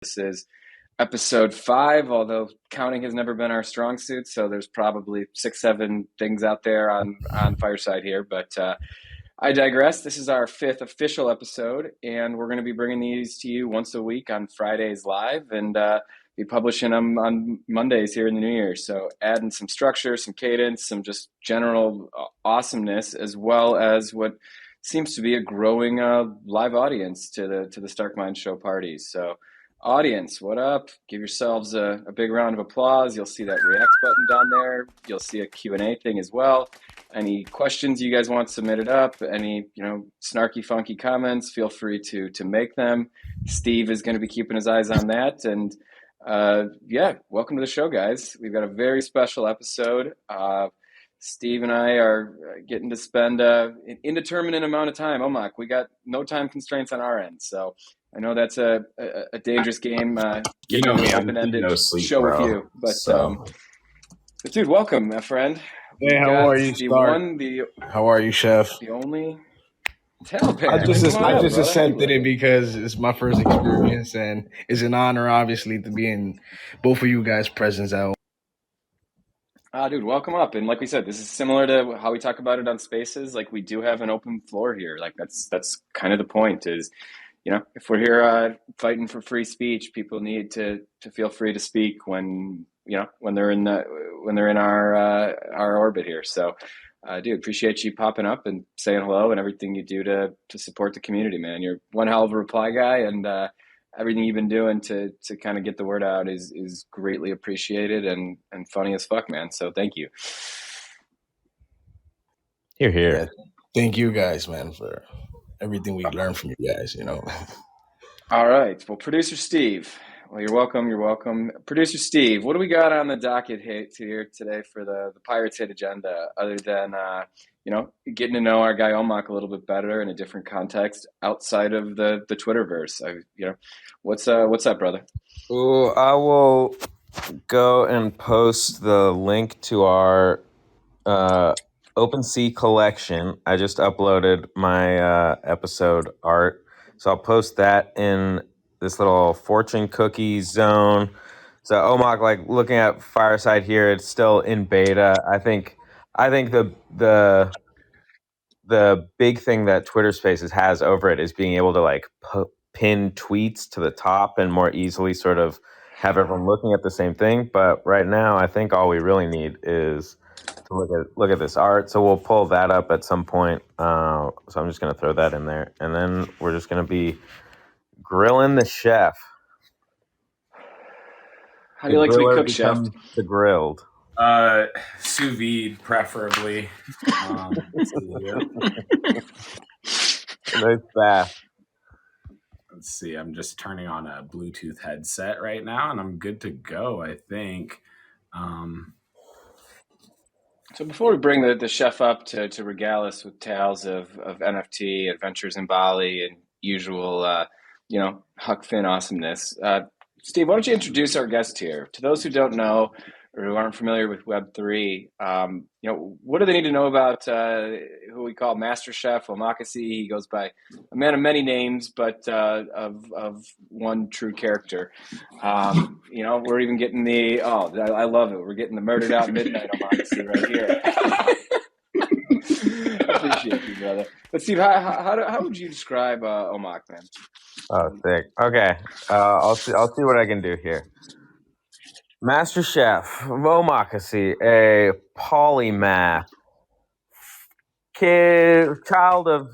This is episode 5, although counting has never been our strong suit, so there's probably 6, 7 things out there on Fireside here. But I digress. This is our 5th official episode, and we're going to be bringing these to you once a week on Fridays live, and be publishing them on Mondays here in the new year. So adding some structure, some cadence, some just general awesomeness, as well as what seems to be a growing live audience to the Stark Mind Show parties. So audience, what up? Give yourselves a big round of applause. You'll see that react button down there. You'll see a Q&A thing as well. Any questions you guys want submitted up, any snarky, funky comments, feel free to make them. Steve is going to be keeping his eyes on that. And welcome to the show, guys. We've got a very special episode. Steve and I are getting to spend an indeterminate amount of time. Omak, we got no time constraints on our end, so I know that's a dangerous game. You know me, I'm open-ended no sleep, show bro. with you, but dude, welcome, my friend. Hey, how are you, Stark? How are you, Chef? The only Taliban. I just accepted it because it's my first experience, and it's an honor, obviously, to be in both of you guys' presence out. Dude, welcome up. And like we said, this is similar to how we talk about it on Spaces. Like, we do have an open floor here. Like, that's kind of the point is, if we're here fighting for free speech, people need to feel free to speak when they're in our orbit here. So, dude, appreciate you popping up and saying hello and everything you do to support the community, man. You're one hell of a reply guy, and everything you've been doing to kind of get the word out is greatly appreciated and funny as fuck, man. So thank you. You're here. Yeah, thank you guys, man, for everything we learned from you guys, All right. Well, Producer Steve, well, you're welcome. You're welcome. Producer Steve, what do we got on the docket here today for the Pirates Hit agenda, other than getting to know our guy Omak a little bit better in a different context outside of the Twitterverse? What's up, brother? Ooh, I will go and post the link to our OpenSea collection. I just uploaded my episode art, so I'll post that in this little fortune cookie zone. So Omak, like looking at Fireside here, it's still in beta. I think the big thing that Twitter Spaces has over it is being able to pin tweets to the top and more easily sort of have everyone looking at the same thing. But right now, I think all we really need is to look at this art. So we'll pull that up at some point. So I'm just going to throw that in there, and then we're just going to be grilling the chef. How do you like to be cooked, chef? The grilled. Sous vide, preferably. Nice bath. Let's see. I'm just turning on a Bluetooth headset right now, and I'm good to go, I think. So before we bring the chef up to regale us with tales of NFT adventures in Bali and usual Huck Finn awesomeness, Steve, why don't you introduce our guest here? To those who don't know or who aren't familiar with Web3, what do they need to know about who we call Master Chef Omakashow? He goes by a man of many names, but of one true character. We're even getting I love it. We're getting the murdered out midnight Omakashow right here. Appreciate you, brother. But Steve, how would you describe Omak, man? Oh, sick. Okay, I'll see what I can do here. Master Chef Omakashow, a polymath, child of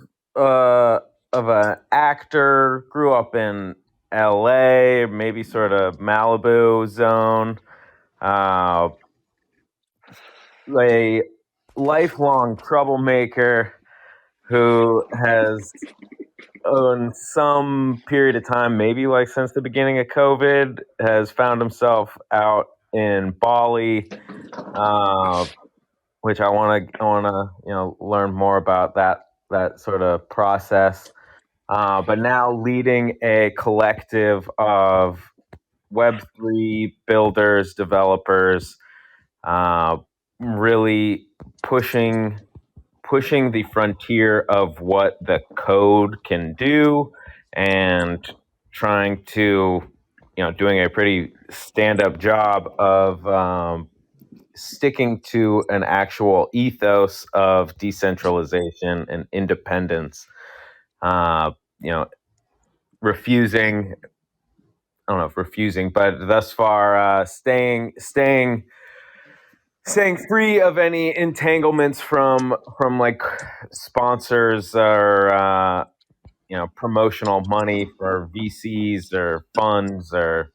an actor, grew up in L.A., maybe sort of Malibu zone. A lifelong troublemaker who has, in some period of time, maybe like since the beginning of COVID, has found himself out in Bali, which I want to learn more about that sort of process. But now leading a collective of Web3 builders, developers, really pushing the frontier of what the code can do and trying to doing a pretty stand-up job of sticking to an actual ethos of decentralization and independence. Uh, you know, refusing. I don't know if refusing, but thus far staying free of any entanglements from like sponsors or promotional money for VCs or funds or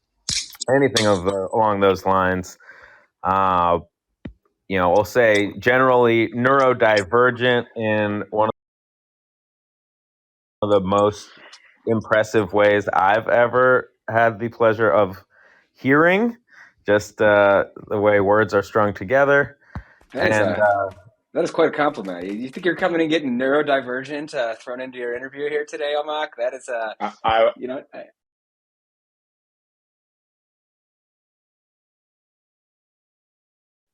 anything along those lines. Uh, we'll say generally neurodivergent in one of the most impressive ways I've ever had the pleasure of hearing. Just the way words are strung together, That is and a that is quite a compliment. You think you're coming and getting neurodivergent thrown into your interview here today, Omak? That is I, you know,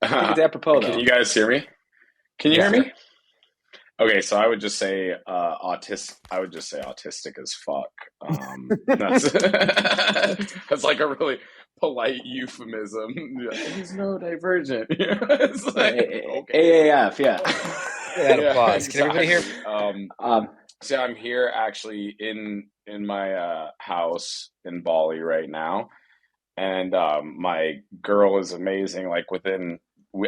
I think I it's apropos can though. you guys hear me? Can you Yes, hear sir. me? Okay, so I would just say I would just say autistic as fuck. That's that's like a really polite euphemism. He's neurodivergent. It's like okay, AAF, yeah. That yeah, applause. Can everybody hear? exactly. Um, So I'm here actually in my house in Bali right now, and my girl is amazing. Like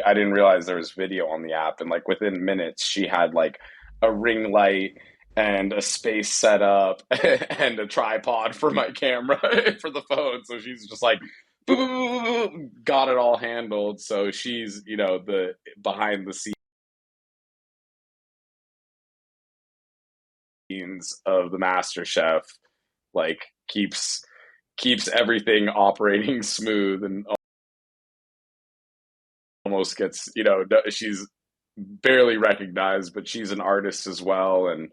I didn't realize there was video on the app, and like within minutes, she had like a ring light and a space setup and a tripod for my camera for the phone. So she's just like, boop, boop, boop, boop, boop, got it all handled. So she's the behind the scenes of the Master Chef, like keeps everything operating smooth and almost gets she's barely recognized, but she's an artist as well. And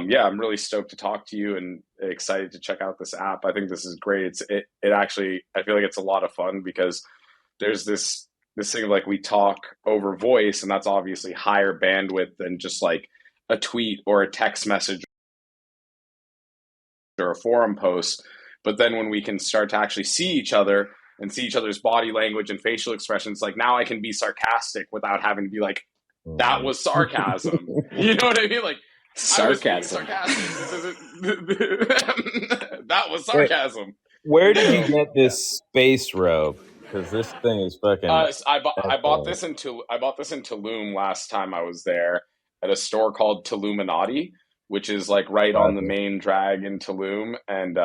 yeah, I'm really stoked to talk to you and excited to check out this app. I think this is great. It actually, I feel like it's a lot of fun because there's this thing of like we talk over voice, and that's obviously higher bandwidth than just like a tweet or a text message or a forum post. But then when we can start to actually see each other and see each other's body language and facial expressions, like now I can be sarcastic without having to be like, that was sarcasm. You know what I mean? Like, I was being sarcasm. sarcastic. That was Wait, sarcasm. where And did you so, get yeah. this space robe? Because this thing is fucking I bought excellent. this I bought this in Tulum last time I was there at a store called Tuluminati, which is like right on the Classic. main drag in Tulum, and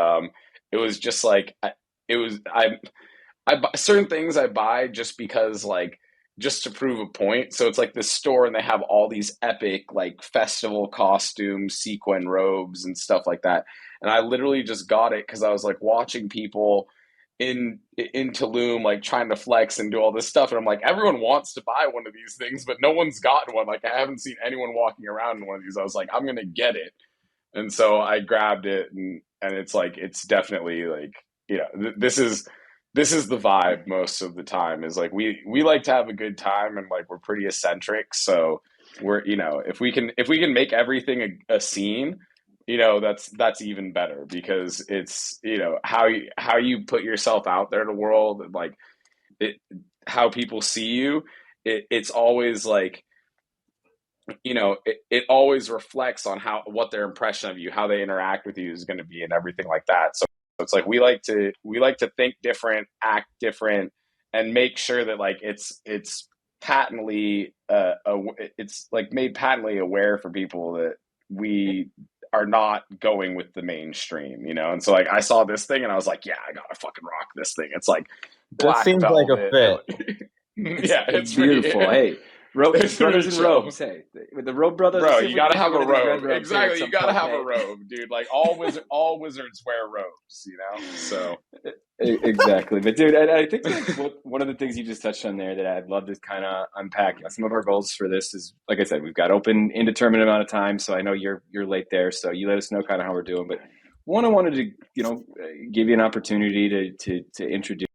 it was just like it was I buy certain things I buy just because like just to prove a point. So it's like this store and they have all these epic like festival costumes, sequin robes and stuff like that. And I literally just got it because I was like watching people in Tulum like trying to flex and do all this stuff. And I'm like, everyone wants to buy one of these things, but no one's gotten one. Like I haven't seen anyone walking around in one of these. I was like, I'm gonna get it. And so I grabbed it, and it's like it's definitely like this is the vibe most of the time. Is like we like to have a good time, and like we're pretty eccentric, so we're if we can make everything a scene, that's even better because it's how you put yourself out there in the world, and like it how people see you. It's always like it always reflects on what their impression of you, how they interact with you is going to be, and everything like that. So it's like we like to think different, act different, and make sure that like it's patently it's like made patently aware for people that we are not going with the mainstream, and so like I saw this thing and I was like, yeah, I gotta fucking rock this thing. It's like That black seems like a velvet. fit. Yeah, It's it's pretty. beautiful. Hey, It's brothers pretty in chill. robes. Hey, with the robe brothers, let's Bro, see if you we can gotta get you have one a of these red robe. robes here at Exactly, you some gotta point. have a Hey, robe, dude. Like all wizards wear robes. So exactly. But dude, I think like one of the things you just touched on there that I'd love to kind of unpack. Some of our goals for this is, like I said, we've got open indeterminate amount of time. So I know you're late there. So you let us know kind of how we're doing. But one, I wanted to give you an opportunity to introduce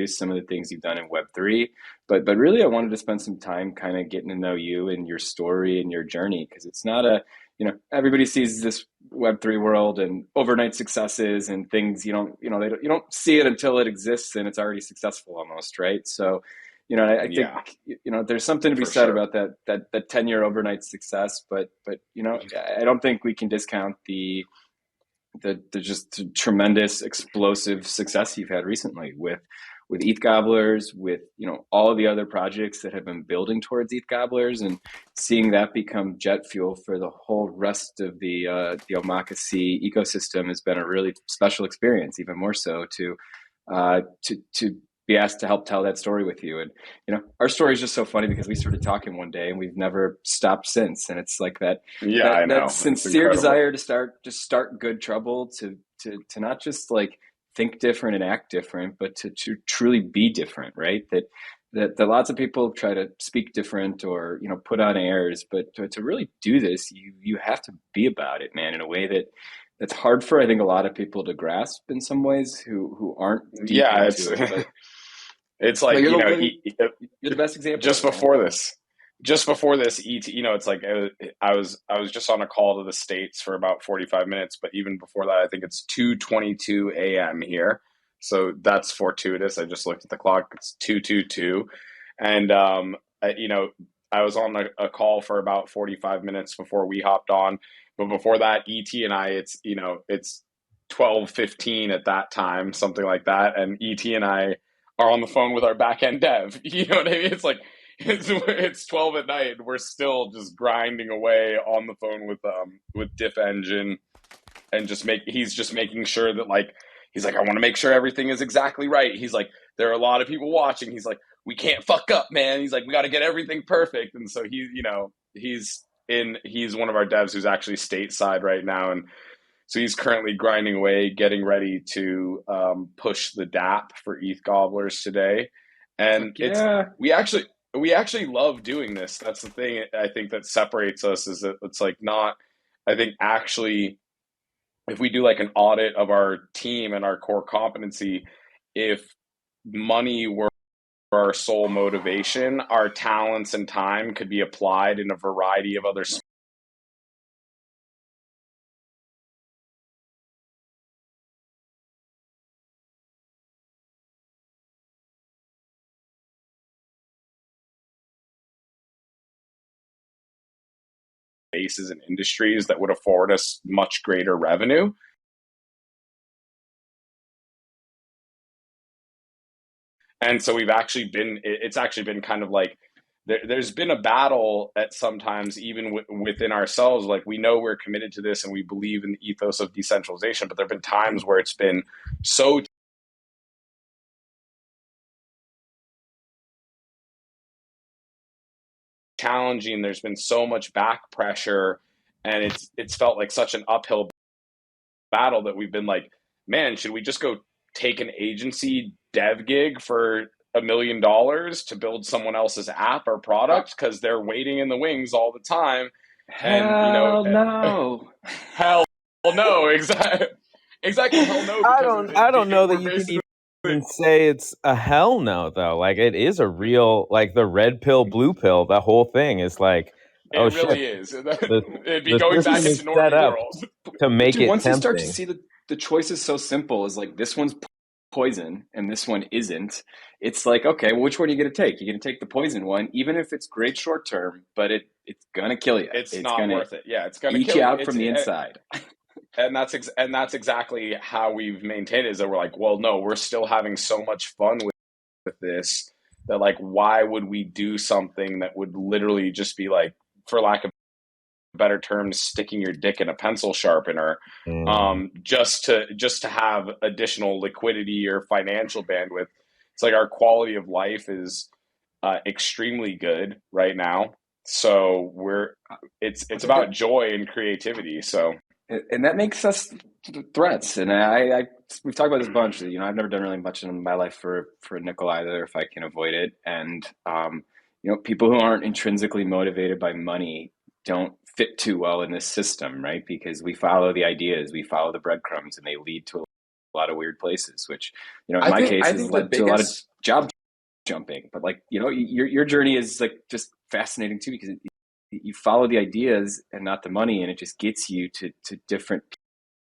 some of the things you've done in Web3, but really I wanted to spend some time kind of getting to know you and your story and your journey because everybody sees this Web3 world and overnight successes and things. You don't see it until it exists and it's already successful almost, right? So, I think Yeah, there's something to be for said sure. about that 10-year overnight success, but I don't think we can discount the just tremendous explosive success you've had recently with ETH gobblers, with all of the other projects that have been building towards ETH gobblers, and seeing that become jet fuel for the whole rest of the Omakashow ecosystem has been a really special experience. Even more so to be asked to help tell that story with you. And our story is just so funny because we started talking one day and we've never stopped since. And it's like that Yeah, I that know. It's sincere incredible. desire to start good trouble, to not just like think different and act different, but to truly be different, right? That lots of people try to speak different or put on airs, but to really do this, you have to be about it, man, in a way that's hard for, I think, a lot of people to grasp in some ways who aren't deep Yeah, into it. But it's but like, you're the best example just of it, man. before this, ET, it's like I was just on a call to the States for about 45 minutes, but even before that, I think it's 2:22 a.m. here. So that's fortuitous. I just looked at the clock. It's 2:22. And I was on a call for about 45 minutes before we hopped on. But before that, ET and I, it's 12:15 at that time, something like that. And ET and I are on the phone with our back end dev. You know what I mean? It's like it's 12 at night and we're still just grinding away on the phone with Diff Engine, and he's just making sure that, like, he's like, I want to make sure everything is exactly right. He's like, there are a lot of people watching. He's like, we can't fuck up, man. He's like, we got to get everything perfect. And so he's one of our devs who's actually stateside right now, and so he's currently grinding away, getting ready to push the DApp for ETH gobblers today. And Fuck yeah. we actually love doing this. That's the thing I think that separates us, is that it's like not, I think actually, if we do like an audit of our team and our core competency, if money were our sole motivation, our talents and time could be applied in a variety of other spaces and industries that would afford us much greater revenue. And so it's actually been kind of like, there's been a battle at sometimes, even within ourselves. Like, we know we're committed to this and we believe in the ethos of decentralization, but there have been times where it's been so challenging. There's been so much back pressure, and it's felt like such an uphill battle that we've been like, man, should we just go take an agency dev gig for $1 million to build someone else's app or product because they're waiting in the wings all the time? And Hell no. hell no, exactly, hell no, because I don't know that we're you can basically, even say it's a hell no though. Like, it is a real, like, the red pill, blue pill. The whole thing is like, oh it shit, really is. the It'd be the going back system is into set normie up world. to But make dude, it once you start to tempting. see the choice is so simple, is like this one's poison and this one isn't. It's like, okay, well, which one are you going to take? You're going to take the poison one, even if it's great short term, but it's going to kill you. It's It's not going to worth it. Yeah, it's going to eat you kill you. out from the inside. And that's exactly how we've maintained it, is that we're like, well, no, we're still having so much fun with this, that, like, why would we do something that would literally just be like, for lack of better terms, sticking your dick in a pencil sharpener, just to have additional liquidity or financial bandwidth. It's like our quality of life is extremely good right now, so it's about joy and creativity. So And that makes us threats. And we've talked about this a bunch. I've never done really much in my life for a nickel either, if I can avoid it. And people who aren't intrinsically motivated by money don't fit too well in this system, right? Because we follow the ideas, we follow the breadcrumbs, and they lead to a lot of weird places, which in I my think case I has think the led to a lot of biggest job jumping. But like your journey is like just fascinating too, because you follow the ideas and not the money, and it just gets you to different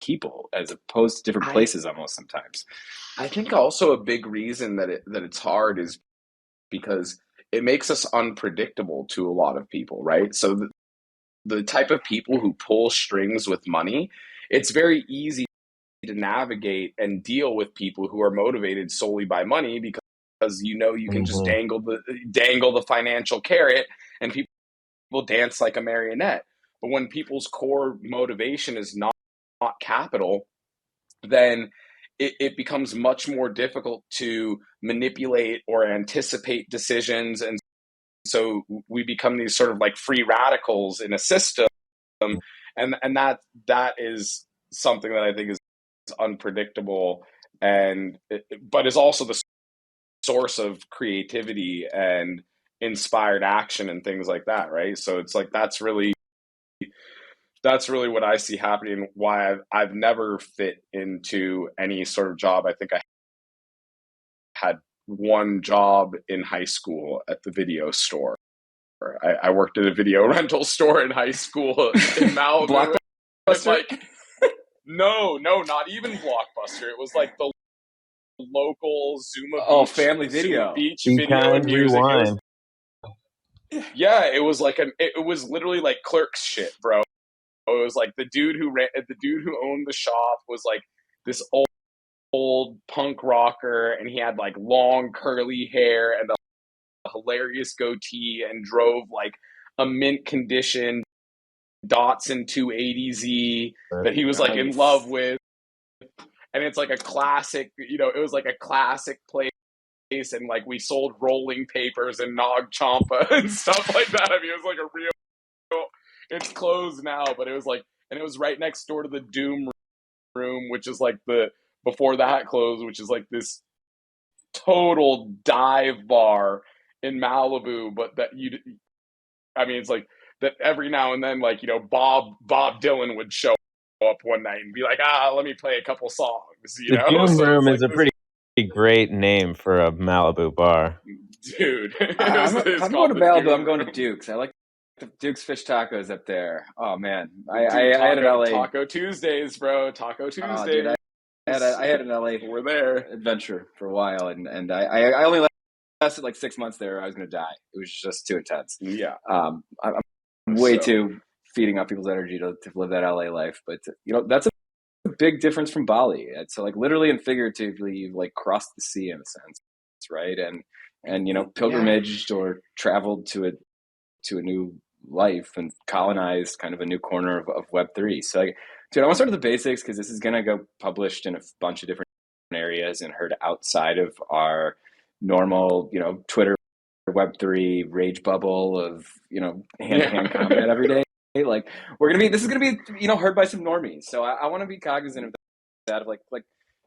people as opposed to different places almost sometimes. I think also a big reason that it's hard is because it makes us unpredictable to a lot of people, right? So the type of people who pull strings with money, it's very easy to navigate and deal with people who are motivated solely by money because you can just dangle the financial carrot and people dance like a marionette. But when people's core motivation is not capital, then it becomes much more difficult to manipulate or anticipate decisions. And so we become these sort of like free radicals in a system. And that is something that I think is unpredictable but is also the source of creativity and inspired action and things like that, right? So it's like that's really what I see happening. Why I've never fit into any sort of job. I think I had one job in high school at the video store. I worked at a video rental store in high school in Malibu. Blockbuster? Like, no, not even Blockbuster. It was like the local Family Video. Zuma Beach Be Video kind, and Music. rewind. It was literally like Clerks shit, bro. It was like the dude who owned the shop was like this old punk rocker, and he had like long curly hair and a hilarious goatee and drove like a mint condition Datsun 280Z that he was like in love with. And it's like a classic, it was like a classic place, and like we sold rolling papers and Nog Champa and stuff like that. I mean, it was like a real, it's closed now, but it was like, and it was right next door to the Doom Room, which is like before that closed, which is like this total dive bar in Malibu, but it's like that every now and then, like, Bob Dylan would show up one night and be like, let me play a couple songs, The Doom Room like is a pretty great name for a Malibu bar. Dude. I'm going to Malibu. I'm going to Duke's. I like the Duke's fish tacos up there. Oh man, I had an LA Taco Tuesdays, bro. Taco Tuesdays. Oh, dude, I had an LA We're there adventure for a while, and I only lasted like 6 months there. I was going to die. It was just too intense. Yeah. I'm way too feeding off people's energy to live that LA life, but that's a big difference from Bali. So like literally and figuratively, you've like crossed the sea in a sense, right? And pilgrimaged or traveled to a new life and colonized kind of a new corner of Web3. So like, dude, I want to start with the basics because this is going to go published in a bunch of different areas and heard outside of our normal, Twitter Web3 rage bubble of, hand-to-hand combat every day. Like this is gonna be heard by some normies. So I want to be cognizant of that. Of like,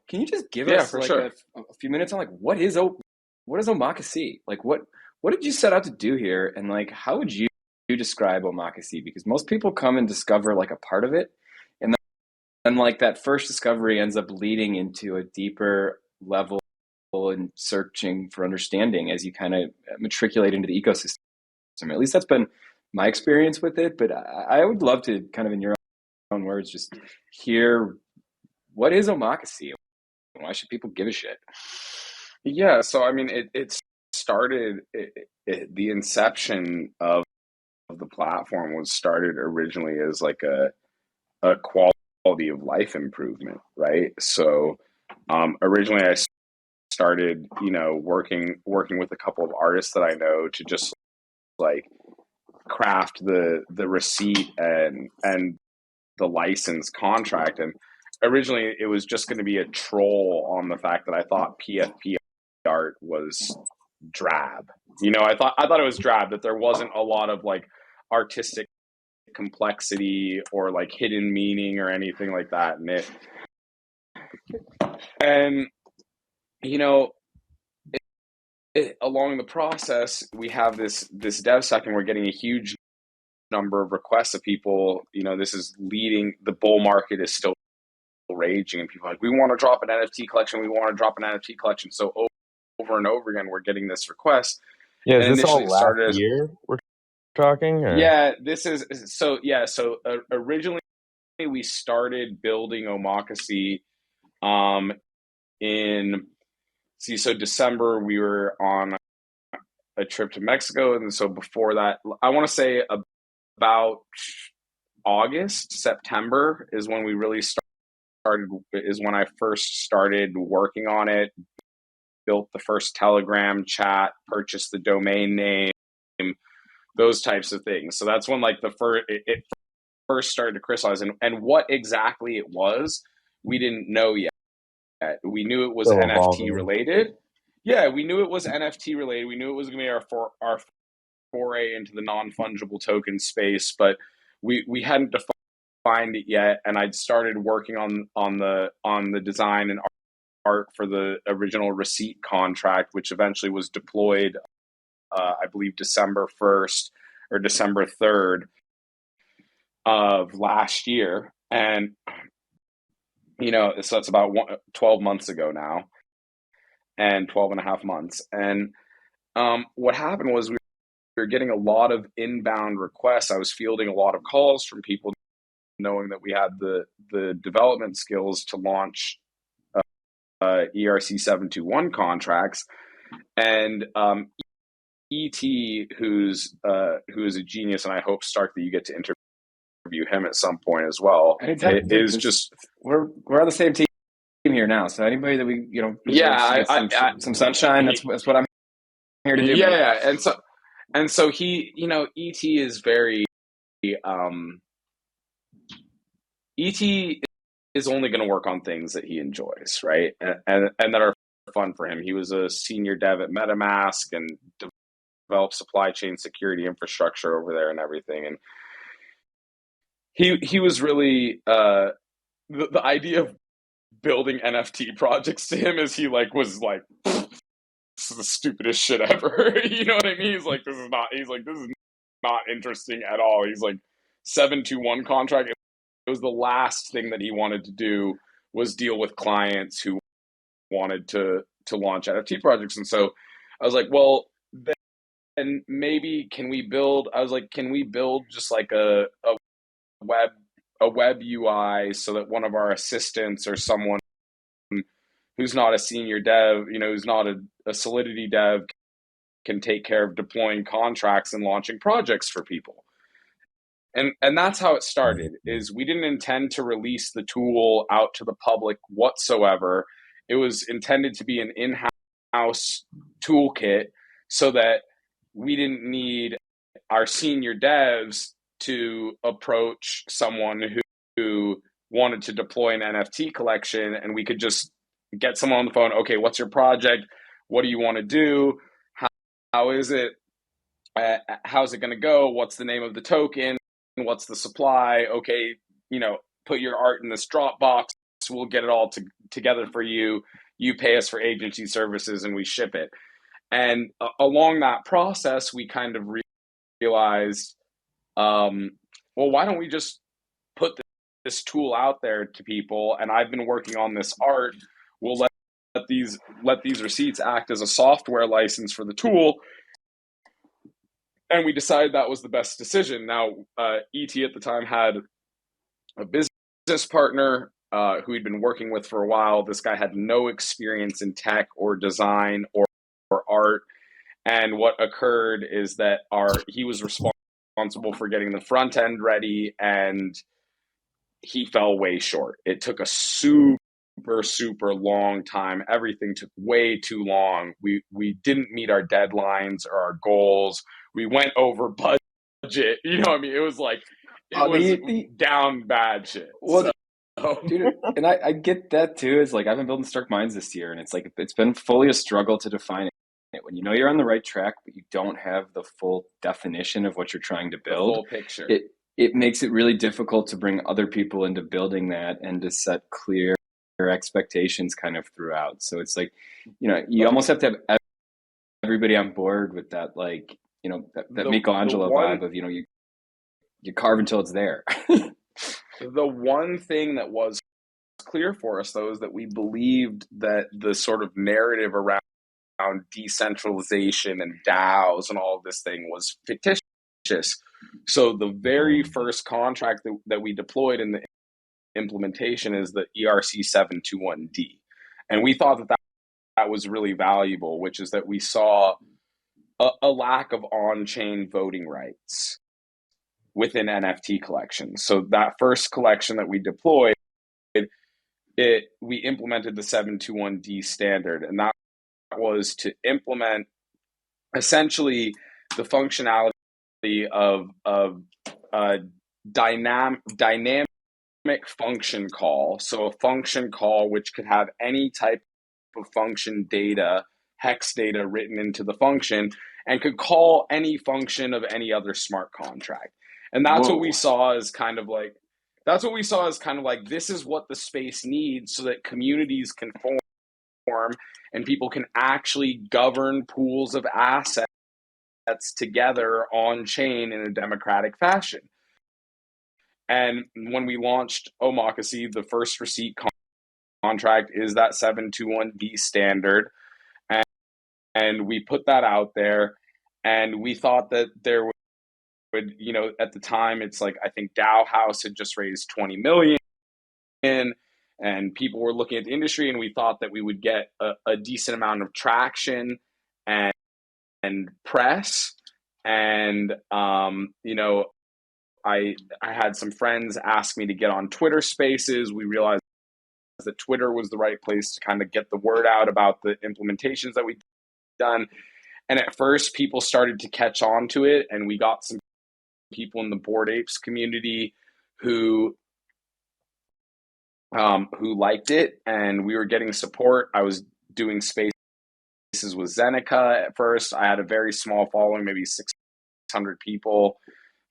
can you just give us like a few minutes on like what is Omakashow? Like what did you set out to do here, and like how would you describe Omakashow? Because most people come and discover like a part of it, and then like that first discovery ends up leading into a deeper level and searching for understanding as you kind of matriculate into the ecosystem. At least that's been my experience with it, but I would love to kind of in your own words just hear what is Omakashow? Why should people give a shit? Yeah, so I mean, it started. The inception of the platform was started originally as like a quality of life improvement, right? So originally I started, working with a couple of artists that I know to just like craft the receipt and the license contract. And originally it was just going to be a troll on the fact that I thought PFP art was drab. I thought it was drab, that there wasn't a lot of like artistic complexity or like hidden meaning or anything like that in it. And along the process, we have this DevSec, and we're getting a huge number of requests of people. This is leading, the bull market is still raging, and people are like, we want to drop an NFT collection. We want to drop an NFT collection. So over and over again, we're getting this request. Yeah, is this all last year? talking? Or? Yeah, originally we started building Omakase um in so December we were on a trip to Mexico, and so before that, I want to say about August, September is when we really started, is when I first started working on it, built the first Telegram chat, purchased the domain name, those types of things. So that's when like it first started to crystallize, and what exactly it was, we didn't know yet. We knew it was Still NFT evolving. related. Yeah, we knew it was NFT related. We knew it was going to be our foray into the non-fungible token space, but we hadn't defined it yet. And I'd started working on the design and art for the original receipt contract, which eventually was deployed, I believe December 1st or December 3rd of last year. And so that's about 12 months ago now, and 12 and a half months. And what happened was we were getting a lot of inbound requests. I was fielding a lot of calls from people knowing that we had the development skills to launch ERC 721 contracts. And ET, who is a genius, and I hope, Stark, that you get to interview him at some point as well. Anytime, It dude, is just we're on the same team here now. So anybody that we yeah, deserves some sunshine. That's what I'm here to do, man. yeah, and so he, ET is very ET is only going to work on things that he enjoys, right? And that are fun for him. He was a senior dev at MetaMask and developed supply chain security infrastructure over there and everything. And he was really the idea of building NFT projects to him is he was like, this is the stupidest shit ever. You know what I mean? He's like, this is not interesting at all. He's like, 721 contract. It was the last thing that he wanted to do, was deal with clients who wanted to launch NFT projects. And so I was like, well, then maybe can we build just like a web UI so that one of our assistants or someone who's not a senior dev, who's not a Solidity dev, can take care of deploying contracts and launching projects for people. And that's how it started. Is we didn't intend to release the tool out to the public whatsoever. It was intended to be an in-house toolkit so that we didn't need our senior devs to approach someone who wanted to deploy an NFT collection, and we could just get someone on the phone. Okay, what's your project? What do you want to do? How is it? How's it going to go? What's the name of the token? What's the supply? Okay, put your art in this Dropbox. We'll get it all together for you. You pay us for agency services and we ship it. And along that process, we kind of realized, well, why don't we just put this tool out there to people? And I've been working on this art. We'll let these receipts act as a software license for the tool. And we decided that was the best decision. Now, ET at the time had a business partner who he'd been working with for a while. This guy had no experience in tech or design or art. And what occurred is that he was responsible for getting the front end ready, and he fell way short. It took a super long time. Everything took way too long. We didn't meet our deadlines or our goals. We went over budget. You know what I mean? It was like, down bad shit. Well, dude, and I get that too. It's like, I've been building Stark Minds this year, and it's like, it's been fully a struggle to define it. When you're on the right track, but you don't have the full definition of what you're trying to build, the full picture. It makes it really difficult to bring other people into building that and to set clear expectations kind of throughout. So it's like, you almost have to have everybody on board with that, like, that Michelangelo vibe of, you carve until it's there. The one thing that was clear for us, though, is that we believed that the sort of narrative around decentralization and DAOs and all of this thing was fictitious. So the very first contract that we deployed in the implementation is the ERC721D. And we thought that was really valuable, which is that we saw a lack of on-chain voting rights within NFT collections. So that first collection that we deployed, we implemented the 721D standard, and that was to implement essentially the functionality of dynamic function call. So a function call which could have any type of function data, hex data written into the function, and could call any function of any other smart contract. And that's what we saw as kind of like this is what the space needs so that communities can form and people can actually govern pools of assets together on chain in a democratic fashion. And when we launched Omakashow, the first receipt contract is that 721D standard. And we put that out there, and we thought that there would, at the time, it's like, I think Dow House had just raised 20 million, and people were looking at the industry, and we thought that we would get a decent amount of traction and press. And, I had some friends ask me to get on Twitter Spaces. We realized that Twitter was the right place to kind of get the word out about the implementations that we'd done. And at first, people started to catch on to it, and we got some people in the Bored Apes community who liked it, and we were getting support. I was doing spaces with Zeneca at first. I had a very small following, maybe 600 people,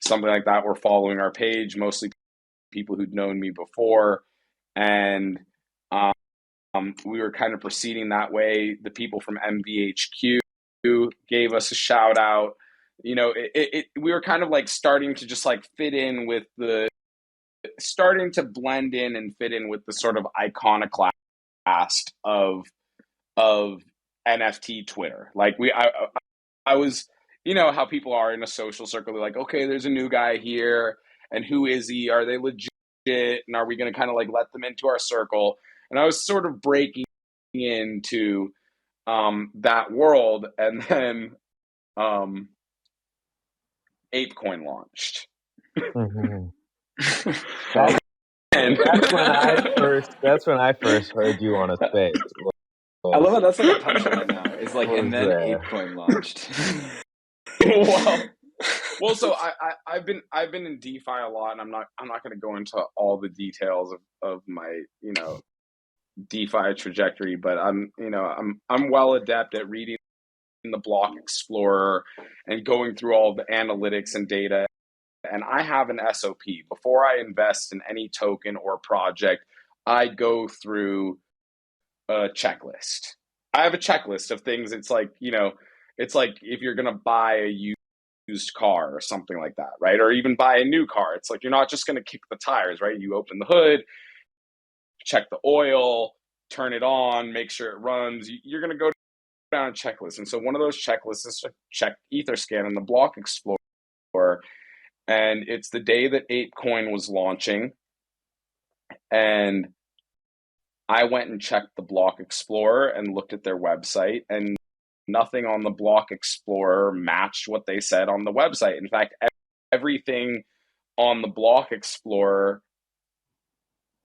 something like that, were following our page, mostly people who'd known me before. And we were kind of proceeding that way. The people from MVHQ gave us a shout out. We were kind of like starting to just like starting to blend in and fit in with the sort of iconoclast of NFT Twitter. Like I was, how people are in a social circle. They're like, okay, there's a new guy here, and who is he? Are they legit? And are we going to kind of like let them into our circle? And I was sort of breaking into that world, and then ApeCoin launched. Mm-hmm. And that's when I first heard you on a space. I love how that's like a punchline now. It's like, and then ApeCoin launched. Well, so I've been in DeFi a lot, and I'm not going to go into all the details of my DeFi trajectory, but I'm well adept at reading the Block Explorer and going through all the analytics and data. And I have an SOP. Before I invest in any token or project, I go through a checklist. I have a checklist of things. It's like, it's like if you're going to buy a used car or something like that, right? Or even buy a new car. It's like, you're not just going to kick the tires, right? You open the hood, check the oil, turn it on, make sure it runs. You're going to go down a checklist. And so one of those checklists is to check Etherscan in the Block Explorer. And it's the day that ApeCoin was launching. And I went and checked the Block Explorer and looked at their website, and nothing on the Block Explorer matched what they said on the website. In fact, everything on the Block Explorer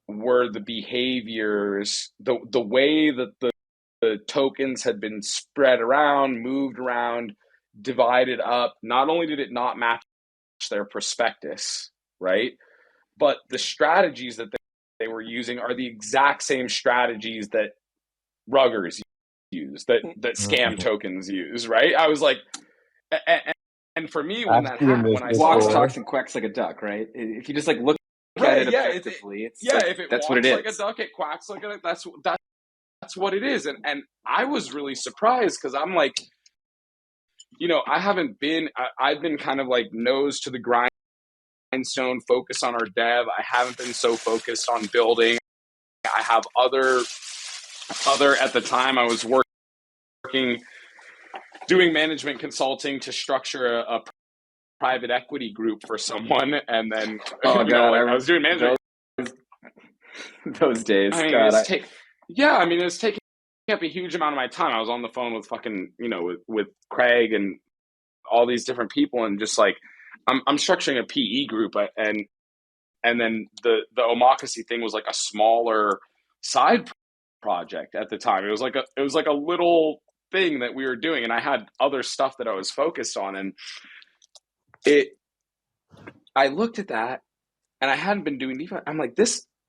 were the behaviors, the way that the tokens had been spread around, moved around, divided up. Not only did it not match their prospectus, right? But the strategies that they were using are the exact same strategies that ruggers use, that scam tokens use, right? I was like, and for me, when that happened, when I walks, talks, and quacks like a duck, right? If you just like look at it objectively, it's like, if it that's walks what it is. Like a duck, it quacks like a duck. That's what it is. And I was really surprised, because I'm like, I've been kind of like nose to the grindstone, focus on our dev. I haven't been so focused on building. I have other at the time I was working, doing management consulting to structure a private equity group for someone, and then Oh God, I was doing management. Those days. I mean, God, it was taking up a huge amount of my time. I was on the phone with fucking with Craig and all these different people, and just like I'm structuring a PE group, and then the Omakashow thing was like a smaller side project at the time. It was like a little thing that we were doing, and I had other stuff that I was focused on, and I looked at that, and I hadn't been doing defense. I'm like,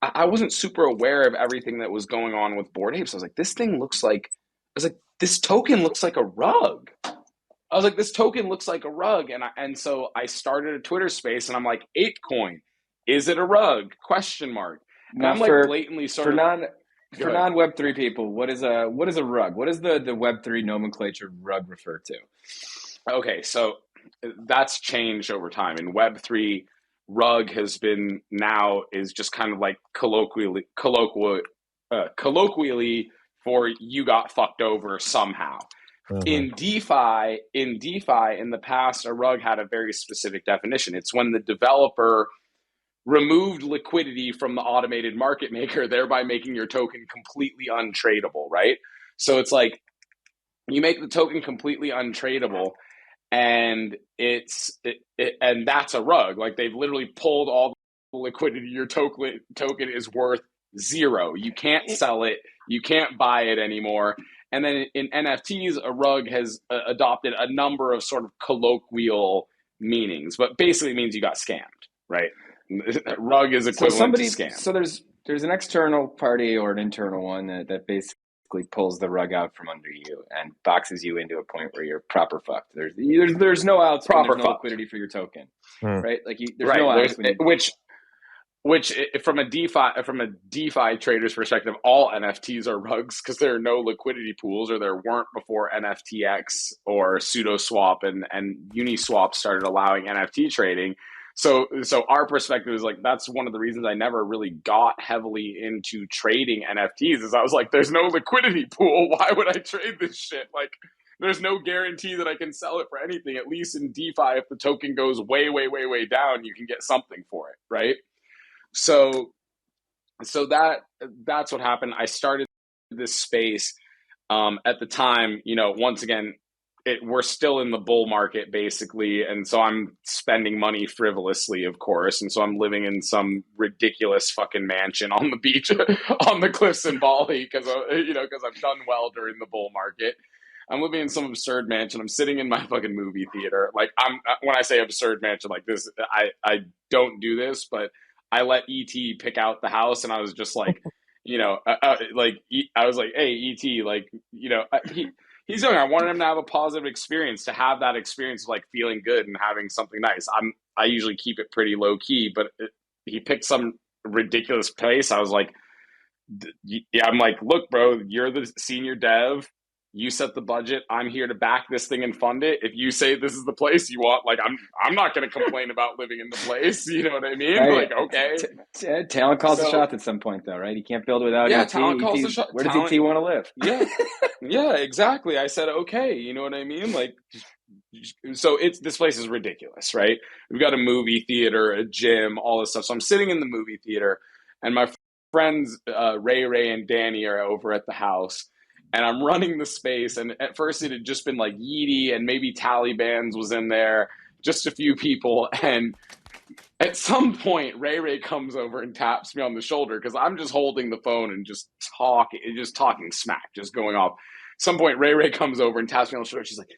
I wasn't super aware of everything that was going on with Bored Apes. I was like, this token looks like a rug. I was like, this token looks like a rug, and so I started a Twitter space, and I'm like, ApeCoin, is it a rug? Question mark. And now I'm like blatantly for non Web3 people, what is a rug? What does the Web3 nomenclature rug refer to? Okay, so that's changed over time. In Web3, rug is just kind of like colloquially for you got fucked over somehow. In DeFi, in the past, a rug had a very specific definition. It's when the developer removed liquidity from the automated market maker, thereby making your token completely untradeable, right? So it's like you make the token completely untradeable, and and that's a rug. Like they've literally pulled all the liquidity. Your token is worth zero. You can't sell it. You can't buy it anymore. And then in NFTs, a rug has adopted a number of sort of colloquial meanings, but basically means you got scammed, right? Rug is equivalent to scam. So there's an external party or an internal one that basically pulls the rug out from under you and boxes you into a point where you're proper fucked. There's no outs, proper no liquidity for your token, right? Like there's no outs. Which from a DeFi trader's perspective, all NFTs are rugs because there are no liquidity pools, or there weren't before NFTX or SudoSwap and Uniswap started allowing NFT trading. So our perspective is like, that's one of the reasons I never really got heavily into trading NFTs, is I was like, there's no liquidity pool. Why would I trade this shit? Like, there's no guarantee that I can sell it for anything. At least in DeFi, if the token goes way, way, way, way down, you can get something for it, right? So that's what happened. I started this space at the time. Once again, we're still in the bull market basically, and so I'm spending money frivolously, of course, and so I'm living in some ridiculous fucking mansion on the beach, on the cliffs in Bali, because I've done well during the bull market. I'm living in some absurd mansion. I'm sitting in my fucking movie theater. Like, when I say absurd mansion, like this, I don't do this, but I let ET pick out the house, and I was just like, I was like, hey, ET, like, he's young. I wanted him to have a positive experience, to have that experience of like feeling good and having something nice. I usually keep it pretty low key, but he picked some ridiculous place. I was like, yeah, I'm like, look, bro, you're the senior dev. You set the budget. I'm here to back this thing and fund it. If you say this is the place you want, like, I'm not going to complain about living in the place. You know what I mean? Right. Like, okay. Talent calls the shots at some point, though, right? You can't build without ET. Talent calls the shot. Where does ET want to live? Yeah, exactly. I said, okay. You know what I mean? Like, so this place is ridiculous, right? We've got a movie theater, a gym, all this stuff. So I'm sitting in the movie theater, and my friends Ray and Danny are over at the house, and I'm running the space. And at first it had just been like Yeetie and maybe Taliban's was in there, just a few people. And at some point, Ray comes over and taps me on the shoulder because I'm just holding the phone and just talking smack, just going off. At some point, Ray comes over and taps me on the shoulder. She's like,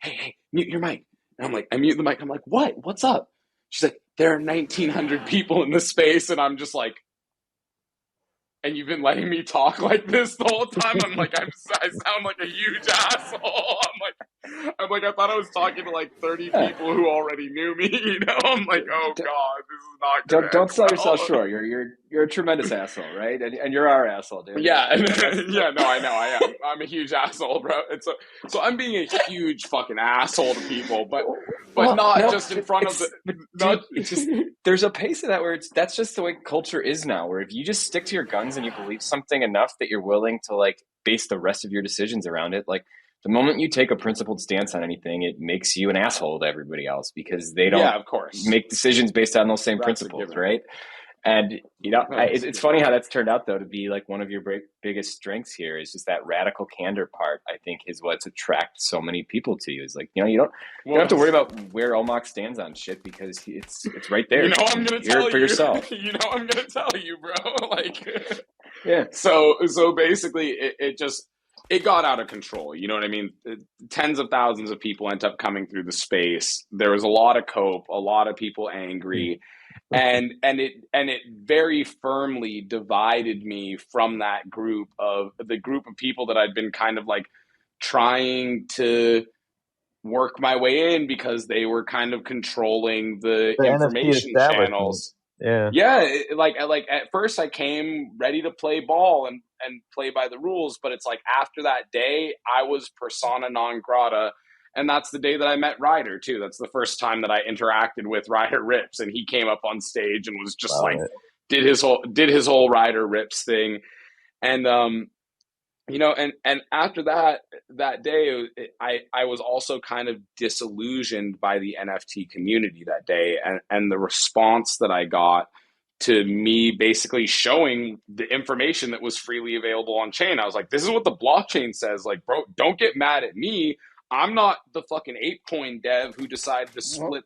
hey, mute your mic. And I'm like, I mute the mic. I'm like, what? What's up? She's like, there are 1,900 people in this space. And I'm just like, and you've been letting me talk like this the whole time? I'm like, I sound like a huge asshole. I'm like, I thought I was talking to like 30 people who already knew me. I'm like, oh God, this is not good. Don't sell yourself short. You're a tremendous asshole, right? And you're our asshole, dude. Yeah, no, I know, I am. I'm a huge asshole, bro. And so I'm being a huge fucking asshole to people, but not just in front of the. It's just there's a pace of that where that's just the way culture is now. Where if you just stick to your guns and you believe something enough that you're willing to like base the rest of your decisions around it, like The moment you take a principled stance on anything, it makes you an asshole to everybody else because they don't of course. make decisions based on those same principles, right? And it's funny how that's turned out though to be like one of your biggest strengths here is just that radical candor part. I think is what's attracted so many people to you. Is like you don't have to worry about where Omak stands on shit because it's right there. You know I'm gonna tell for you. yourself. You know I'm gonna tell you, bro. Like, yeah. So basically, it got out of control. You know what I mean? Tens of thousands of people end up coming through the space. There was a lot of cope, a lot of people angry. And it very firmly divided me from the group of people that I'd been kind of like trying to work my way in because they were kind of controlling the information NFT channels. Like at first I came ready to play ball and play by the rules, but it's like after that day I was persona non grata. And that's the day that I met Ryder too. That's the first time that I interacted with Ryder Rips, and he came up on stage and was just did his whole Ryder Rips thing, and and after that day, I was also kind of disillusioned by the NFT community that day, and the response that I got to me basically showing the information that was freely available on chain. I was like, this is what the blockchain says. Like, bro, don't get mad at me. I'm not the fucking ApeCoin dev who decided to split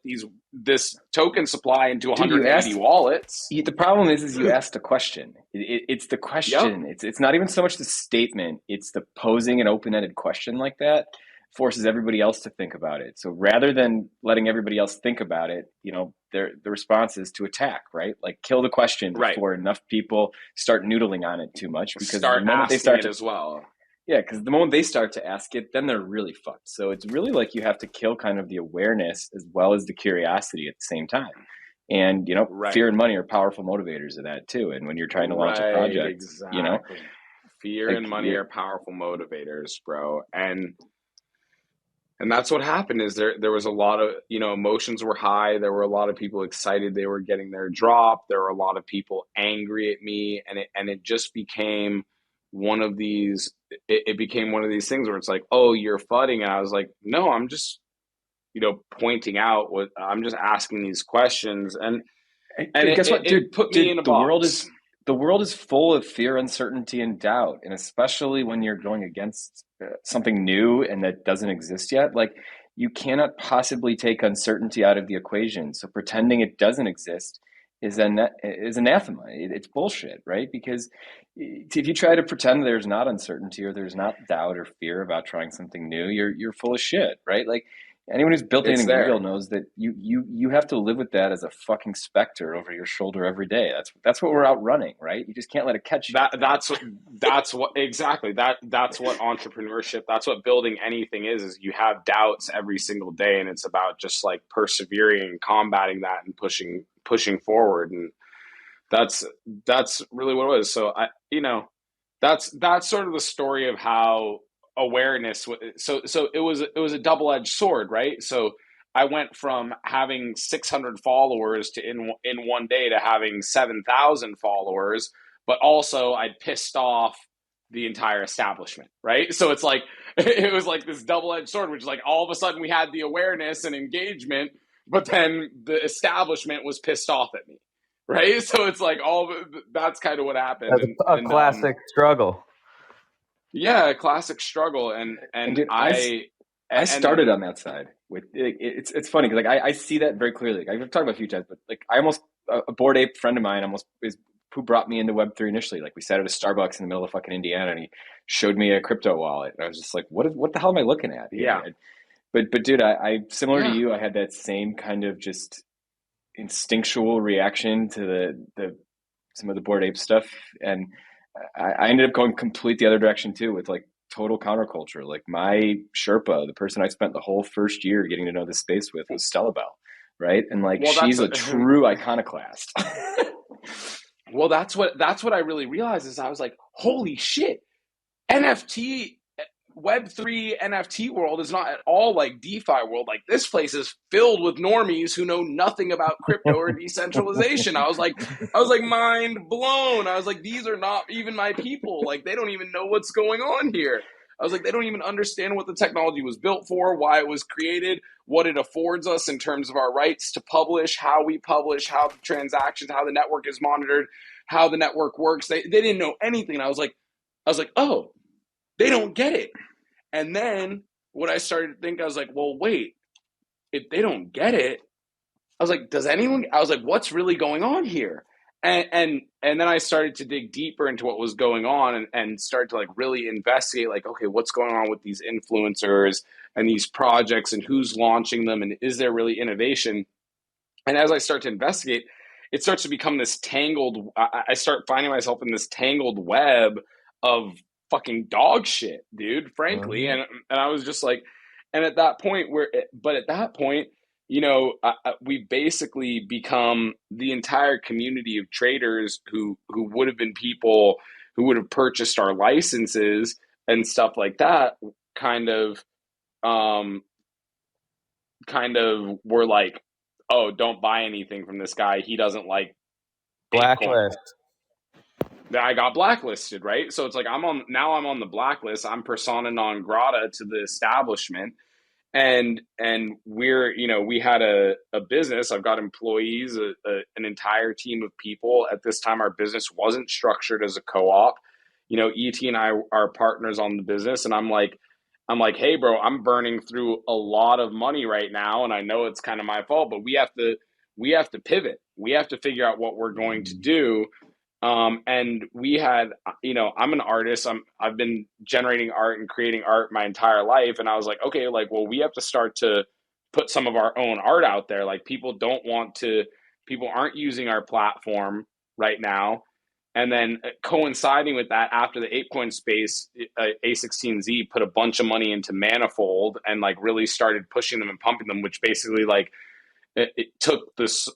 this token supply into 180 wallets. The problem is you asked a question. It's the question. Yep. It's not even so much the statement. It's the posing an open-ended question like that forces everybody else to think about it. So rather than letting everybody else think about it, the response is to attack, right? Like kill the question before enough people start noodling on it too much. Because the moment they start as well. Yeah, because the moment they start to ask it, then they're really fucked. So it's really like you have to kill kind of the awareness as well as the curiosity at the same time. And, fear and money are powerful motivators of that too. And when you're trying to launch a project, fear and money are powerful motivators, bro. And that's what happened is there was a lot of, emotions were high. There were a lot of people excited they were getting their drop. There were a lot of people angry at me. And it just became one of these, it became one of these things where it's like, oh, you're fudding. And I was like, no, I'm just, pointing out what I'm just asking these questions. And guess what, dude? It put me in a box. The world is full of fear, uncertainty, and doubt. And especially when you're going against something new and that doesn't exist yet, like you cannot possibly take uncertainty out of the equation. So pretending it doesn't exist is anathema. It's bullshit, right? Because if you try to pretend there's not uncertainty or there's not doubt or fear about trying something new, you're full of shit, right? Like anyone who's built anything real knows that you have to live with that as a fucking specter over your shoulder every day. That's what we're out running, right? You just can't let it catch you. That's what exactly. That's what entrepreneurship, that's what building anything is you have doubts every single day, and it's about just like persevering and combating that and pushing forward. And that's really what it was. So that's sort of the story of how awareness. So it was a double-edged sword, right? So I went from having 600 followers to in one day to having 7,000 followers, but also I pissed off the entire establishment, right? So it's like it was like this double-edged sword, which is like all of a sudden we had the awareness and engagement, but then the establishment was pissed off at me, right? So it's like that's kind of what happened. That's a classic struggle. Yeah, a classic struggle, and dude, I started on that side with it's funny because like I see that very clearly. Like, I've talked about it a few times, but like I almost a Bored Ape friend of mine is who brought me into Web3 initially. Like we sat at a Starbucks in the middle of fucking Indiana, and he showed me a crypto wallet, and I was just like, what the hell am I looking at here? Yeah, but dude, I similar to you, I had that same kind of just instinctual reaction to the some of the Bored Ape stuff, and I ended up going complete the other direction too, with like total counterculture. Like my Sherpa, the person I spent the whole first year getting to know this space with, was Stella Bell, right? And like she's a true iconoclast. Well, that's what I really realized is I was like, holy shit, NFT Web3 NFT world is not at all like DeFi world. Like this place is filled with normies who know nothing about crypto or decentralization. I was like mind blown. I was like, these are not even my people. Like they don't even know what's going on here. I was like, they don't even understand what the technology was built for, why it was created, what it affords us in terms of our rights to publish, how we publish, how the transactions, how the network is monitored, how the network works. They didn't know anything. I was like, oh, they don't get it. And then what I started to think, I was like, well, wait, if they don't get it, I was like, does anyone? I was like, what's really going on here? And then I started to dig deeper into what was going on and start to like really investigate, like, okay, what's going on with these influencers and these projects and who's launching them and is there really innovation? And as I start to investigate, it starts to become this tangled. I start finding myself in this tangled web of fucking dog shit, dude. Frankly, and I was just like, and at that point, but at that point, we basically become the entire community of traders who would have been people who would have purchased our licenses and stuff like that. Kind of, um, kind of were like, oh, don't buy anything from this guy. He doesn't like Bitcoin. Blacklist. I got blacklisted, right? So it's like I'm on the blacklist. I'm persona non grata to the establishment. And we're, we had a business. I've got employees, an entire team of people. At this time, our business wasn't structured as a co-op. Et and I are partners on the business, and I'm like, hey, bro, I'm burning through a lot of money right now, and I know it's kind of my fault, but we have to pivot. We have to figure out what we're going to do. And we had, I'm an artist. I've been generating art and creating art my entire life. And I was like, okay, like, well, we have to start to put some of our own art out there. Like people aren't using our platform right now. And then coinciding with that, after the ApeCoin space, A16Z put a bunch of money into Manifold and like really started pushing them and pumping them, which basically like it took this,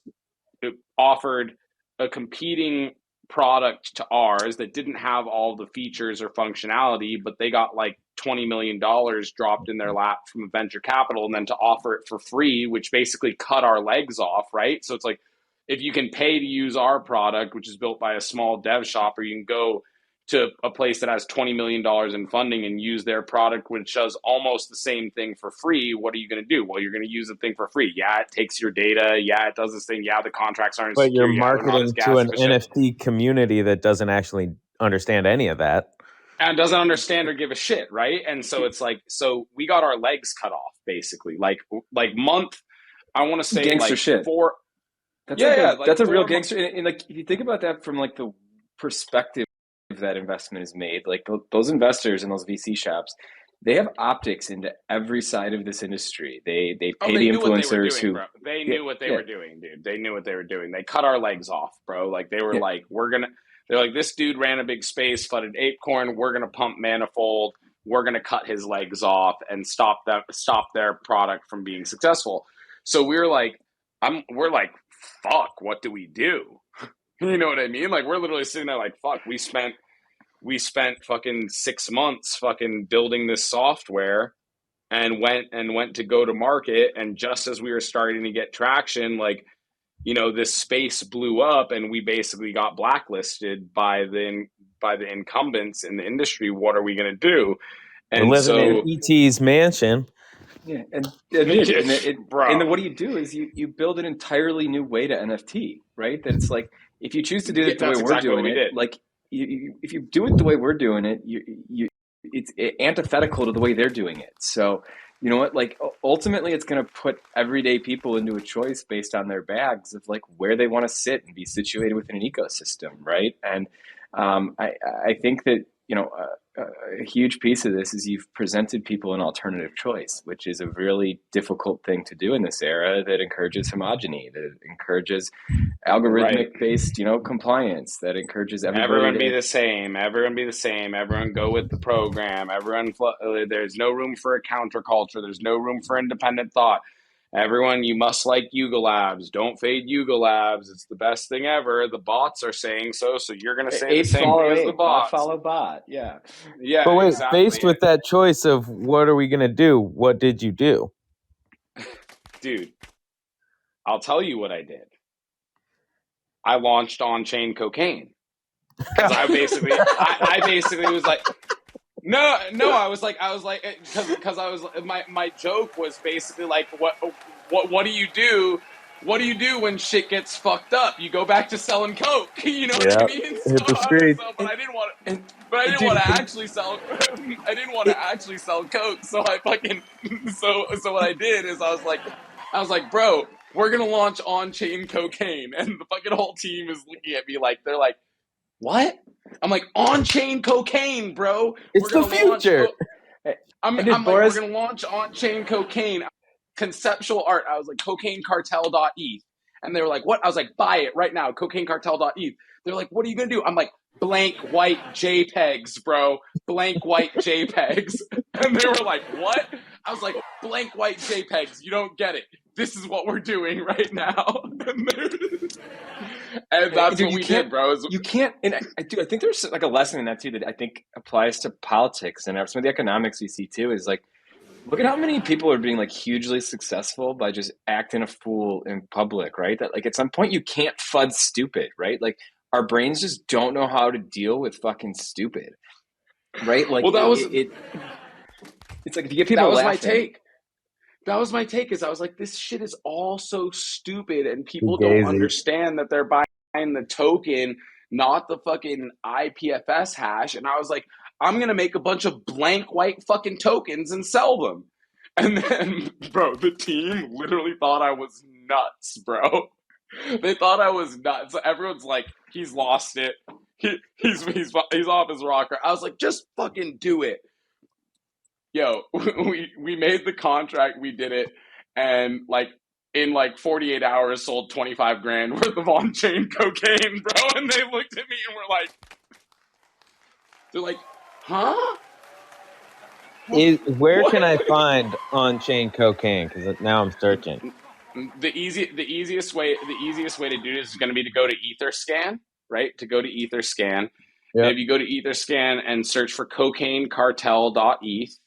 it offered a competing product to ours that didn't have all the features or functionality, but they got like $20 million dropped in their lap from a venture capital, and then to offer it for free, which basically cut our legs off, right? So it's like, if you can pay to use our product, which is built by a small dev shop, or you can go to a place that has $20 million in funding and use their product, which does almost the same thing for free, what are you going to do? Well, you're going to use the thing for free. Yeah, it takes your data. Yeah, it does this thing. Yeah, the contracts aren't But you're secure. Yeah, they're not as marketing to gas an efficient. NFT community that doesn't actually understand any of that. And doesn't understand or give a shit, right? And so it's like, so we got our legs cut off, basically. Like month, I want to say gangster like shit. 4. That's like that's a real gangster. And like, if you think about that from like the perspective that investment is made, like those investors in those VC shops, they have optics into every side of this industry. They pay the influencers who, bro. They knew what they were doing, dude. They knew what they were doing. They cut our legs off, bro. Like they were like, they're like, this dude ran a big space, flooded ApeCoin. We're gonna pump Manifold. We're gonna cut his legs off and stop their product from being successful. So we're like, fuck, what do we do? You know what I mean? Like we're literally sitting there like, fuck, we spent fucking 6 months fucking building this software and went to go to market, and just as we were starting to get traction, like, this space blew up and we basically got blacklisted by the incumbents in the industry. What are we going to do? And we're living in ET's mansion. Yeah, and then what you do is you build an entirely new way to NFT, right? That it's like, if you choose to do it the way we're doing it, like if you do it the way we're doing it, it's antithetical to the way they're doing it. So you know what? Like ultimately, it's going to put everyday people into a choice based on their bags of like where they want to sit and be situated within an ecosystem, right? And I think that a huge piece of this is you've presented people an alternative choice, which is a really difficult thing to do in this era that encourages homogeny, that encourages algorithmic based, compliance, that encourages everyone be the same. Everyone be the same. Everyone go with the program. There's no room for a counterculture. There's no room for independent thought. Everyone, you must like Yuga Labs. Don't fade Yuga Labs. It's the best thing ever. The bots are saying so you're going to say the same thing as the bots. Bot follow bot. Yeah. Yeah. But wait, exactly. Faced with that choice of what are we going to do, what did you do? Dude, I'll tell you what I did. I launched on-chain cocaine. Because I basically was like, No, I was like, because I was my joke was basically like, what do you do? What do you do when shit gets fucked up? You go back to selling coke. You know what I Yeah, mean? hit the streets. But I didn't want to. And, But I and didn't dude, want to and actually sell. I didn't want to it, actually sell coke. So I fucking. So what I did is I was like, bro, we're gonna launch on-chain cocaine, and the fucking whole team is looking at me like they're like, what? I'm like, on-chain cocaine, bro. It's We're the gonna launch. future. dude, I'm like, we're Boris, gonna launch on-chain cocaine, conceptual art. I was like, cocainecartel.eth. And they were like, what? I was like, buy it right now, cocainecartel.eth. They're like, what are you gonna do? I'm like, blank white JPEGs, bro. Blank white JPEGs. And they were like, what? I was like, blank white JPEGs. You don't get it. This is what we're doing right now. And that's dude, what we did, bro. you can't, and I think there's like a lesson in that too that I think applies to politics and some of the economics we see too. Is like, look at how many people are being like hugely successful by just acting a fool in public, right? That like at some point you can't fud stupid, right? Like our brains just don't know how to deal with fucking stupid, right? Like Well, it's like if you get that people was my laughing, take. That was my take. Is I was like, this shit is all so stupid, and people don't Fugazi. understand that they're buying the token, not the fucking IPFS hash. And I was like, I'm gonna make a bunch of blank white fucking tokens and sell them. And then, bro, the team literally thought I was nuts, bro. They thought I was nuts. So everyone's like, he's lost it. He's off his rocker. I was like, just fucking do it. Yo, we made the contract, we did it, and like in like 48 hours sold 25 grand worth of on-chain cocaine, bro. And they looked at me and were like, they're like, huh? Where can I What? find on-chain cocaine? Because now I'm searching. The easiest way to do this is going to be to go to Etherscan, right? To go to Etherscan. And Yep. if you go to Etherscan and search for cocainecartel.eth,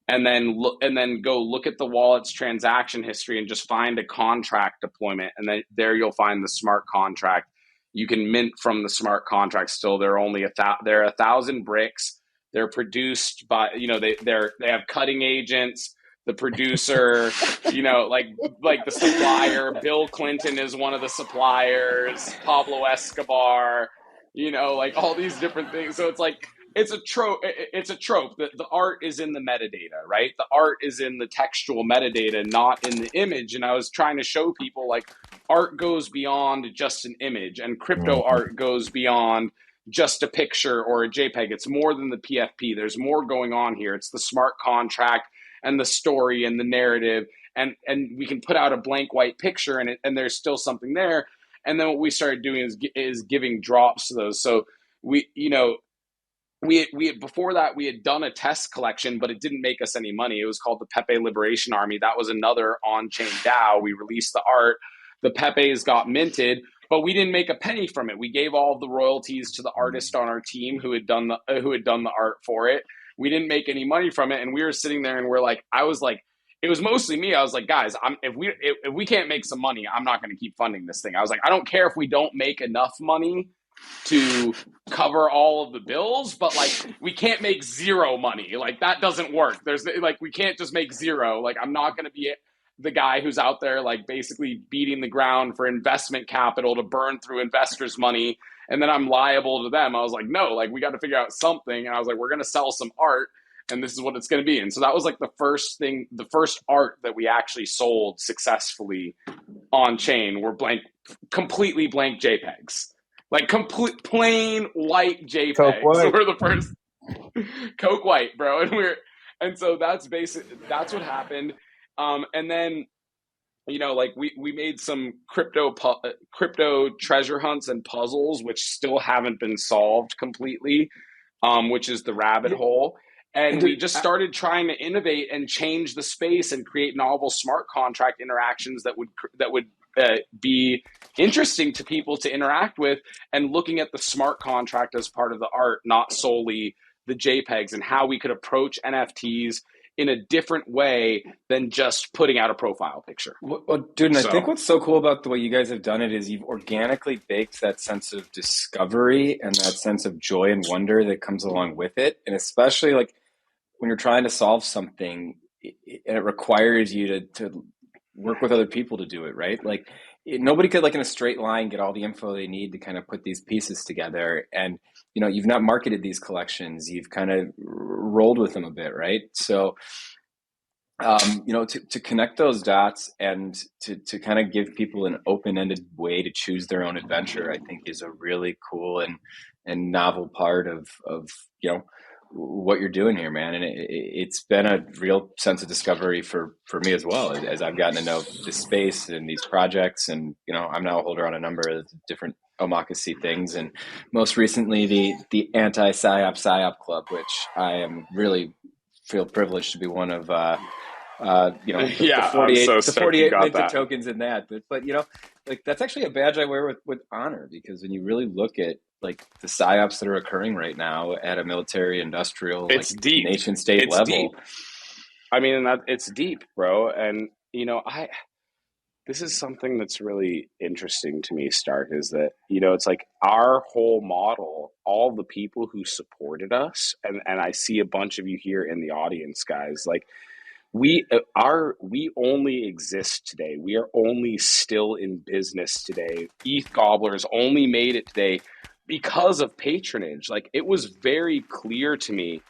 and then go look at the wallet's transaction history and just find a contract deployment, and then there you'll find the smart contract. You can mint from the smart contract still. They're only they're 1,000 bricks. They're produced by, they have cutting agents, the producer, like the supplier. Bill Clinton is one of the suppliers. Pablo Escobar, like all these different things. So it's like it's a trope. It's a trope that the art is in the metadata, right? The art is in the textual metadata, not in the image. And I was trying to show people like art goes beyond just an image, and crypto Mhm. art goes beyond just a picture or a JPEG. It's more than the PFP. There's more going on here. It's the smart contract and the story and the narrative, and we can put out a blank white picture and there's still something there. And then what we started doing is giving drops to those. So we you know we had, before that we had done a test collection, but it didn't make us any money. It was called the Pepe Liberation Army. That was another on-chain DAO. We released the art. The Pepes got minted, but we didn't make a penny from it. We gave all of the royalties to the artist on our team who had done the art for it. We didn't make any money from it, and we were sitting there and we're like, I was like, it was mostly me. I was like, guys, if we can't make some money, I'm not going to keep funding this thing. I was like, I don't care if we don't make enough money to cover all of the bills, but like we can't make zero money. Like that doesn't work. There's like we can't just make zero. Like I'm not going to be the guy who's out there like basically beating the ground for investment capital to burn through investors' money, and then I'm liable to them. I was like, no, like we got to figure out something. And I was like, we're going to sell some art, and this is what it's going to be. And so that was like the first art that we actually sold successfully on chain were completely blank JPEGs, like complete plain white Coke JPEGs. So White. we're the first Coke White, bro, and so that's what happened. And then like we made some crypto treasure hunts and puzzles, which still haven't been solved completely, which is the rabbit hole. and And we dude, just started trying to innovate and change the space and create novel smart contract interactions that would be interesting to people to interact with, and looking at the smart contract as part of the art, not solely the JPEGs, and how we could approach NFTs in a different way than just putting out a profile picture. Well, dude, and I think So what's so cool about the way you guys have done it is you've organically baked that sense of discovery and that sense of joy and wonder that comes along with it. And especially like when you're trying to solve something and it requires you to work with other people to do it, right? Like nobody could like in a straight line get all the info they need to kind of put these pieces together. And, you know, you've not marketed these collections. You've kind of rolled with them a bit, right? So, you know, to connect those dots and to kind of give people an open-ended way to choose their own adventure, I think is a really cool and novel part of, you know, what you're doing here, man. And it's been a real sense of discovery for me as well as I've gotten to know this space and these projects. And, you know, I'm now a holder on a number of different Omakashow things. And most recently, the anti-PSYOP Club, which I am really feel privileged to be one of, you know, the yeah, I'm so the stoked you 48 got minted that. tokens in that. But, you know, like that's actually a badge I wear with honor, because when you really look at like the psyops that are occurring right now at a military industrial, like It's deep. nation state It's level. deep. I mean, it's deep, bro. And you know, this is something that's really interesting to me, Stark, is that, you know, it's like our whole model, all the people who supported us, and I see a bunch of you here in the audience, guys, like we only exist today. We are only still in business today. ETH Gobblers only made it today because of patronage. Like, it was very clear to me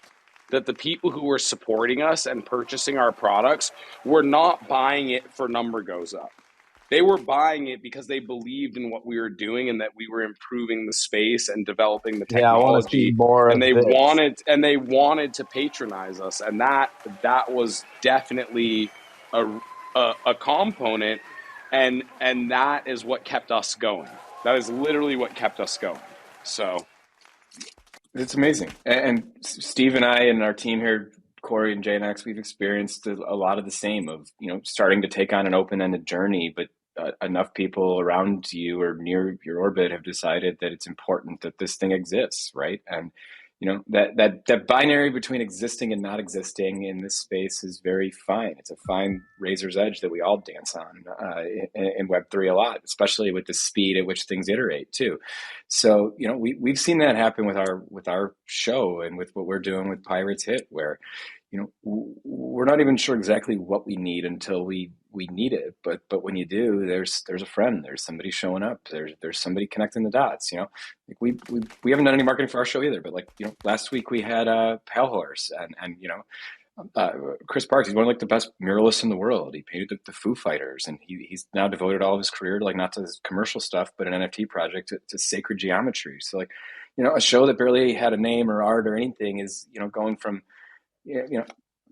that the people who were supporting us and purchasing our products were not buying it for number goes up. They were buying it because they believed in what we were doing and that we were improving the space and developing the Yeah, I want to see technology, more and of they this. wanted to patronize us, and that was definitely a component, and that is what kept us going. That is literally what kept us going. So It's amazing. And Steve and I and our team here, Corey and JNX, we've experienced a lot of the same of, you know, starting to take on an open-ended journey, but enough people around you or near your orbit have decided that it's important that this thing exists, right? And, you know, that binary between existing and not existing in this space is very fine. It's a fine razor's edge that we all dance on in Web3 a lot, especially with the speed at which things iterate too. So, you know, we've seen that happen with our show and with what we're doing with Pirates Hit, where, you know, we're not even sure exactly what we need until we need it. But when you do, there's a friend, there's somebody showing up, there's somebody connecting the dots. You know, like we haven't done any marketing for our show either. But like, you know, last week we had Pale Horse and you know, Chris Parks, he's one of like the best muralists in the world. He painted the Foo Fighters, and he's now devoted all of his career to like not to commercial stuff, but an NFT project to sacred geometry. So like, you know, a show that barely had a name or art or anything is, you know, going from, you know,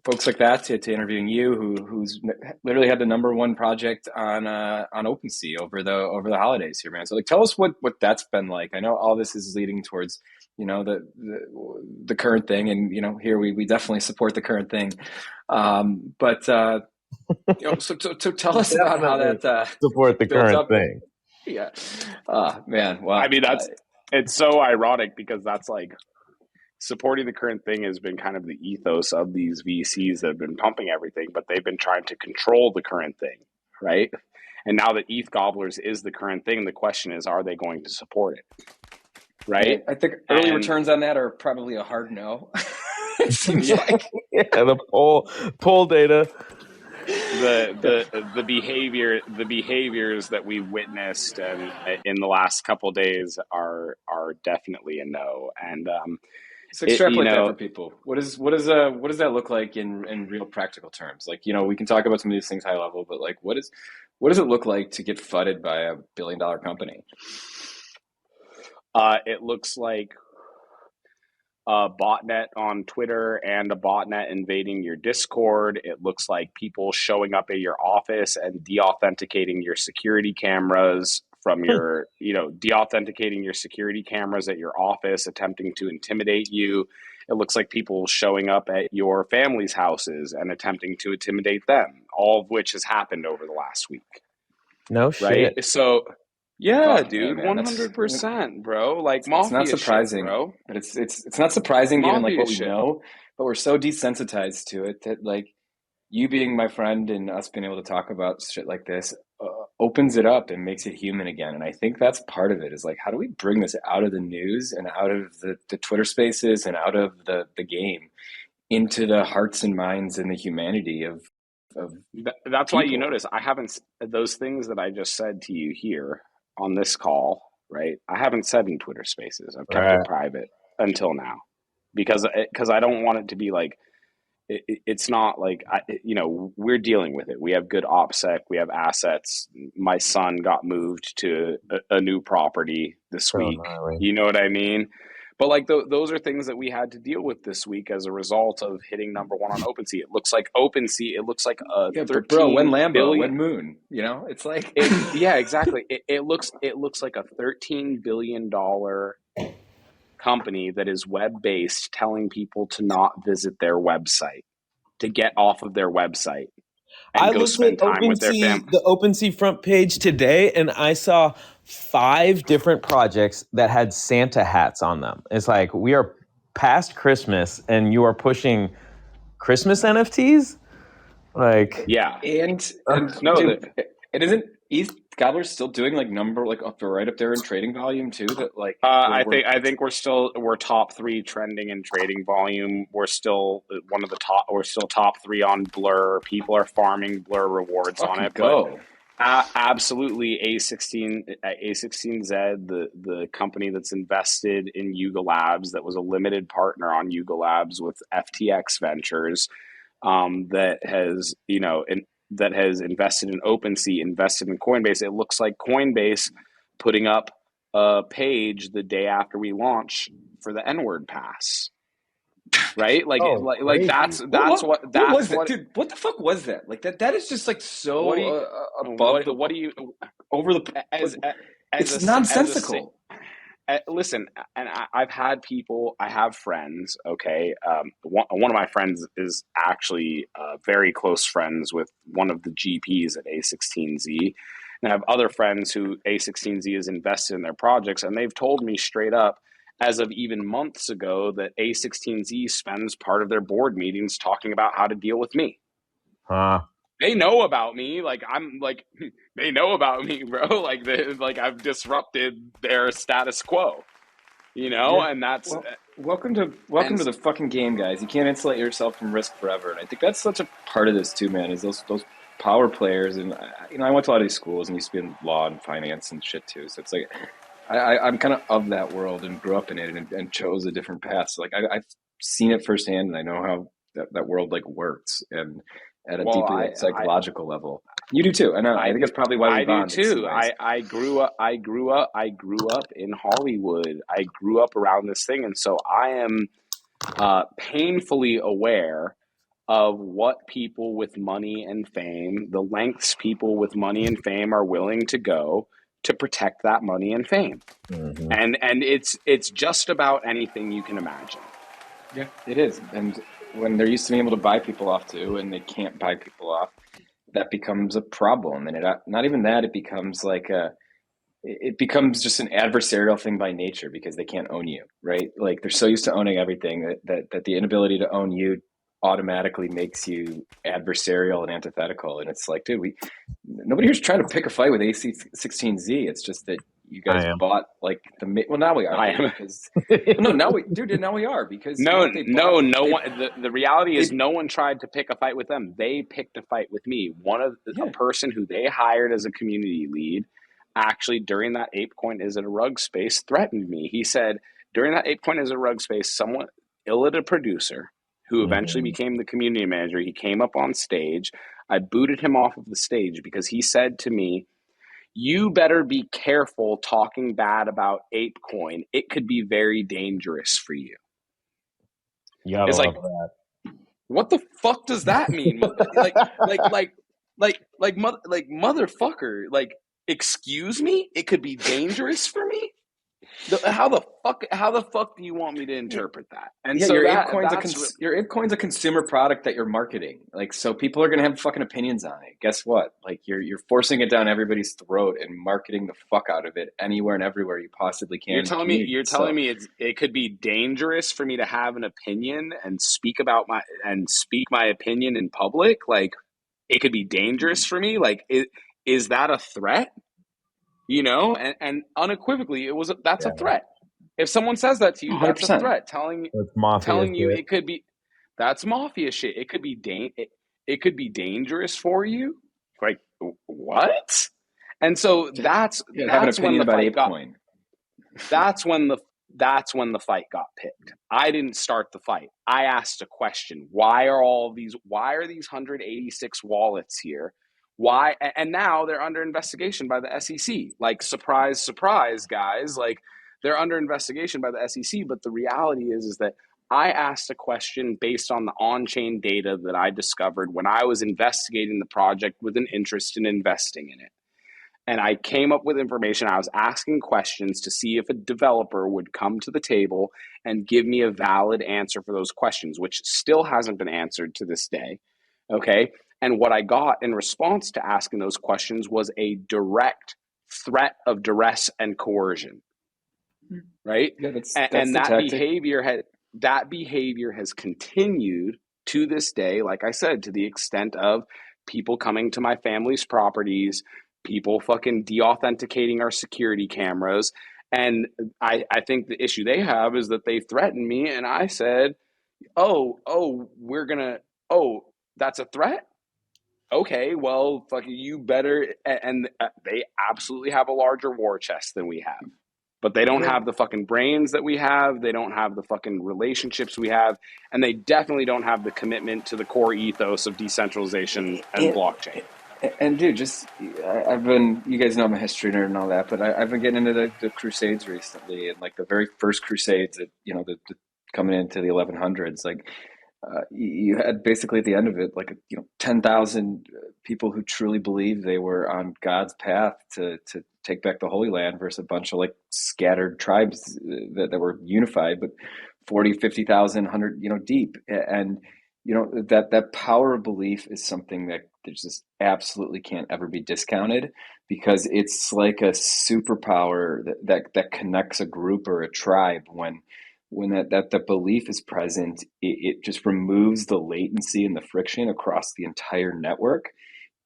folks like that to interviewing you, who's literally had the number one project on OpenSea over the holidays here, man. So like, tell us what that's been like. I know all this is leading towards, you know, the current thing, and you know, here we definitely support the current thing. But you know, so tell us about how Definitely that support the builds current up. thing. Yeah, man. I Wow. mean, it's so ironic because that's like supporting the current thing has been kind of the ethos of these VCs that have been pumping everything, but they've been trying to control the current thing, right? And now that ETH Gobblers is the current thing, the question is, are they going to support it, right? I think early And returns on that are probably a hard no. It seems yeah, like. Yeah, the poll data. the behaviors that we've witnessed and in the last couple of days are definitely a no. And So it, you extrapolate that for know, people. What does that look like in real practical terms? Like, you know, we can talk about some of these things high level, but like, what does it look like to get fudded by a billion-dollar company? it looks like a botnet on Twitter and a botnet invading your Discord. It looks like people showing up at your office and de-authenticating your security cameras from your, you know, de-authenticating your security cameras at your office, attempting to intimidate you. It looks like people showing up at your family's houses and attempting to intimidate them, all of which has happened over the last week, No right? shit. Yeah, Fuck, yeah, dude, man. 100%, bro. Like It's not mafia shit, surprising, bro. but it's not surprising given like Mafia what we shit. know, but we're so desensitized to it that like you being my friend and us being able to talk about shit like this opens it up and makes it human again. And I think that's part of it is like, how do we bring this out of the news and out of the Twitter spaces and out of the game into the hearts and minds and the humanity of That's why you people? notice I haven't those things that I just said to you here on this call, right? I haven't said in Twitter Spaces. I've kept it Right. private until now because I don't want it to be like it's not like we're dealing with it. We have good OPSEC, we have assets. My son got moved to a new property this So week. gnarly. You know what I mean? But like those are things that we had to deal with this week as a result of hitting #1 on OpenSea. It looks like OpenSea. It looks like a Yeah, but bro, when 13 Lambo, billion. when Moon, it's like Yeah, exactly. It looks like a $13 billion company that is web based, telling people to not visit their website, to get off of their website I and go looked at spend time with their family. the OpenSea front page today, and I saw 5 different projects that had Santa hats on them. It's like we are past Christmas, and you are pushing Christmas NFTs. Like, Yeah. and No, dude, it isn't East Gobbler's still doing like number like right up there in trading volume too. That like I think we're top 3 trending in trading volume. We're still one of the top. We're still top 3 on Blur. People are farming Blur rewards on fucking it, but go. absolutely A16Z, the company that's invested in Yuga Labs, that was a limited partner on Yuga Labs with FTX Ventures, that has that has invested in OpenSea, invested in Coinbase. It looks like Coinbase putting up a page the day after we launch for the N-word pass, right? oh, crazy. What That's was that, what dude? What the fuck was that? Like that is just like what do so you above the what do you over the. as It's as a nonsensical. listen, and I've had people, I have friends, okay. One of my friends is actually very close friends with one of the GPs at A16Z. And I have other friends who A16Z is invested in their projects, and they've told me straight up, as of even months ago, that A16Z spends part of their board meetings talking about how to deal with me. Huh. They know about me, like I'm like they know about me, bro. Like I've disrupted their status quo, Yeah. and that's Well, welcome and to the fucking game, guys. You can't insulate yourself from risk forever, and I think that's such a part of this too, man. Is those power players, and I went to a lot of these schools and used to be in law and finance and shit too. So it's like I'm kind of that world and grew up in it and chose a different path. So like I've seen it firsthand, and I know how that world like works and at a well, deeply like psychological level. You do too. I know. I I think it's probably why we I do bond in some too. ways. I grew up in Hollywood. I grew up around this thing, and so I am painfully aware of what people with money and fame, the lengths people with money and fame are willing to go to protect that money and fame. Mhm. And it's just about anything you can imagine. Yeah, it is. And when they're used to being able to buy people off too, and they can't buy people off, that becomes a problem. And not even that, it becomes like it becomes just an adversarial thing by nature because they can't own you, right? Like they're so used to owning everything that the inability to own you automatically makes you adversarial and antithetical. And it's like, dude, nobody here's trying to pick a fight with AC16Z. It's just that you I guys am. bought like well, now we are, I dude, am because well, no, now we are because you know no, what they bought. no They one. The reality is, they no one tried to pick a fight with them. They picked a fight with me. A yeah. person who they hired as a community lead, actually during that ApeCoin is it a rug space, threatened me. He said during that ApeCoin is a rug space, someone illed a producer who eventually Mhm. became the community manager. He came up on stage. I booted him off of the stage because he said to me, "You better be careful talking bad about ApeCoin. It could be very dangerous for you." You gotta It's like, love that. what the fuck does that mean? Like motherfucker, like, excuse me? It could be dangerous for me? How the fuck do you want me to interpret that? And Yeah, so your ApeCoin's a consumer product that you're marketing. Like, so people are gonna have fucking opinions on it. Guess what? Like, you're forcing it down everybody's throat and marketing the fuck out of it anywhere and everywhere you possibly can you're in the telling me community. you're telling So me it could be dangerous for me to have an opinion and speak my opinion in public. Like, it could be dangerous for me. Like, is that a threat? And unequivocally, that's a Yeah, threat. If someone says that to you, that's a 100%. threat. it's mafia Telling you shit. it could be That's mafia shit. It could be dangerous for you. Like, what? And so Yeah, have an opinion about ApeCoin. that's when the that's when the fight got picked. I didn't start the fight. I asked a question. Why are these 186 wallets here? Why? And now they're under investigation by the SEC. Like, surprise, surprise, guys. Like, they're under investigation by the SEC, but the reality is that I asked a question based on the on-chain data that I discovered when I was investigating the project with an interest in investing in it. And I came up with information. I was asking questions to see if a developer would come to the table and give me a valid answer for those questions, which still hasn't been answered to this day. Okay. And what I got in response to asking those questions was a direct threat of duress and coercion. Right. Yeah, that's And the tactic. that behavior has continued to this day, like I said, to the extent of people coming to my family's properties, people fucking de-authenticating our security cameras. And I think the issue they have is that they threatened me, and I said, we're gonna, oh, that's a threat? Okay, well, fucking you better. And they absolutely have a larger war chest than we have. But they don't Yeah, have the fucking brains that we have. They don't have the fucking relationships we have. And they definitely don't have the commitment to the core ethos of decentralization and and, blockchain. and dude, I've been, you guys know I'm a history nerd and all that, but I've been getting into the Crusades recently, and like the very first Crusades, that coming into the 1100s, like you had basically at the end of it, like 10,000 people who truly believed they were on God's path to take back the Holy Land versus a bunch of like scattered tribes that were unified, but 40, 50,000, 100, deep. And that power of belief is something that there's just absolutely can't ever be discounted, because it's like a superpower that connects a group or a tribe. When that belief is present, it just removes the latency and the friction across the entire network,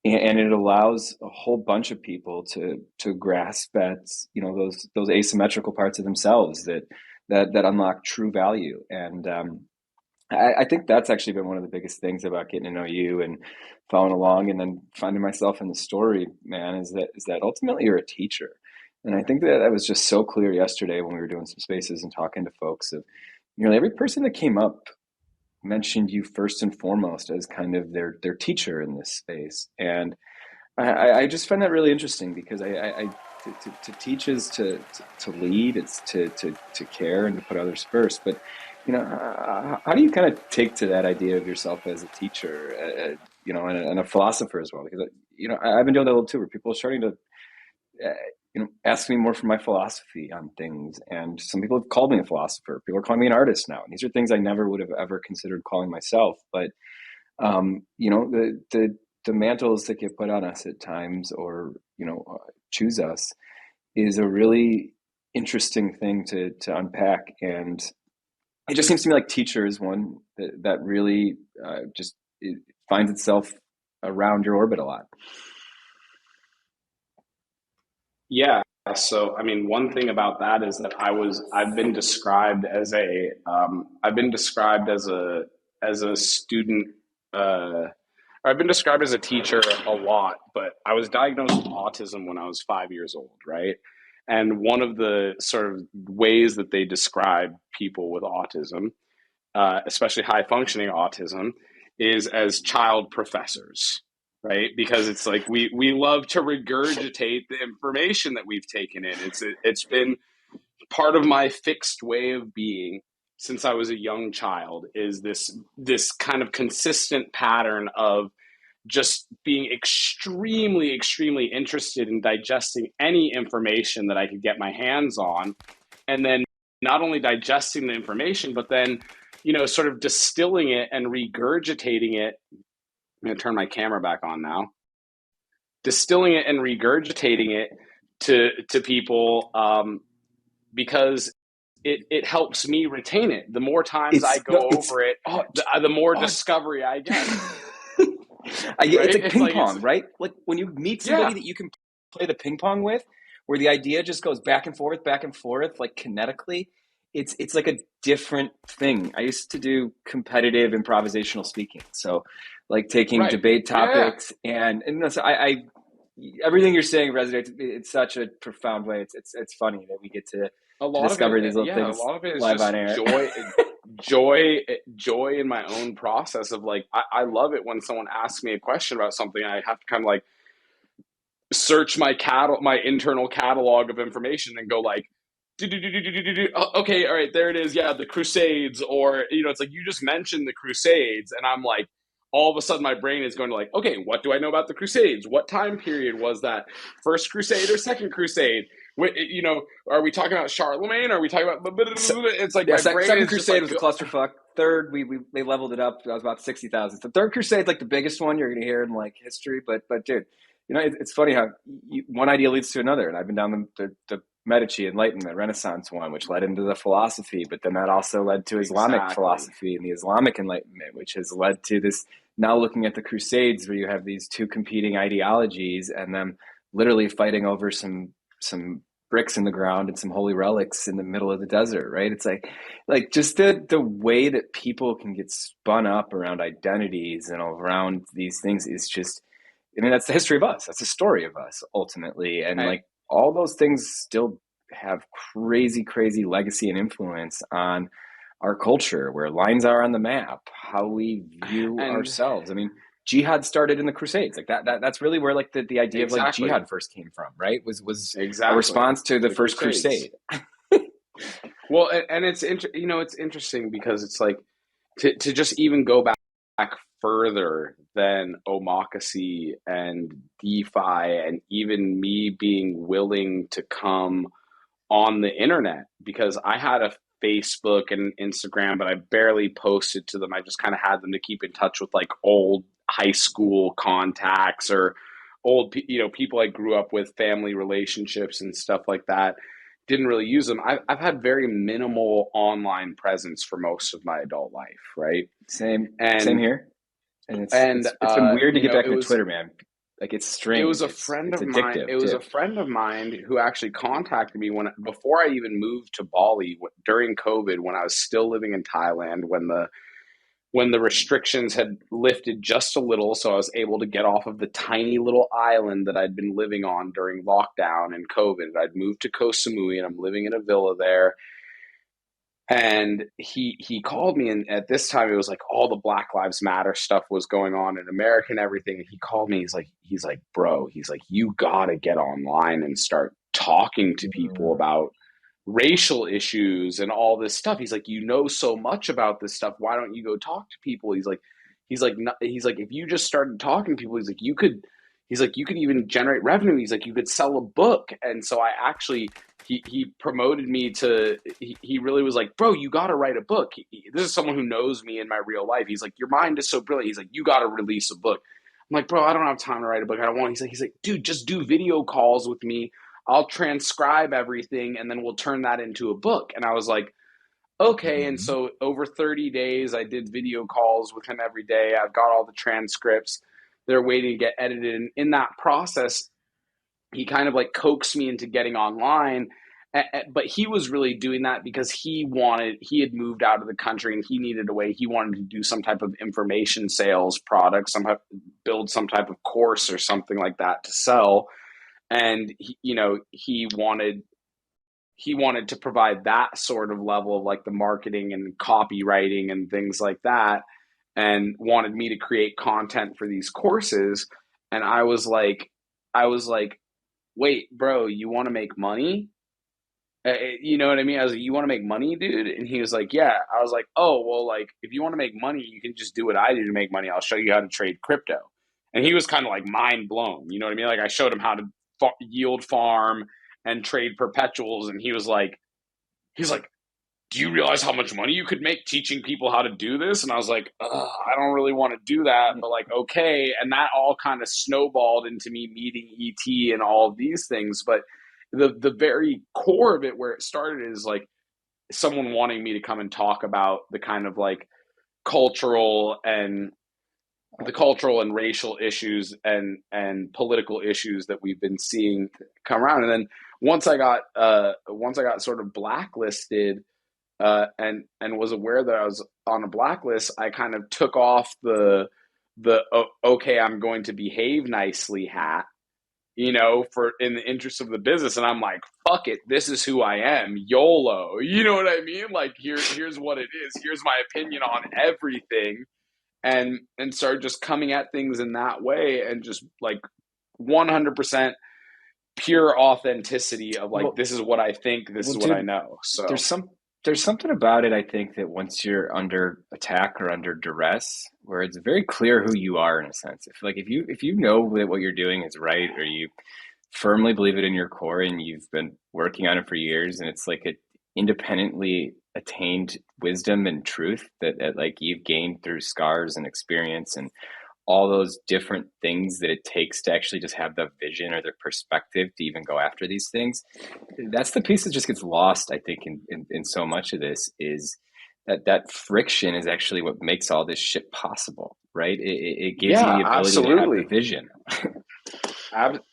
and it allows a whole bunch of people to grasp at those asymmetrical parts of themselves that unlock true value. And I think that's actually been one of the biggest things about getting to know you and following along, and then finding myself in the story, man, is that ultimately you're a teacher. And I think that was just so clear yesterday when we were doing some spaces and talking to folks. Of every person that came up mentioned you first and foremost as kind of their teacher in this space. And I just find that really interesting, because to teach is to lead. It's to care and to put others first. But how do you kind of take to that idea of yourself as a teacher, and a philosopher as well? Because I've been doing that a little too, where people are starting to ask me more for my philosophy on things. And some people have called me a philosopher. People are calling me an artist now, and these are things I never would have ever considered calling myself. But the mantles that get put on us at times, or choose us, is a really interesting thing to unpack. And it just seems to me like teacher is one that really just it finds itself around your orbit a lot. Yeah. So, I mean, one thing about that is that I've been described as a student, or I've been described as a teacher a lot, but I was diagnosed with autism when I was 5 years old, right? And one of the sort of ways that they describe people with autism, especially high functioning autism, is as child professors, right? Because it's like we love to regurgitate the information that we've taken in. It's been part of my fixed way of being since I was a young child, is this kind of consistent pattern of just being extremely, extremely interested in digesting any information that I could get my hands on, and then not only digesting the information, but then, sort of distilling it and regurgitating it. I'm going to turn my camera back on now. Distilling it and regurgitating it to people, because it helps me retain it. The more times I go over it, the more discovery I get. It's like ping pong, right? Like when you meet somebody that you can play the ping pong with, where the idea just goes back and forth, like kinetically. It's like a different thing. I used to do competitive improvisational speaking, so like taking debate topics and so I everything you're saying resonates in such a profound way. It's funny that we get to discover these little things. A lot of it is live just on air. joy in my own process of like, I love it when someone asks me a question about something. I have to kind of like search my internal catalog of information and go like, okay, all right, there it is. Yeah, the Crusades, or it's like you just mentioned the Crusades, and I'm like, all of a sudden my brain is going to like, okay, what do I know about the Crusades? What time period was that? First Crusade or Second Crusade? Are we talking about Charlemagne? Are we talking about? It's like my brain Second is Crusade just like, was a clusterfuck. Third, they leveled it up. That was about 60,000. The Third Crusade, like the biggest one you're going to hear in like history. But dude, it's funny how one idea leads to another. And I've been down the Medici Enlightenment Renaissance one, which led into the philosophy, but then that also led to Islamic philosophy and the Islamic Enlightenment, which has led to this now looking at the Crusades, where you have these two competing ideologies and them literally fighting over some bricks in the ground and some holy relics in the middle of the desert, right? It's like just the way that people can get spun up around identities and around these things is just, I mean, that's the history of us. That's the story of us ultimately. And like all those things still have crazy, crazy legacy and influence on our culture, where lines are on the map, how we view ourselves. I mean, jihad started in the Crusades. Like that's really where like the idea of like jihad first came from, right? Was a response to the first Crusade. Well, and it's it's interesting because it's like to just even go back further than Omakashow and DeFi, and even me being willing to come on the internet, because I had a Facebook and Instagram, but I barely posted to them. I just kind of had them to keep in touch with like old high school contacts or old people I grew up with, family relationships and stuff like that. Didn't really use them. I've had very minimal online presence for most of my adult life, right? Same here. And it's been weird to get back to Twitter, man. Like it's strange. It was a friend of mine. It was a friend of mine who actually contacted me before I even moved to Bali during COVID, when I was still living in Thailand, when the restrictions had lifted just a little, so I was able to get off of the tiny little island that I'd been living on during lockdown and COVID. I'd moved to Koh Samui, and I'm living in a villa there. And he called me, and at this time it was like all the Black Lives Matter stuff was going on in America and everything. And he called me. He's like, bro, you gotta get online and start talking to people about racial issues and all this stuff. He's like, you know so much about this stuff. Why don't you go talk to people? He's like, if you just started talking to people, you could even generate revenue. He's like, you could sell a book. And so I actually, he promoted me to, he really was like, bro, you got to write a book. This is someone who knows me in my real life. He's like, your mind is so brilliant. He's like, you got to release a book. I'm like, bro, I don't have time to write a book. I don't want. He's like, dude, just do video calls with me. I'll transcribe everything, and then we'll turn that into a book. And I was like, okay. And so over 30 days, I did video calls with him every day. I've got all the transcripts. They're waiting to get edited. And in that process, he kind of like coaxed me into getting online. But he was really doing that because he had moved out of the country and he needed a way. He wanted to do some type of information sales product, build some type of course or something like that to sell. And he wanted to provide that sort of level of like the marketing and copywriting and things like that, and wanted me to create content for these courses. And I was like, wait, bro, you want to make money? You know what I mean? I was like, you want to make money, dude? And he was like, yeah. I was like, oh, well, like if you want to make money, you can just do what I do to make money. I'll show you how to trade crypto. And he was kind of like mind blown. You know what I mean? Like I showed him how to yield farm and trade perpetuals, and he was like, he's like, do you realize how much money you could make teaching people how to do this? And I was like, I don't really want to do that, but like, okay. And that all kind of snowballed into me meeting ET and all of these things. But the very core of it, where it started, is like someone wanting me to come and talk about the kind of like cultural and racial issues and political issues that we've been seeing come around. And then once I got sort of blacklisted, and was aware that I was on a blacklist, I kind of took off the okay, I'm going to behave nicely hat, for in the interest of the business. And I'm like, fuck it, this is who I am, YOLO. You know what I mean? Like, here's what it is. Here's my opinion on everything, and start just coming at things in that way, and just like 100% pure authenticity of like, this is what I think, this is what I know. So there's something about it, I think, that once you're under attack or under duress, where it's very clear who you are, in a sense. If you know that what you're doing is right, or you firmly believe it in your core and you've been working on it for years, and it's like an independently attained wisdom and truth that like you've gained through scars and experience and all those different things that it takes to actually just have the vision or the perspective to even go after these things. That's the piece that just gets lost, I think, in so much of this, is that friction is actually what makes all this shit possible, right? It gives you the ability absolutely. to have the vision.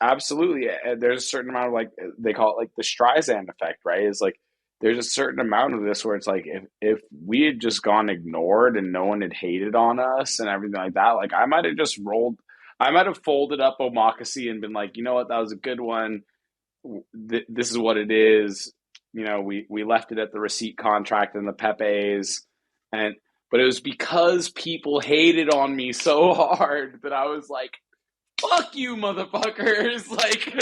Absolutely. There's a certain amount of, like, they call it like the Streisand effect, right? It's like there's a certain amount of this where it's like, if we had just gone ignored and no one had hated on us and everything like that, like I might have folded up Omakashow and been like, you know what, that was a good one. This is what it is. We left it at the receipt contract and the Pepe's, but it was because people hated on me so hard that I was like, fuck you, motherfuckers! Like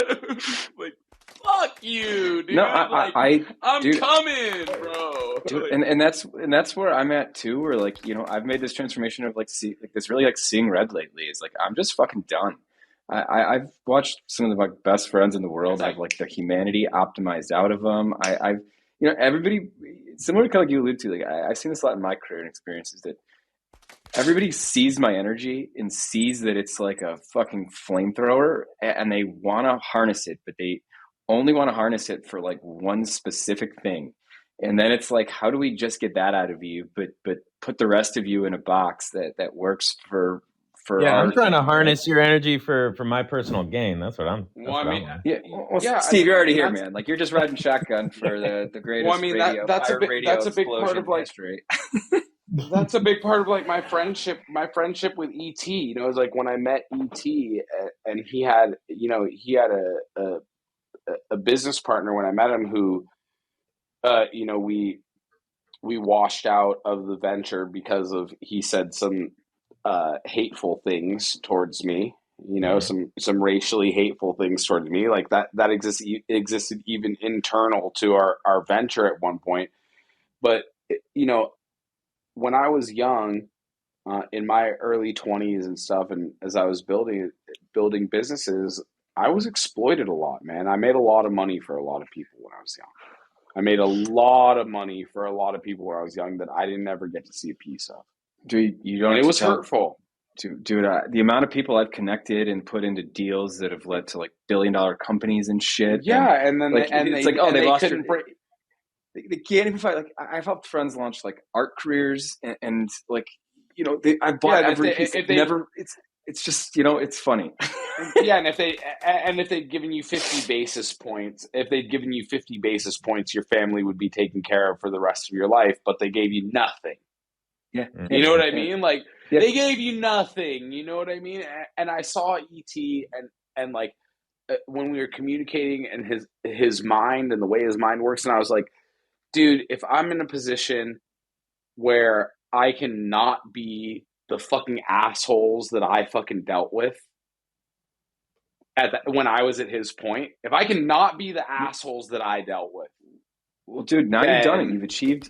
fuck you, dude. No, I'm dude, coming, bro. Dude, and that's where I'm at too. Where like I've made this transformation of this really like seeing red lately. Is like I'm just fucking done. I've watched some of my best friends in the world have like the humanity optimized out of them. I've everybody, similar to kind of like you alluded to, like I've seen this a lot in my career and experiences, that everybody sees my energy and sees that it's like a fucking flamethrower, and they want to harness it, but they only want to harness it for like one specific thing. And then it's like, how do we just get that out of you, but put the rest of you in a box that works for Yeah, our I'm trying to thing, harness right? your energy for my personal gain. That's what I'm. That's Well, I what mean, I'm. Yeah, Steve, you're already here, man. Like you're just riding shotgun for the well, I greatest mean pirate radio that's a big part explosion of in like history. that's a big part of like my friendship with ET. It's like when I met ET, and he had a business partner when I met him who, we washed out of the venture because of, he said some hateful things towards me. Some racially hateful things towards me, like that existed even internal to our venture at one point. But when I was young, in my early 20s and stuff, and as I was building businesses, I was exploited a lot, man. I made a lot of money for a lot of people when I was young. I made a lot of money for a lot of people when I was young that I didn't ever get to see a piece of. Dude, you don't. And it was hurtful. Dude, the amount of people I've connected and put into deals that have led to like billion-dollar companies and shit. Yeah, and then like they lost couldn't break. They can't even fight. Like I've helped friends launch like art careers, and like I bought every piece. It's just it's funny. Yeah, and if they'd given you 50 basis points, your family would be taken care of for the rest of your life. But they gave you nothing. Yeah, you know what I mean. Like they gave you nothing. You know what I mean. And I saw ET and like when we were communicating, and his mind and the way his mind works, and I was like, dude, if I'm in a position where I can not be the fucking assholes that I fucking dealt with when I was at his point, if I can not be the assholes that I dealt with. Well, dude, now you've done it.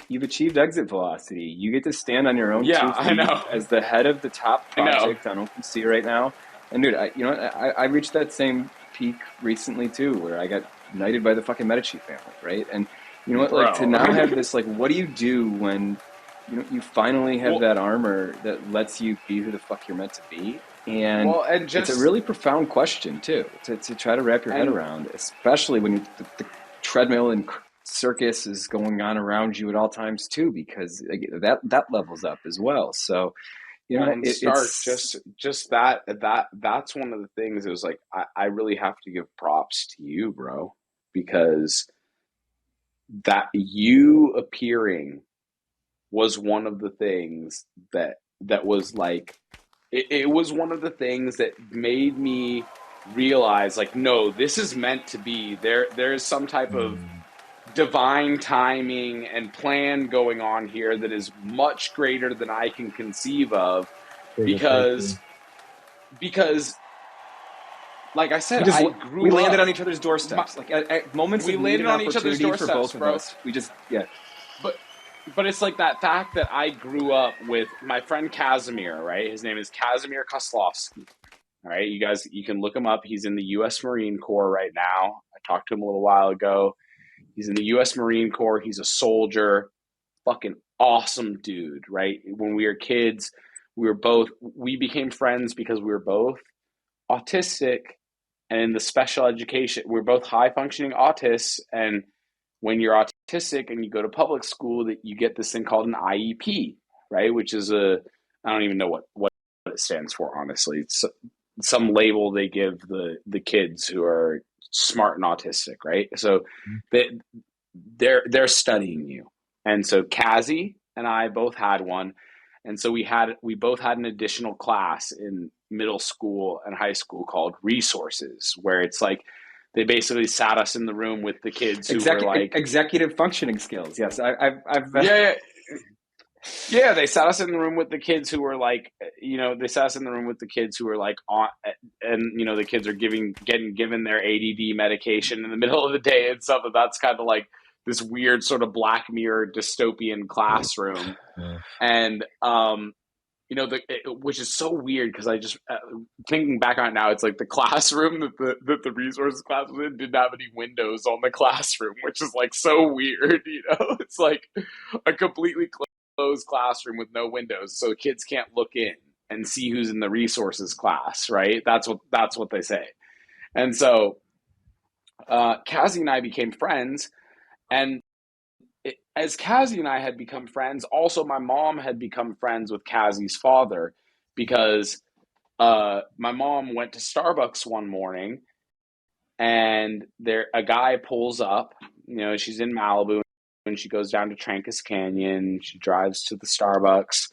You've achieved exit velocity. You get to stand on your own 2 feet I know. as the head of the top project on OpenSea right now. And dude, I reached that same peak recently too, where I got knighted by the fucking Medici family, right? And You know what? Like to bro. now have this, like, what do you do when you finally have well, that armor that lets you be who the fuck you're meant to be? And and it's a just really profound question too to try to wrap your head and around, especially when the treadmill and circus is going on around you at all times too, because like, that levels up as well. So well, and Stark, it's just that's one of the things. It was like I really have to give props to you, bro, because that you appearing was one of the things that was like it was one of the things that made me realize like, no, this is meant to be. There's some type of divine timing and plan going on here that is much greater than I can conceive of, Bigger picture. because like I said, we just I we grew landed up on each other's my, doorsteps, like at moments we of need landed and on each other's opportunity for doorsteps, both of bro. us. We just yeah. But it's like that fact that I grew up with my friend Casimir, right? His name is Casimir Koslovsky. All right, you guys, you can look him up. He's in the U.S. Marine Corps right now. I talked to him a little while ago. He's in the U.S. Marine Corps. He's a soldier. Fucking awesome dude, right? When we were kids, we became friends because we were both autistic, and in the special education, we're both high functioning autists. And when you're autistic and you go to public school, that you get this thing called an IEP, right? Which is I don't even know what it stands for, honestly. It's some label they give the kids who are smart and autistic, right? So they, they're studying you. And so Kazi and I both had one. And so we both had an additional class in middle school and high school called resources, where it's like they basically sat us in the room with the kids who were like, Executive functioning skills. Yes, I've yeah, yeah, they sat us in the room with the kids who were like, they sat us in the room with the kids who were like on, and the kids are getting given their ADD medication in the middle of the day and stuff. And that's kind of like this weird sort of Black Mirror dystopian classroom. And which is so weird because I just thinking back on it now, it's like the classroom that the resources class was in didn't have any windows on the classroom, which is like so weird. It's like a completely closed classroom with no windows, so kids can't look in and see who's in the resources class, right? That's what they say. And so Kazi and I became friends, and as Kazi and I had become friends, also my mom had become friends with Kazi's father, because my mom went to Starbucks one morning, and a guy pulls up. She's in Malibu, and she goes down to Trancas Canyon. She drives to the Starbucks,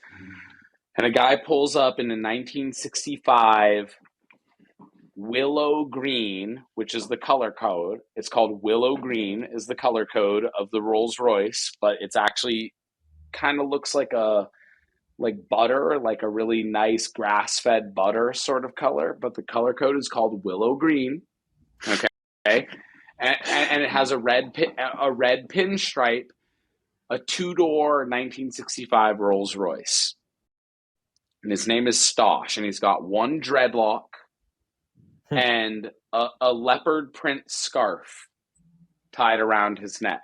and a guy pulls up in a 1965 Willow Green, which is the color code. It's called Willow Green is the color code of the Rolls Royce, but it's actually kind of looks like butter, like a really nice grass-fed butter sort of color, but the color code is called Willow Green. Okay, and it has a red pinstripe, a two-door 1965 Rolls Royce, and his name is Stosh, and he's got one dreadlock and a leopard print scarf tied around his neck.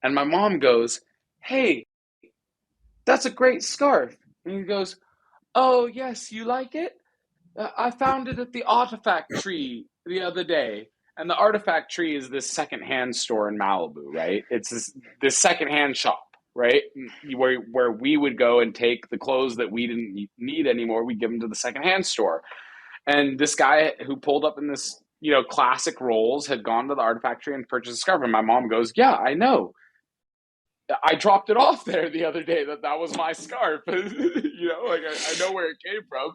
And my mom goes, "Hey, that's a great scarf." And he goes, "Oh, yes, you like it? I found it at the Artifact Tree the other day." And the Artifact Tree is this secondhand store in Malibu, right? It's this secondhand shop, right? Where we would go and take the clothes that we didn't need anymore. We'd give them to the secondhand store. And this guy who pulled up in this, classic Rolls had gone to the Artifact Tree and purchased a scarf. And my mom goes, "Yeah, I know. I dropped it off there the other day. That was my scarf." Like I know where it came from.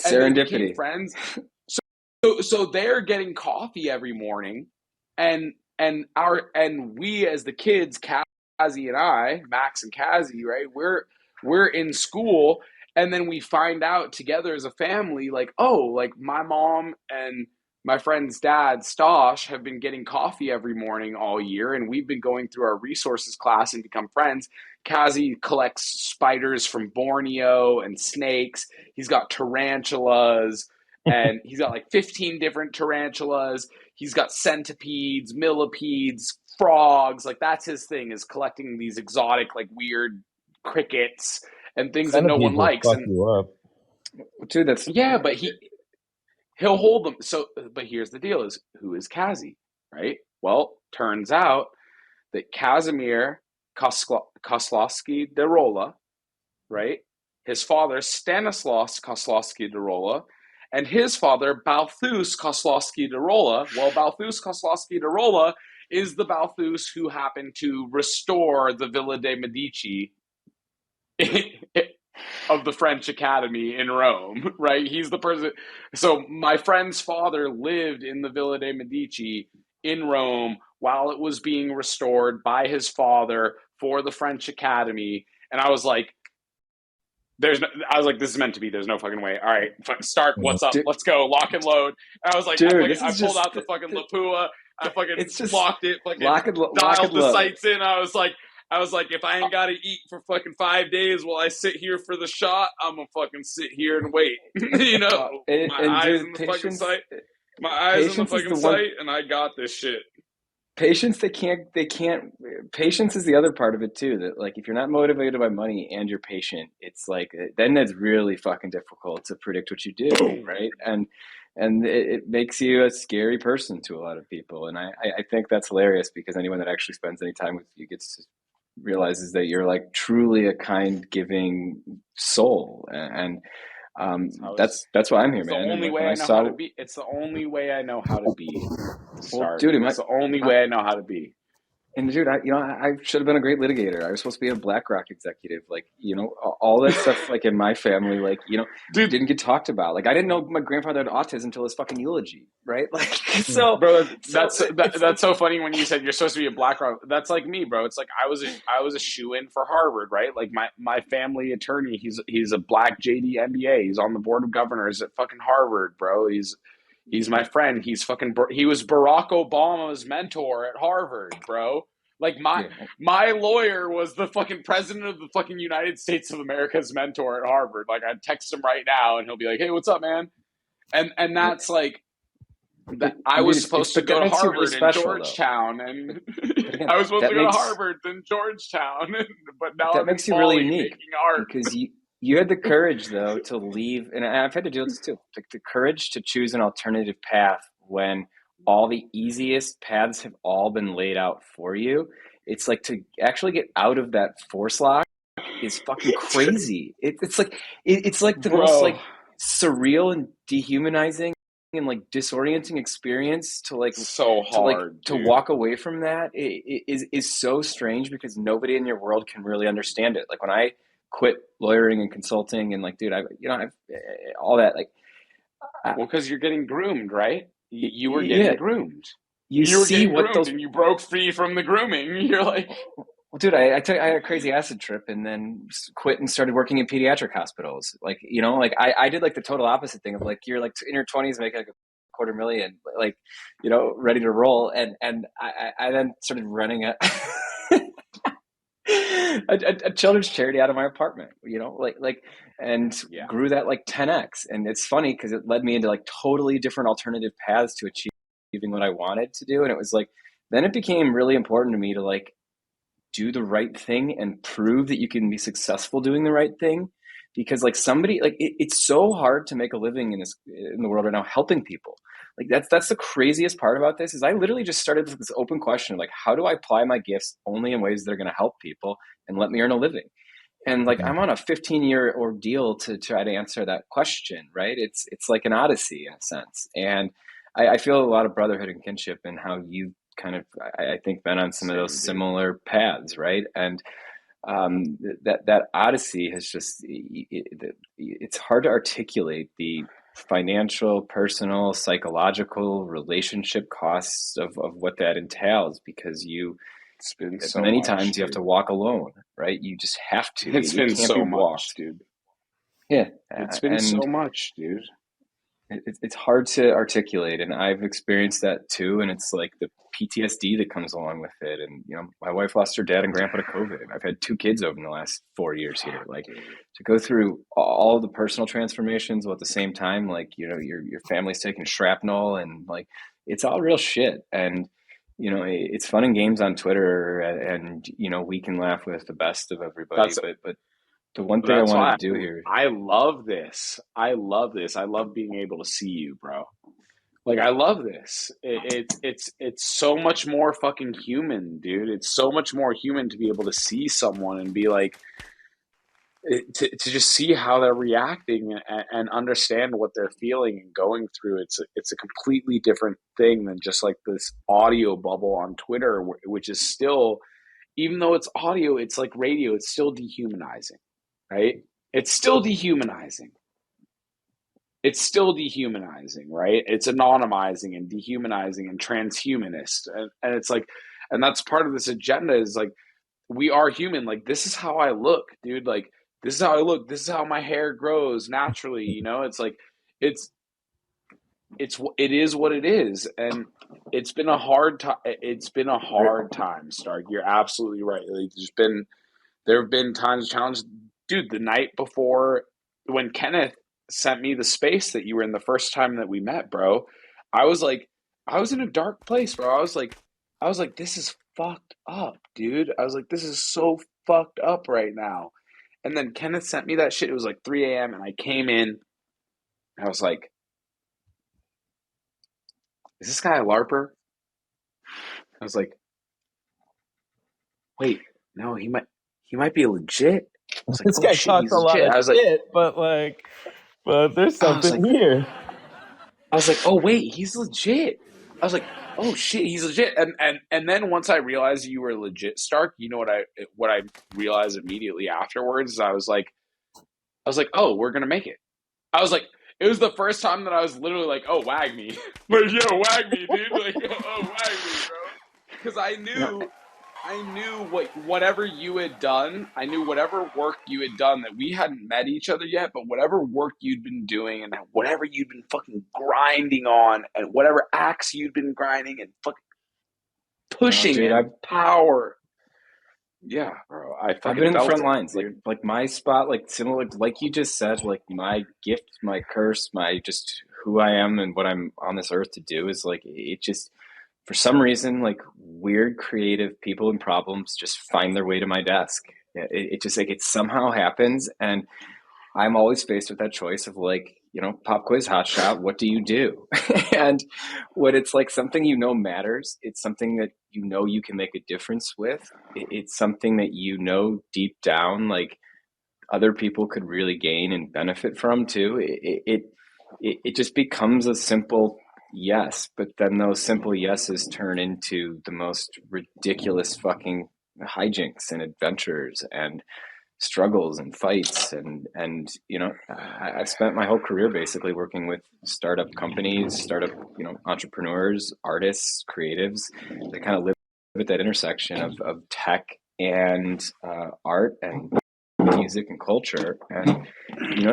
And they became serendipity. friends. So they're getting coffee every morning, and we as the kids, Kazi and I, Max and Kazi, right? We're in school, and then we find out together as a family, like, oh, like my mom and my friend's dad, Stosh, have been getting coffee every morning all year, and we've been going through our resources class and become friends. Kazi collects spiders from Borneo and snakes. He's got tarantulas, and he's got like 15 different tarantulas. He's got centipedes, millipedes, frogs. Like that's his thing, is collecting these exotic, like weird crickets and things that no one Centipedes will likes. fuck And you up. Dude, that's yeah, but he'll hold them. So, but here's the deal: is who is Kazi, right? Well, turns out that Casimir Koslowski de Rola, right? His father Stanislaus Koslowski de Rola, and his father Balthus Koslowski de Rola. Well, Balthus Koslowski de Rola is the Balthus who happened to restore the Villa de Medici of the French Academy in Rome, right? He's the person. So my friend's father lived in the Villa de Medici in Rome while it was being restored by his father for the French Academy. And I was like, this is meant to be. There's no fucking way. All right, start. What's up? dude, Let's go. Lock and load. And I was like, dude, this I is pulled just out the fucking Lapua. I fucking it's just locked it. Fucking lock and dialed the load. sights in. I was like, if I ain't got to eat for fucking 5 days while I sit here for the shot, I'm gonna fucking sit here and wait. You know, my And eyes dude, in the fucking sight. My eyes in the patience is fucking the one. sight, and I got this shit. Patience, they can't. Patience is the other part of it too. That like if you're not motivated by money and you're patient, it's like then it's really fucking difficult to predict what you do, right? And it makes you a scary person to a lot of people. And I think that's hilarious because anyone that actually spends any time with you gets to realizes that you're like truly a kind, giving soul. And that's why I'm here, It's the man. And only like when way I I know how saw, to be. It's the only way I know how to be. well, Start. dude, It's the only way I know how to be. and dude, I should have been a great litigator. I was supposed to be a BlackRock executive. Like, all that stuff, like in my family, like, Dude, didn't get talked about. Like, I didn't know my grandfather had autism until his fucking eulogy, right? Like, so, bro, so that's so funny when you said you're supposed to be a BlackRock. That's like me, bro. It's like I was a shoe in for Harvard, right? Like my family attorney, he's a black JD MBA. He's on the board of governors at fucking Harvard, bro. He's my friend. He was Barack Obama's mentor at Harvard, bro. Like yeah, my lawyer was the fucking president of the fucking United States of America's mentor at Harvard. Like I'd text him right now and he'll be like, "Hey, what's up, man?" And that's like that I and was dude, supposed to but go that to makes you really Harvard and special, though. Georgetown, and But again, I was supposed to that go to makes Harvard and Georgetown, but now that I'm in makes you really Bali unique making art. because you had the courage though to leave, and I've had to deal with this too. The courage to choose an alternative path when all the easiest paths have all been laid out for you. It's like to actually get out of that force lock is fucking crazy. It's like the most Bro, like surreal and dehumanizing and like disorienting experience to so hard, to dude. walk away from that is so strange because nobody in your world can really understand it. Like when I quit lawyering and consulting and like, dude, I've all that like, I, Well, because you're getting groomed, right? You were getting yeah, groomed. you You were see getting what groomed, those. and you broke free from the grooming. You're like, Well, dude, I had a crazy acid trip and then quit and started working in pediatric hospitals. Like, like I did like the total opposite thing of like, you're like in your 20s making like a quarter million, like, ready to roll. And I then started running a children's charity out of my apartment, and yeah, grew that like 10x. And it's funny because it led me into like totally different alternative paths to achieving what I wanted to do. And it was like, then it became really important to me to like do the right thing and prove that you can be successful doing the right thing, because like somebody like it's so hard to make a living in the world right now helping people. Like that's the craziest part about this is I literally just started with this open question of like, how do I apply my gifts only in ways that are going to help people and let me earn a living? And like I'm on a 15-year ordeal to try to answer that question, right? It's like an odyssey in a sense. And I feel a lot of brotherhood and kinship in how you kind of, I think, been on some of those same, dude. similar paths, right? And that odyssey has just it's hard to articulate the financial, personal, psychological, relationship costs of what that entails, because It's been so many much, times you have to dude. walk alone, right? You just have to. It's It been can't be so much, walked. dude. Yeah, It's been so and much, dude. it's hard to articulate, and I've experienced that too. And it's like the PTSD that comes along with it. And my wife lost her dad and grandpa to COVID. I've had two kids over in the last 4 years here. Fuck, Like dude. to go through all the personal transformations while at the same time, like your family's taking shrapnel, and like it's all real shit. And it's fun and games on Twitter, and we can laugh with the best of everybody. That's But the one thing I that's wanted why to do here, I love this. I love this. I love being able to see you, bro. Like I love this. It's so much more fucking human, dude. It's so much more human to be able to see someone and be like to just see how they're reacting and understand what they're feeling and going through. It's a completely different thing than just like this audio bubble on Twitter, which is still, even though it's audio, it's like radio. It's still dehumanizing, right? It's still dehumanizing. It's still dehumanizing, right? It's anonymizing and dehumanizing and transhumanist. And it's like, and that's part of this agenda is like, we are human. Like, this is how I look, dude. Like, this is how I look. This is how my hair grows naturally. It's like, it's, it is what it is. And it's been a hard time. It's been a hard time, Stark. You're absolutely right. Like, there have been times challenged, dude. The night before, when Kenneth sent me the space that you were in the first time that we met, bro, I was like, I was in a dark place, bro. I was like, this is fucked up, dude. I was like, this is so fucked up right now. And then Kenneth sent me that shit. It was like 3 a.m. and I came in. I was like, is this guy a LARPer? I was like, wait, no, he might be legit. I was like, This oh guy shit, talks he's a lot legit. of shit, but there's I was something like, here. oh wait, he's legit. I was like, oh shit, he's legit. And then once I realized you were legit, Stark, you know what I realized immediately afterwards is I was like, oh, we're gonna make it. I was like, it was the first time that I was literally like, oh, wag me, like yo, wag me, dude, like oh, wag me, bro, because you know, I knew whatever you had done, I knew whatever work you had done that we hadn't met each other yet, but whatever work you'd been doing and whatever you'd been fucking grinding on and whatever axe you'd been grinding and fucking pushing dude, and power. Yeah, bro. I I've been fucking in the felt front it, lines, dude. like my spot, like similar, like you just said, like my gift, my curse, my just who I am and what I'm on this earth to do is like it just for some reason like weird creative people and problems just find their way to my desk. It just like it somehow happens, and I'm always faced with that choice of like, pop quiz, hot shot, what do you do? And when it's like something matters, it's something that you can make a difference with. It's something that deep down, like other people could really gain and benefit from too. It just becomes a simple yes, but then those simple yeses turn into the most ridiculous fucking hijinks and adventures and struggles and fights I've spent my whole career basically working with startup companies, startup entrepreneurs, artists, creatives that kind of live at that intersection of tech and art and music and culture. And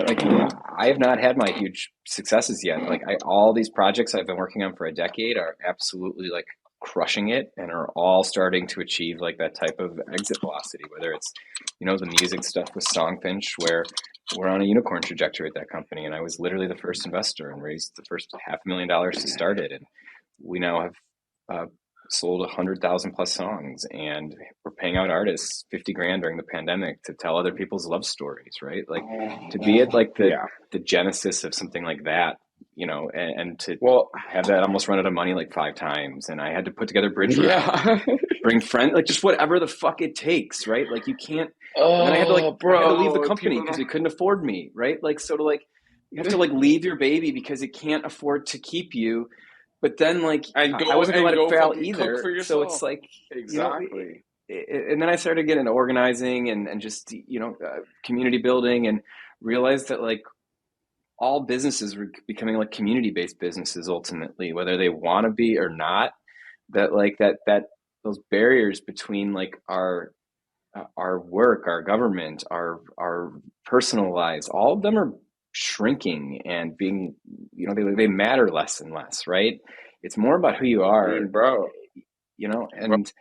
like I have not had my huge successes yet. Like all these projects I've been working on for a decade are absolutely like crushing it and are all starting to achieve like that type of exit velocity, whether it's the music stuff with Songfinch, where we're on a unicorn trajectory at that company, and I was literally the first investor and raised the first $500,000 to start it, and we now have sold 100,000 plus songs, and we're paying out artists 50 grand during the pandemic to tell other people's love stories, right? Like to be at like the genesis of something like that, and to have that almost run out of money like 5 times, and I had to put together bridge rounds, bring friends, like just whatever the fuck it takes, right? Like you can't. And then I had to leave the company because they couldn't afford me, right? Like so to like you have to like leave your baby because it can't afford to keep you. But then, like, I wasn't gonna let it fail either. So it's like, exactly. And then I started getting into organizing and just community building, and realized that like all businesses were becoming like community-based businesses ultimately, whether they want to be or not. That like that those barriers between like our work, our government, our personal lives, all of them are shrinking and being, they matter less and less, right? It's more about who you are, I mean, bro. And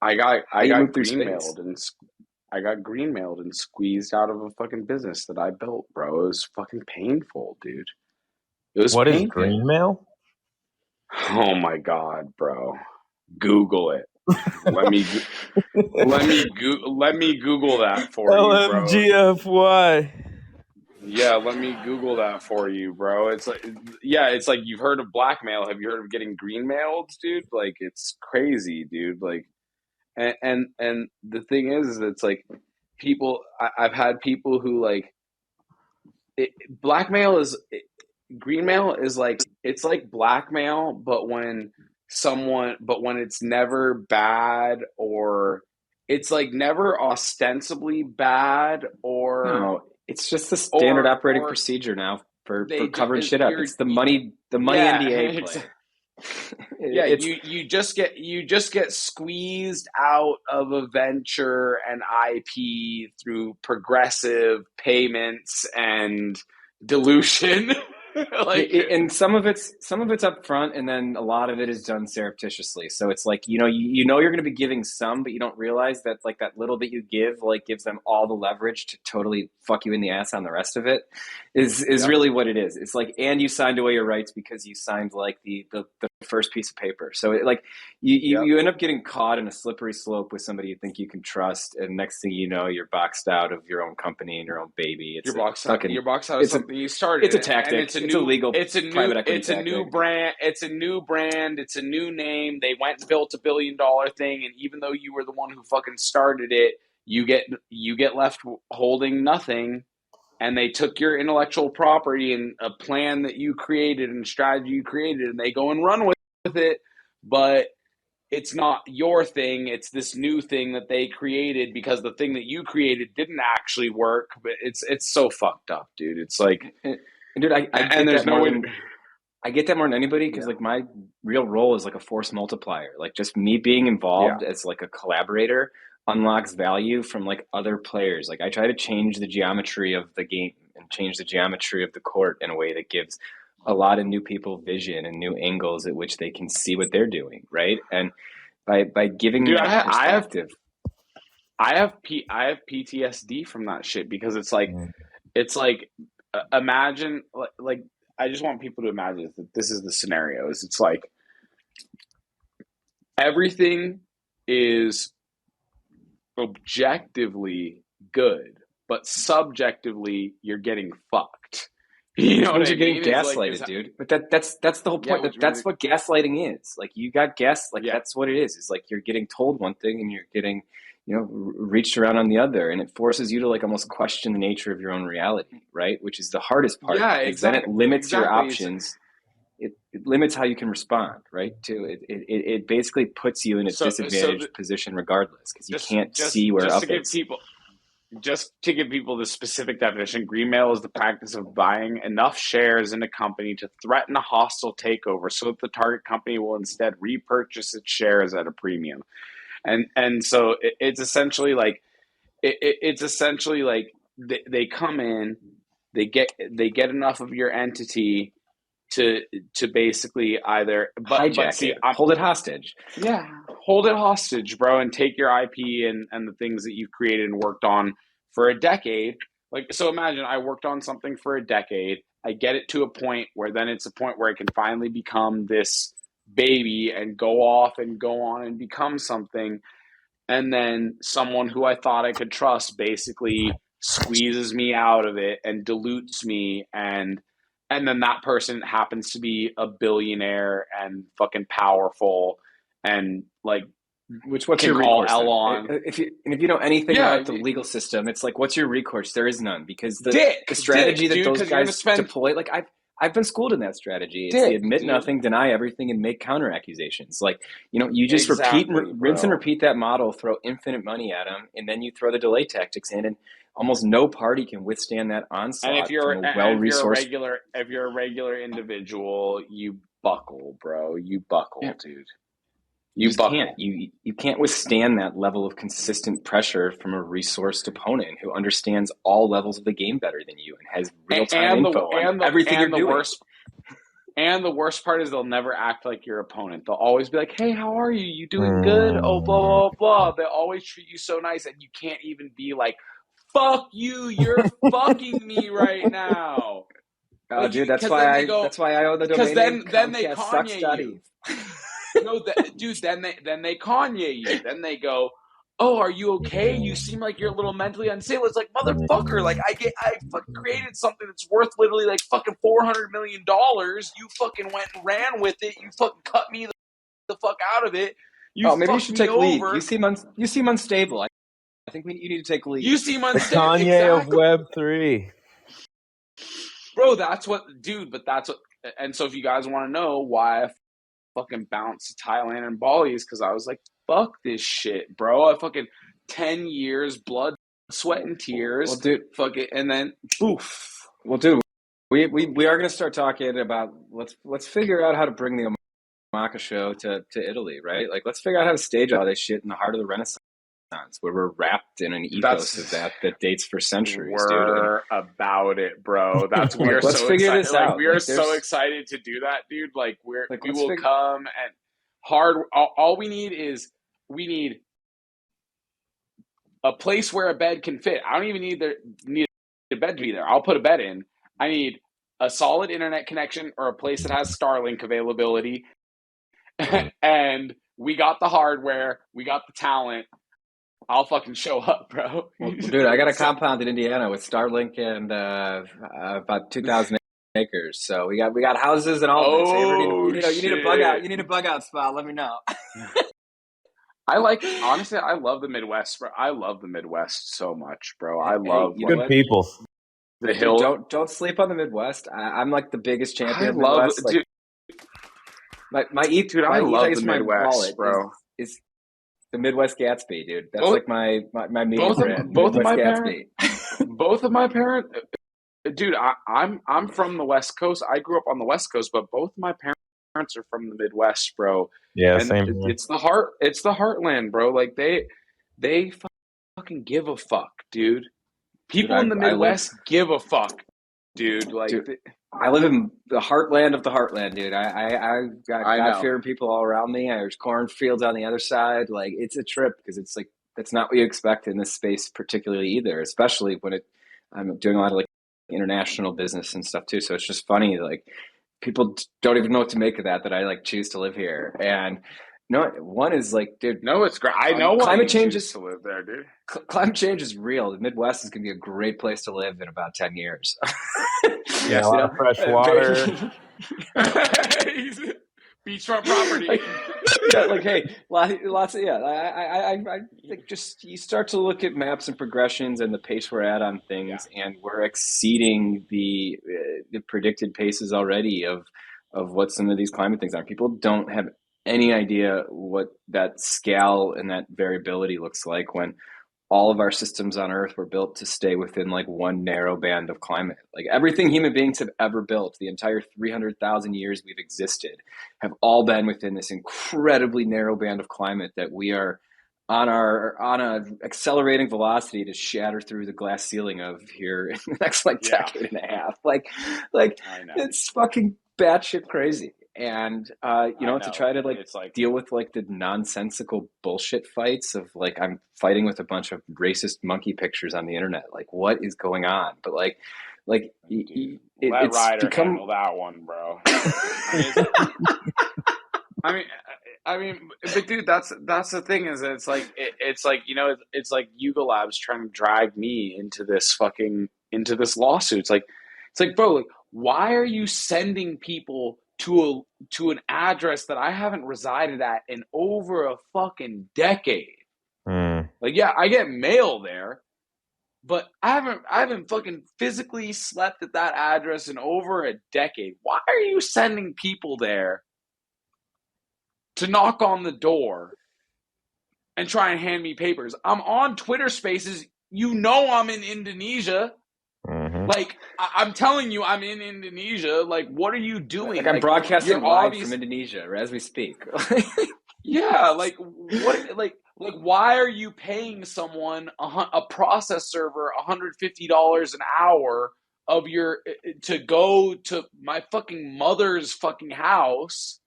I got green mailed and squeezed out of a fucking business that I built, bro. It was fucking painful, dude. It was What is painful. green mail? Oh my god, bro. Google it. Let me Google that for you, bro. LMGFY. Yeah, let me Google that for you, bro. It's like, yeah, it's like you've heard of blackmail. Have you heard of getting greenmailed, dude? Like, it's crazy, dude. Like, and the thing is it's like people. I've had people who like blackmail is greenmail is like it's like blackmail, but when it's never bad, or it's like never ostensibly bad, No, it's just the standard operating or procedure now for they covering just shit up. It's the money yeah, NDA play. yeah, It's you just get squeezed out of a venture and IP through progressive payments and dilution. Like, and some of it's up front, and then a lot of it is done surreptitiously. So it's like you know you're going to be giving some, but you don't realize that like that little bit you give like gives them all the leverage to totally fuck you in the ass on the rest of it. Is yep, really what it is. It's like, and you signed away your rights because you signed like the first piece of paper. So it, like yep. you end up getting caught in a slippery slope with somebody you think you can trust, and next thing you know, you're boxed out of your own company and your own baby. It's You're boxed out of something you started. it's a tactic. It's a legal private equity it's a new tactic. brand. It's a new brand. It's a new name. They went and built $1 billion thing, and even though you were the one who fucking started it, you get left holding nothing. And they took your intellectual property and a plan that you created and strategy you created, and they go and run with it. But it's not your thing. It's this new thing that they created because the thing that you created didn't actually work. But it's so fucked up, dude. It's like, dude, I and there's no way. I get that more than anybody because like my real role is like a force multiplier. Like just me being involved as like a collaborator unlocks value from like other players. Like I try to change the geometry of the game and change the geometry of the court in a way that gives a lot of new people vision and new angles at which they can see what they're doing, right? And by giving Dude, that perspective, I have PTSD from that shit because it's like imagine like I just want people to imagine that this is the scenario. It's like everything is objectively good, but subjectively you're getting fucked. You know what I you're mean? getting gaslighted, dude. But that's the whole point. That's what gaslighting is. Like you got that's what it is. It's like you're getting told one thing and you're getting, reached around on the other, and it forces you to like almost question the nature of your own reality, right? Which is the hardest part. Yeah, because then it limits your options. It limits how you can respond, right? It basically puts you in a disadvantaged position regardless because you can't see where up is. Just to give people the specific definition, greenmail is the practice of buying enough shares in a company to threaten a hostile takeover so that the target company will instead repurchase its shares at a premium. And so it's essentially like they come in, they get enough of your entity to basically either hijack it, hold it hostage. Yeah, hold it hostage, bro, and take your IP and the things that you've created and worked on for a decade. Like, so imagine I worked on something for a decade. I get it to a point where then it's a point where it can finally become this baby and go off and go on and become something. And then someone who I thought I could trust basically squeezes me out of it and dilutes me, and then that person happens to be a billionaire and fucking powerful and like what's your recourse if you know anything about the legal system, it's like, what's your recourse? There is none, because the strategy that those guys deploy, like I've been schooled in that strategy. It's the admit nothing, deny everything, and make counter accusations. Like, you just rinse and repeat that model, throw infinite money at them, and then you throw the delay tactics in, and almost no party can withstand that onslaught. And if you're a regular individual, you buckle, bro. You buckle, dude. You can't withstand that level of consistent pressure from a resourced opponent who understands all levels of the game better than you and has real-time info on everything you're doing. And the worst part is they'll never act like your opponent. They'll always be like, hey, how are you? You doing good? Oh, blah, blah, blah. They'll always treat you so nice, and you can't even be like, fuck you, you're fucking me right now. Oh, dude, that's why I own the domain name. Then they Kanye you. No, dude. Then they Kanye you. Then they go, "Oh, are you okay? You seem like you're a little mentally unstable." It's like, motherfucker, like I fucking created something that's worth literally like fucking $400 million. You fucking went and ran with it. You fucking cut me the fuck out of it. You maybe you fucked should me take lead. over. You seem unstable. I think you need to take lead. You seem The unstable. Kanye Exactly. of Web3. Bro, that's what, dude. But that's what. And so, if you guys want to know why I fucking bounced to Thailand and Bali, is because I was like, fuck this shit, bro. I fucking 10 years, blood, sweat, and tears. Well, dude, fuck it, and then poof. Well, dude, we are going to start talking about let's figure out how to bring the Omakashow to Italy, right? Like, let's figure out how to stage all this shit in the heart of the Renaissance, where we're wrapped in an ethos of that dates for centuries, dude. We're about it, bro. That's we are let's so figure excited. this Like, out. we are Like, so excited to do that, dude. Like, we will figure. come and hard. All we need is a place where a bed can fit. I don't even need a bed to be there. I'll put a bed in. I need a solid internet connection or a place that has Starlink availability. And we got the hardware. We got the talent. I'll fucking show up, bro. Well, dude, I got a compound in Indiana with Starlink and about 2,000 acres. So we got houses and all this. You need a bug out. You need a bug out spot. Let me know. Honestly, I love the Midwest, bro. I love the Midwest so much, bro. I love good people. The hill. Don't sleep on the Midwest. I'm like the biggest champion of the love, Midwest. dude. Like, I love the Midwest, bro. Is the Midwest Gatsby, dude. That's like my media brand. Both of my Gatsby. Both of my parents, dude. I'm from the West Coast. I grew up on the West Coast, but both my parents are from the Midwest, bro. Yeah, and same. It's the heart. It's the heartland, bro. Like they fucking give a fuck, dude. People in the Midwest give a fuck, dude. Like, dude, I live in the heartland of the heartland, dude. I got God-fearing people all around me. There's cornfields on the other side. Like, it's a trip because it's like that's not what you expect in this space, particularly either. Especially when I'm doing a lot of like international business and stuff too. So it's just funny, like people don't even know what to make of that I like choose to live here. And one is like, dude. No, it's great. I know climate change is to live there, dude. Climate change is real. The Midwest is going to be a great place to live in about 10 years. Yeah, a lot of fresh water. Beachfront property. Hey, lots of I think just you start to look at maps and progressions and the pace we're at on things, and we're exceeding the predicted paces already of what some of these climate things are. People don't have any idea what that scale and that variability looks like when all of our systems on Earth were built to stay within like one narrow band of climate. Like everything human beings have ever built, the entire 300,000 years we've existed, have all been within this incredibly narrow band of climate that we are on a accelerating velocity to shatter through the glass ceiling of here in the next decade and a half. Like it's fucking batshit crazy. And to try to deal with like the nonsensical bullshit fights of like I'm fighting with a bunch of racist monkey pictures on the internet. Like, what is going on? But let Ryder handle that one, bro. I mean, but dude, that's the thing is that it's like it's like Yuga Labs trying to drag me into this lawsuit. It's like, bro, like, why are you sending people to an address that I haven't resided at in over a fucking decade? Like, yeah, I get mail there, but I haven't fucking physically slept at that address in over a decade. Why are you sending people there to knock on the door and try and hand me papers? I'm on Twitter Spaces. I'm in Indonesia. Mm-hmm. Like, I'm telling you, I'm in Indonesia. Like, what are you doing? Like, I'm broadcasting live from Indonesia as we speak. Yeah, like, what? Like, why are you paying someone a process server $150 an hour to go to my fucking mother's fucking house?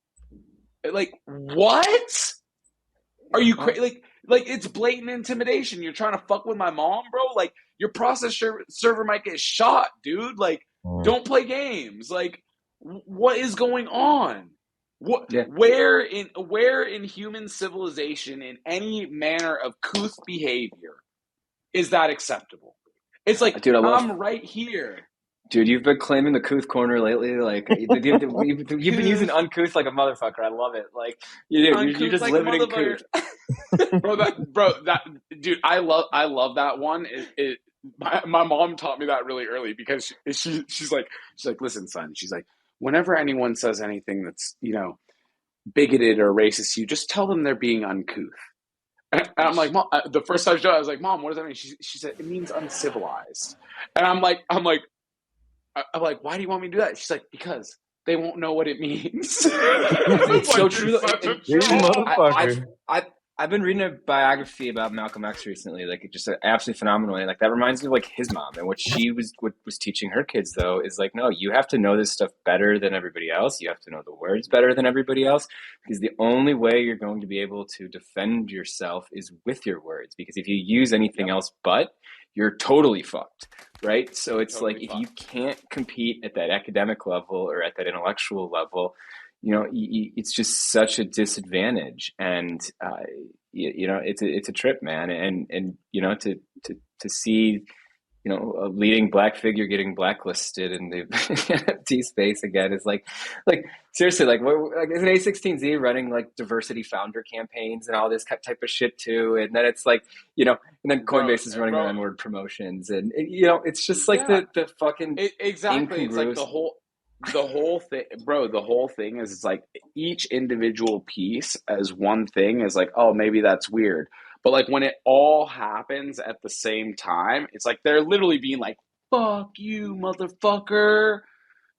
Like, what? Are you crazy? Like it's blatant intimidation. You're trying to fuck with my mom, bro. Like, your process server might get shot, dude. Like, don't play games. Like, what is going on? Yeah. Where in human civilization, in any manner of couth behavior, is that acceptable? It's like, Dude, I'm right here. Dude, you've been claiming the couth corner lately. Like you've been using Couth, uncouth like a motherfucker. I love it. Like you're uncouth just like a living in motherfucker. couth. That dude, I love that one. My mom taught me that really early because she's like, listen, son. She's like, whenever anyone says anything that's bigoted or racist, you just tell them they're being uncouth. And I'm like, Mom, the first time I was like, Mom, what does that mean? She said it means uncivilized. And I'm like, why do you want me to do that? She's like, because they won't know what it means. It's so Like, true. you're such a These troll. I've motherfuckers. I I've been reading a biography about Malcolm X recently, like just absolutely phenomenal. And like that reminds me of like his mom and what was teaching her kids though is like, no, you have to know this stuff better than everybody else. You have to know the words better than everybody else because the only way you're going to be able to defend yourself is with your words. Because if you use anything else but, you're totally fucked, right? So it's Totally like if you fucked. can't compete at that academic level or at that intellectual level, it's just such a disadvantage, and it's a trip, man, and to see a leading black figure getting blacklisted in the NFT space again is like seriously, like is an A16Z running like diversity founder campaigns and all this type of shit too, and then it's like and then bro Coinbase is running their bro N-word promotions, and it's just like yeah, the fucking exactly. It's like incongruous. the whole thing, bro. The whole thing is, it's like each individual piece as one thing is like, oh, maybe that's weird. But like when it all happens at the same time, it's like they're literally being like, fuck you, motherfucker.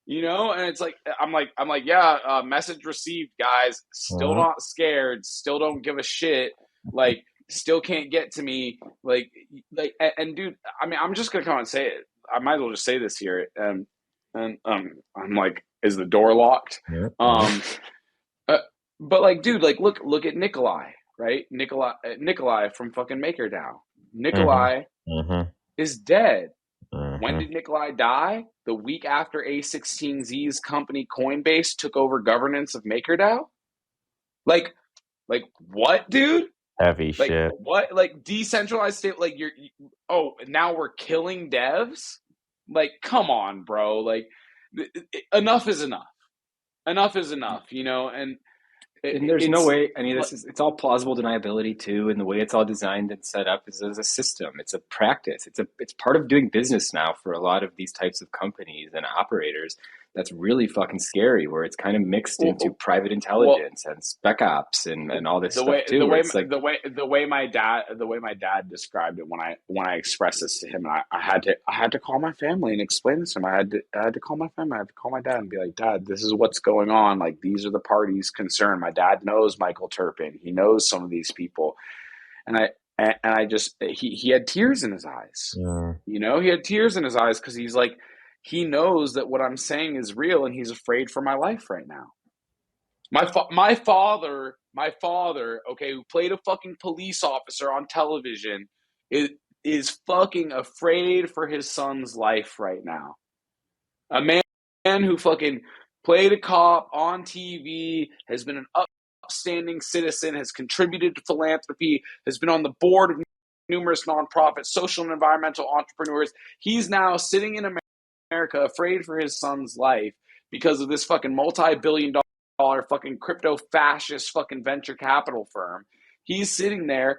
And it's like I'm like, yeah, message received, guys. Still Mhm. not scared, still don't give a shit, like still can't get to me, and dude, I mean, I'm just gonna come and say it. I might as well just say this here, and I'm like, is the door locked? Yep, yep. Um, uh, but like, dude, like look at Nikolai, right? Nikolai from fucking MakerDAO. Mhm. Nikolai Mhm. is dead. When Mhm. did Nikolai die? The week after A16Z's company Coinbase took over governance of MakerDAO? Like, what, dude? Heavy Like, shit. what? Like, decentralized state, like, oh, now we're killing devs? Like, come on, bro. Like, enough is enough. Enough is enough, and And there's no it's way any of like, this is, it's all plausible deniability too, and the way it's all designed and set up is as a system. It's a practice. It's part of doing business now for a lot of these types of companies and operators. That's really fucking scary, where it's kind of mixed into well, private well, intelligence and spec ops and all this the stuff way too, the where way it's like the way my dad described it when I expressed this to him, and I had to call my family and explain this to him. I had to call my family. I had to call my dad and be like, Dad, this is what's going on. Like, these are the parties concerned. My dad knows Michael Turpin. He knows some of these people, and I just he had tears in his eyes. Yeah. He had tears in his eyes because he's like, he knows that what I'm saying is real, and he's afraid for my life right now. My father, okay, who played a fucking police officer on television, is is fucking afraid for his son's life right now. A man who fucking played a cop on TV, has been an upstanding citizen, has contributed to philanthropy, has been on the board of numerous nonprofits, social and environmental entrepreneurs. He's now sitting in America afraid for his son's life because of this fucking multi-billion-dollar fucking crypto fascist fucking venture capital firm. He's sitting there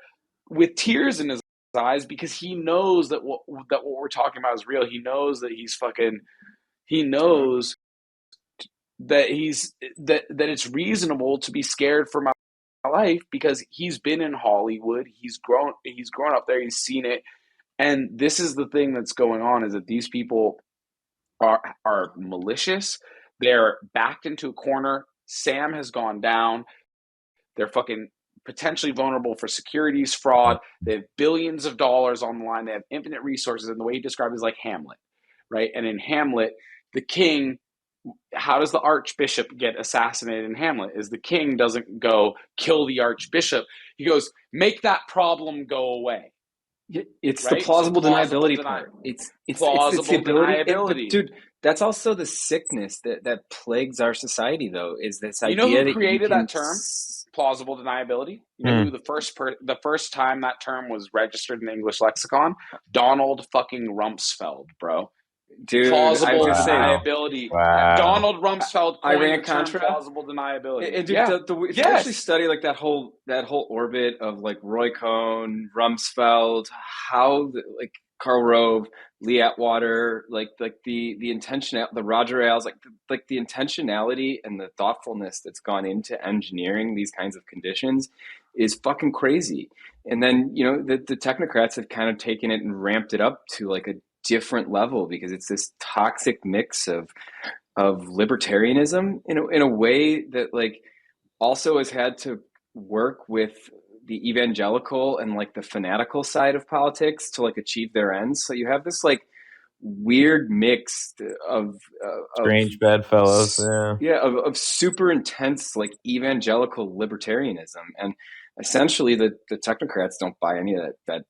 with tears in his eyes because he knows that what we're talking about is real. He knows that he knows that it's reasonable to be scared for my life because he's been in Hollywood. He's grown up there. He's seen it. And this is the thing that's going on, is that these people are malicious. They're backed into a corner. Sam has gone down. They're fucking potentially vulnerable for securities fraud. They have billions of dollars on the line. They have infinite resources. And the way he described it is like Hamlet, right? And in Hamlet, the king, how does the archbishop get assassinated in Hamlet? Is the king doesn't go kill the archbishop. He goes, make that problem go away. It's the right? So plausible deniability part. It's the plausible ability. But deniability. dude, that's also the sickness that plagues our society, though, is this You know idea who that you created can. that term? Plausible deniability. You know Hmm. who the first time that term was registered in the English lexicon? Donald fucking Rumsfeld, bro. Dude, I was Plausible gonna say, deniability. Wow. Donald Rumsfeld coined the Iran term Contra. plausible deniability. And dude, Yeah. if you actually Yes. study like that whole orbit of like Roy Cohn, Rumsfeld, like Karl Rove, Lee Atwater, like the intention, the Roger Ailes, like the intentionality and the thoughtfulness that's gone into engineering these kinds of conditions is fucking crazy. And then the technocrats have kind of taken it and ramped it up to like a different level because it's this toxic mix of libertarianism in a way that like also has had to work with the evangelical and like the fanatical side of politics to like achieve their ends. So you have this like weird mix of Strange bedfellows. Yeah. yeah, of super intense like evangelical libertarianism. And essentially the technocrats don't buy any of that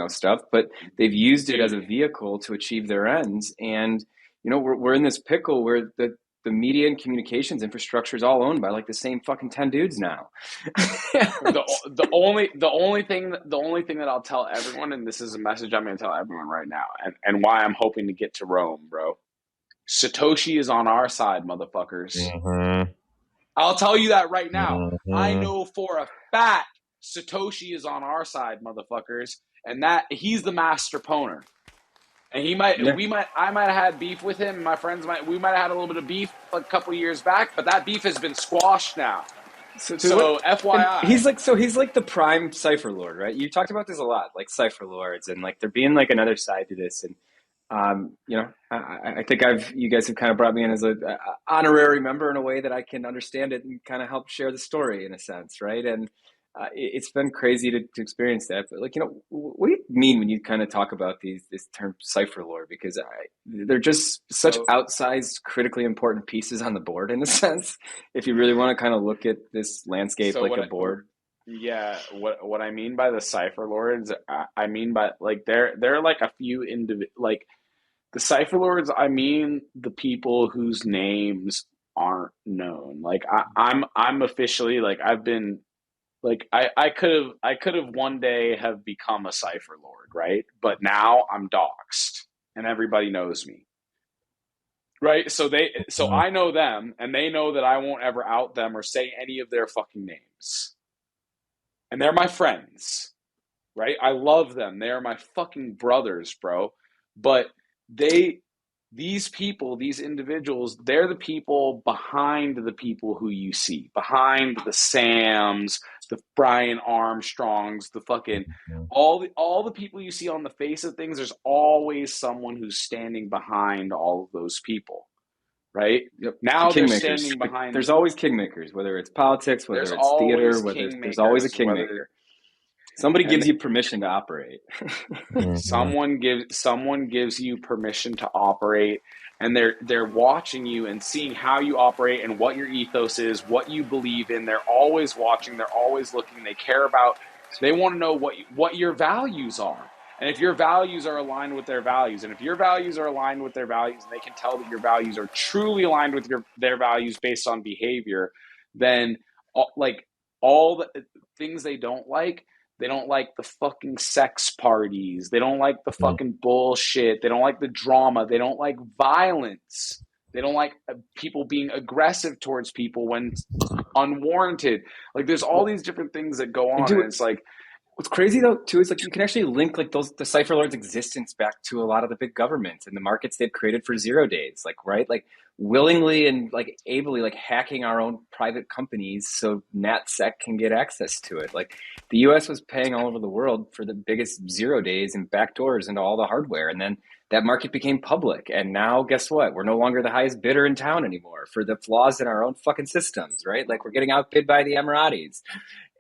stuff, but they've used it as a vehicle to achieve their ends. And we're in this pickle where the media and communications infrastructure is all owned by like the same fucking 10 dudes now. The only thing that I'll tell everyone, and this is a message I'm going to tell everyone right now, and why I'm hoping to get to Rome, bro. Satoshi is on our side, motherfuckers. Mm-hmm. I'll tell you that right now. Mm-hmm. I know for a fact Satoshi is on our side, motherfuckers, and that he's the master pwner. And I might have had beef with him. My friends we might have had a little bit of beef a couple years back, but that beef has been squashed now. So FYI, he's like the prime cipher lord, right? You talked about this a lot, like cipher lords, and like there being like another side to this. And I think you guys have kind of brought me in as a honorary member in a way that I can understand it and kind of help share the story in a sense, right? And it's been crazy to experience that. But like, what do you mean when you kind of talk about this term cipher lore? Because they're just such outsized, critically important pieces on the board in a sense. If you really want to kind of look at this landscape like a board. Yeah, what I mean by the cipher lords, I mean by like there are like a few like the cipher lords. I mean the people whose names aren't known. Like I'm officially like I've been like I could have one day have become a cipher lord, right? But now I'm doxxed and everybody knows me. Right? So I know them and they know that I won't ever out them or say any of their fucking names. And they're my friends. Right? I love them. They are my fucking brothers, bro. But these people, these individuals, they're the people behind the people who you see, behind the Sams, the Brian Armstrongs, the fucking all the people you see on the face of things. There's always someone who's standing behind all of those people, right? Yep. Now they're standing behind. There's always kingmakers, whether it's politics, whether it's theater, there's always a kingmaker. Somebody gives you permission to operate. Someone gives you permission to operate, and they're watching you and seeing how you operate and what your ethos is, what you believe in. They're always watching. They're always looking. They care about. They want to know what your values are, and if your values are aligned with their values, and if your values are aligned with their values, and they can tell that your values are truly aligned with their values based on behavior, then like all the things they don't like. They don't like the fucking sex parties. They don't like the fucking bullshit. They don't like the drama. They don't like violence. They don't like people being aggressive towards people when unwarranted. Like there's all these different things that go on, and it's like what's crazy though too is like you can actually link like the cipher lords' existence back to a lot of the big governments and the markets they've created for 0 days, like right, like willingly and like ably like hacking our own private companies so NatSec can get access to it. Like the U.S. was paying all over the world for the biggest 0 days and backdoors into all the hardware, and then that market became public. And now guess what? We're no longer the highest bidder in town anymore for the flaws in our own fucking systems, right? Like we're getting outbid by the Emiratis.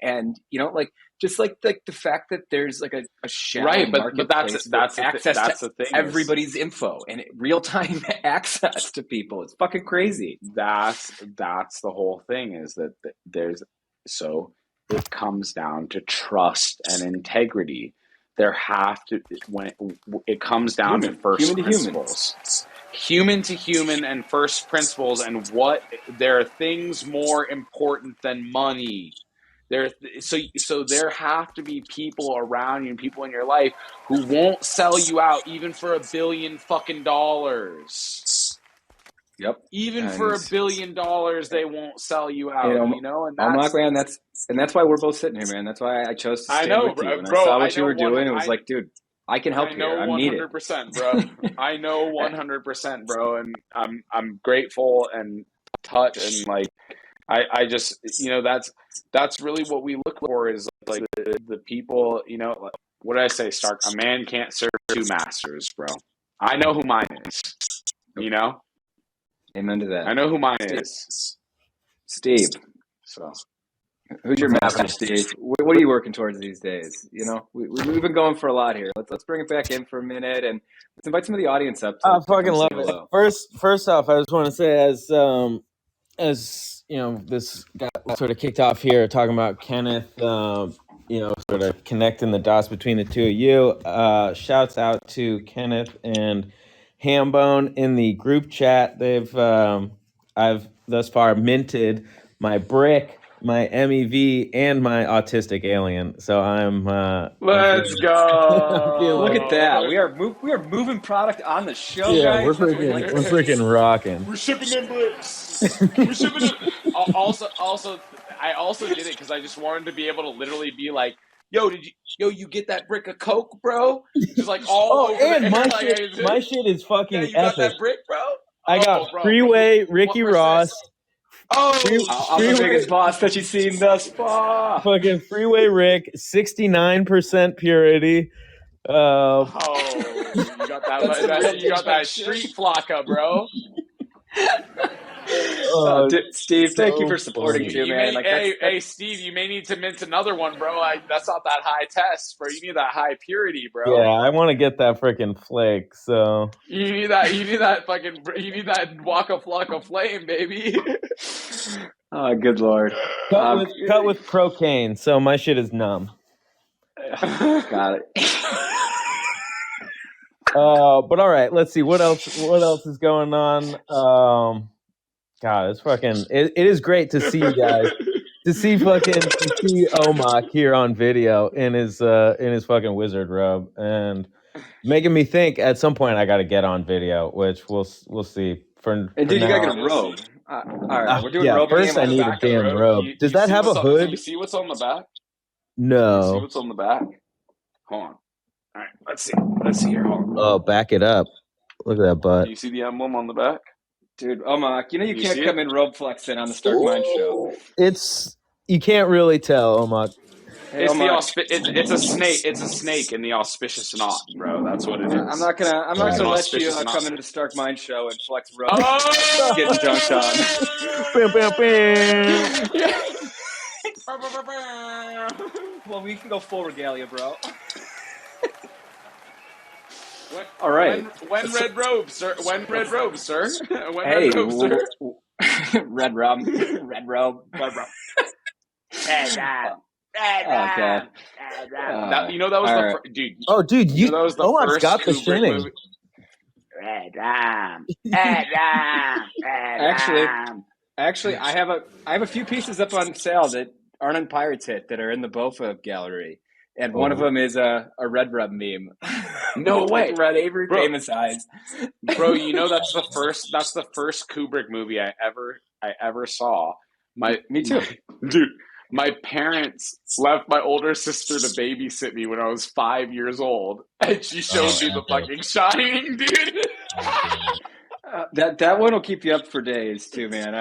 And like just like the fact that there's like a shallow marketplace, but that's access to everybody's info and real time access to people. It's fucking crazy. That's the whole thing, is that there's it comes down to trust and integrity. there have to, when it comes down to first human to principles, human to human and first principles, and what there are things more important than money. So there have to be people around you and people in your life who won't sell you out even for $1 billion fucking dollars. Yep. Even for $1 billion, they won't sell you out. And that's man, that's why we're both sitting here, man. That's why I chose to stay with you. When I saw what you were doing, it was like, dude, I can help here. I'm needed. 100%, bro. I know 100%, bro, and I'm grateful and touched, and like I just that's really what we look for, is like the people. Like, what did I say, Stark? A man can't serve two masters, bro. I know who mine is. Amen to that. I know who mine is. Steve. So, who's your master, Steve? What are you working towards these days? We've been going for a lot here. Let's bring it back in for a minute, and let's invite some of the audience up. I fucking love it. First off, I just want to say, as this got sort of kicked off here, talking about Kenneth, sort of connecting the dots between the two of you. Shouts out to Kenneth and Hambone in the group chat. I've thus far minted my brick, my MEV, and my autistic alien. So I'm. Let's go! Look at that. We are moving product on the show, yeah, guys. We're freaking rocking. We're shipping them bricks. We're shipping them. Also, I also did it because I just wanted to be able to literally be like, "Yo, you get that brick of Coke, bro?" Just like all over. And my like, shit, my shit is fucking you epic. got that brick, bro? I got Freeway, Ricky Ross. I'm the biggest boss that you've seen thus far. Fucking Freeway Rick, 69% purity. You got that. You got that street flocka, bro. Steve, thank you for supporting too, man. Hey, Steve, you may need to mint another one, bro. That's not that high test, bro. You need that high purity, bro. Yeah, I want to get that freaking flake. So you need that. You need that Waka Flocka flame, baby. Oh, good lord. Cut with procaine, so my shit is numb. Got it. But all right, let's see what else is going on. God, it's fucking. It is great to see you guys. to see Omak here on video in his fucking wizard robe, and making me think at some point I got to get on video, which we'll see. And dude, you gotta get a robe. All right, we're doing robe. First, I need a damn robe. Does that have a hood? Do you see what's on the back? No. Do you see what's on the back? Hold on. All right, let's see. Let's see here. Hold on. Oh, back it up. Look at that butt. Do you see the emblem on the back? Dude, Omak, you can't come in robe flexing on the Stark Mind Show. You can't really tell, Omak. Hey, it's a snake. It's a snake in the auspicious knot, bro. That's what it is. I'm not gonna let you come into the Stark Mind Show and flex robe. Getting dunked on. Well, we can go full regalia, bro. All right. When red robes, sir. When red robes, sir. Red robe. Red robe. Okay. That was the first, dude. Oh, dude, that was the first got the shinning. movie. Red rum. Actually, I have a few pieces up on sale that aren't on Pirates Hit that are in the BOFA gallery. And one of them is a red rub meme. No way. Red Avery famous eyes. Bro, that's the first Kubrick movie I ever saw. Me too. Dude, my parents left my older sister to babysit me when I was 5 years old, and she showed me the fucking Shining, dude. That one will keep you up for days too, man.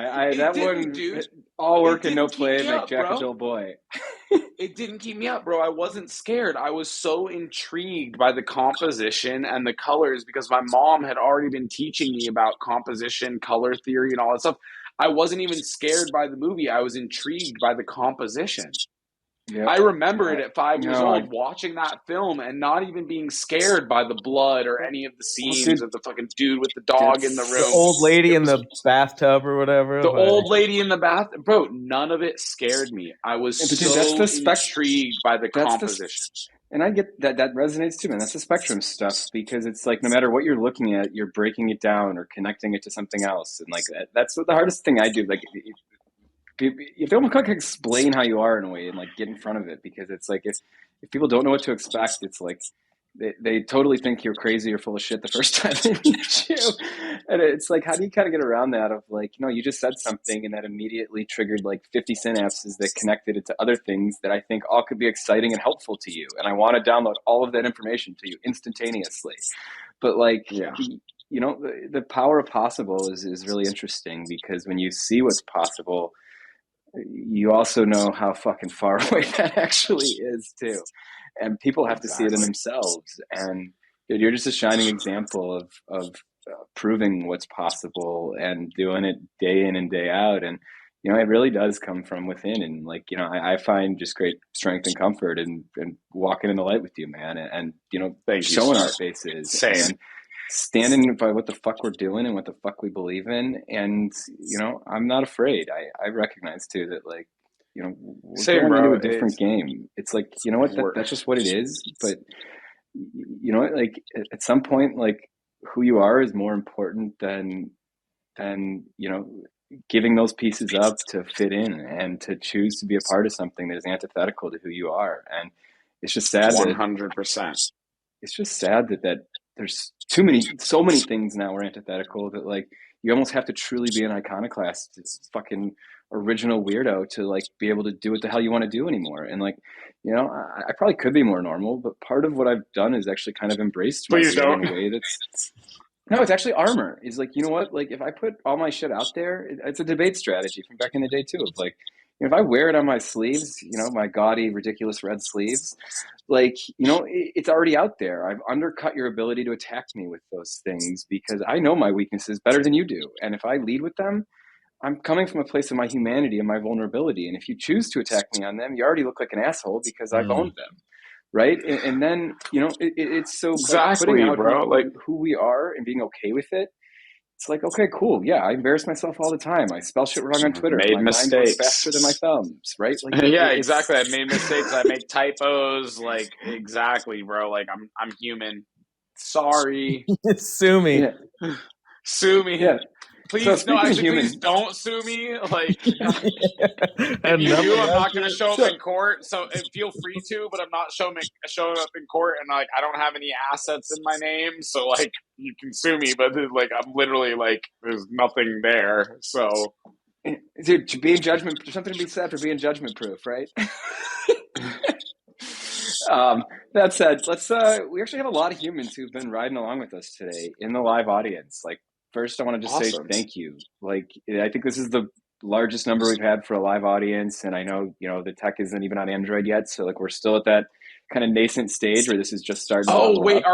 Dude. All work and no play, like Jack and Jill Boy. It didn't keep me up, bro. I wasn't scared. I was so intrigued by the composition and the colors because my mom had already been teaching me about composition, color theory, and all that stuff. I wasn't even scared by the movie. I was intrigued by the composition. Yep. I remember it at 5 years old, watching that film and not even being scared by the blood or any of the scenes of the fucking dude with the dog in the room. The old lady in the bathtub or whatever. The old lady in the bath. Bro, none of it scared me. I was so intrigued by the composition. And I get that resonates too, man. That's the spectrum stuff because it's like no matter what you're looking at, you're breaking it down or connecting it to something else. And like that's the hardest thing I do. Like you don't kind of explain how you are in a way and like get in front of it because it's like if people don't know what to expect, it's like they totally think you're crazy or full of shit the first time they meet you. And it's like, how do you kind of get around that of like, you just said something and that immediately triggered like 50 synapses that connected it to other things that I think all could be exciting and helpful to you. And I want to download all of that information to you instantaneously. But like, Yeah. the power of possible is really interesting because when you see what's possible, you also know how fucking far away that actually is too. And people have to see it in themselves. And dude, you're just a shining example of proving what's possible and doing it day in and day out. And, it really does come from within. And like, I find just great strength and comfort and walking in the light with you, man. And Thank you, showing our sir. faces Same. and standing by what the fuck we're doing and what the fuck we believe in. And, I'm not afraid. I recognize too that like, we're Same, going bro. into a different game. It's like, you know what, that's just what it is. But you know what, like at some point, like who you are is more important than, giving those pieces up to fit in and to choose to be a part of something that is antithetical to who you are. And it's just sad that 100%. it's just sad that there's so many things now are antithetical that like you almost have to truly be an iconoclast, fucking original weirdo to like be able to do what the hell you want to do anymore. And like, I probably could be more normal, but part of what I've done is actually kind of embraced my Please weird don't. in a way that's no, it's actually armor. Is like, you know what? Like, if I put all my shit out there, it's a debate strategy from back in the day too. Of like, if I wear it on my sleeves, my gaudy, ridiculous red sleeves, like, it's already out there. I've undercut your ability to attack me with those things because I know my weaknesses better than you do. And if I lead with them, I'm coming from a place of my humanity and my vulnerability. And if you choose to attack me on them, you already look like an asshole because I've owned them. Right. And then, it's so like putting Exactly, out bro. Like, who we are and being okay with it. It's like, okay, cool. Yeah, I embarrass myself all the time. I spell shit wrong on Twitter. made My mind goes mistakes. faster than my thumbs, right? Like, Yeah, exactly. I made mistakes. I make typos. Like, exactly, bro. Like, I'm human. Sorry. Sue me. Yeah. Sue me. Yeah. Please, So no, actually, human, please don't sue me. Like, if And you nothing do, I'm else not going to is- show up in court. So feel free to, but I'm not showing up in court, and like I don't have any assets in my name. So like, you can sue me, but like I'm literally like, there's nothing there. So, dude, to be in judgment, there's something to be said for being judgment proof, right? That said, let's we actually have a lot of humans who've been riding along with us today in the live audience. Like, first I want to just say thank you. Like, I think this is the largest number we've had for a live audience, and I know the tech isn't even on Android yet, so like we're still at that kind of nascent stage where this is just starting to oh level wait, up.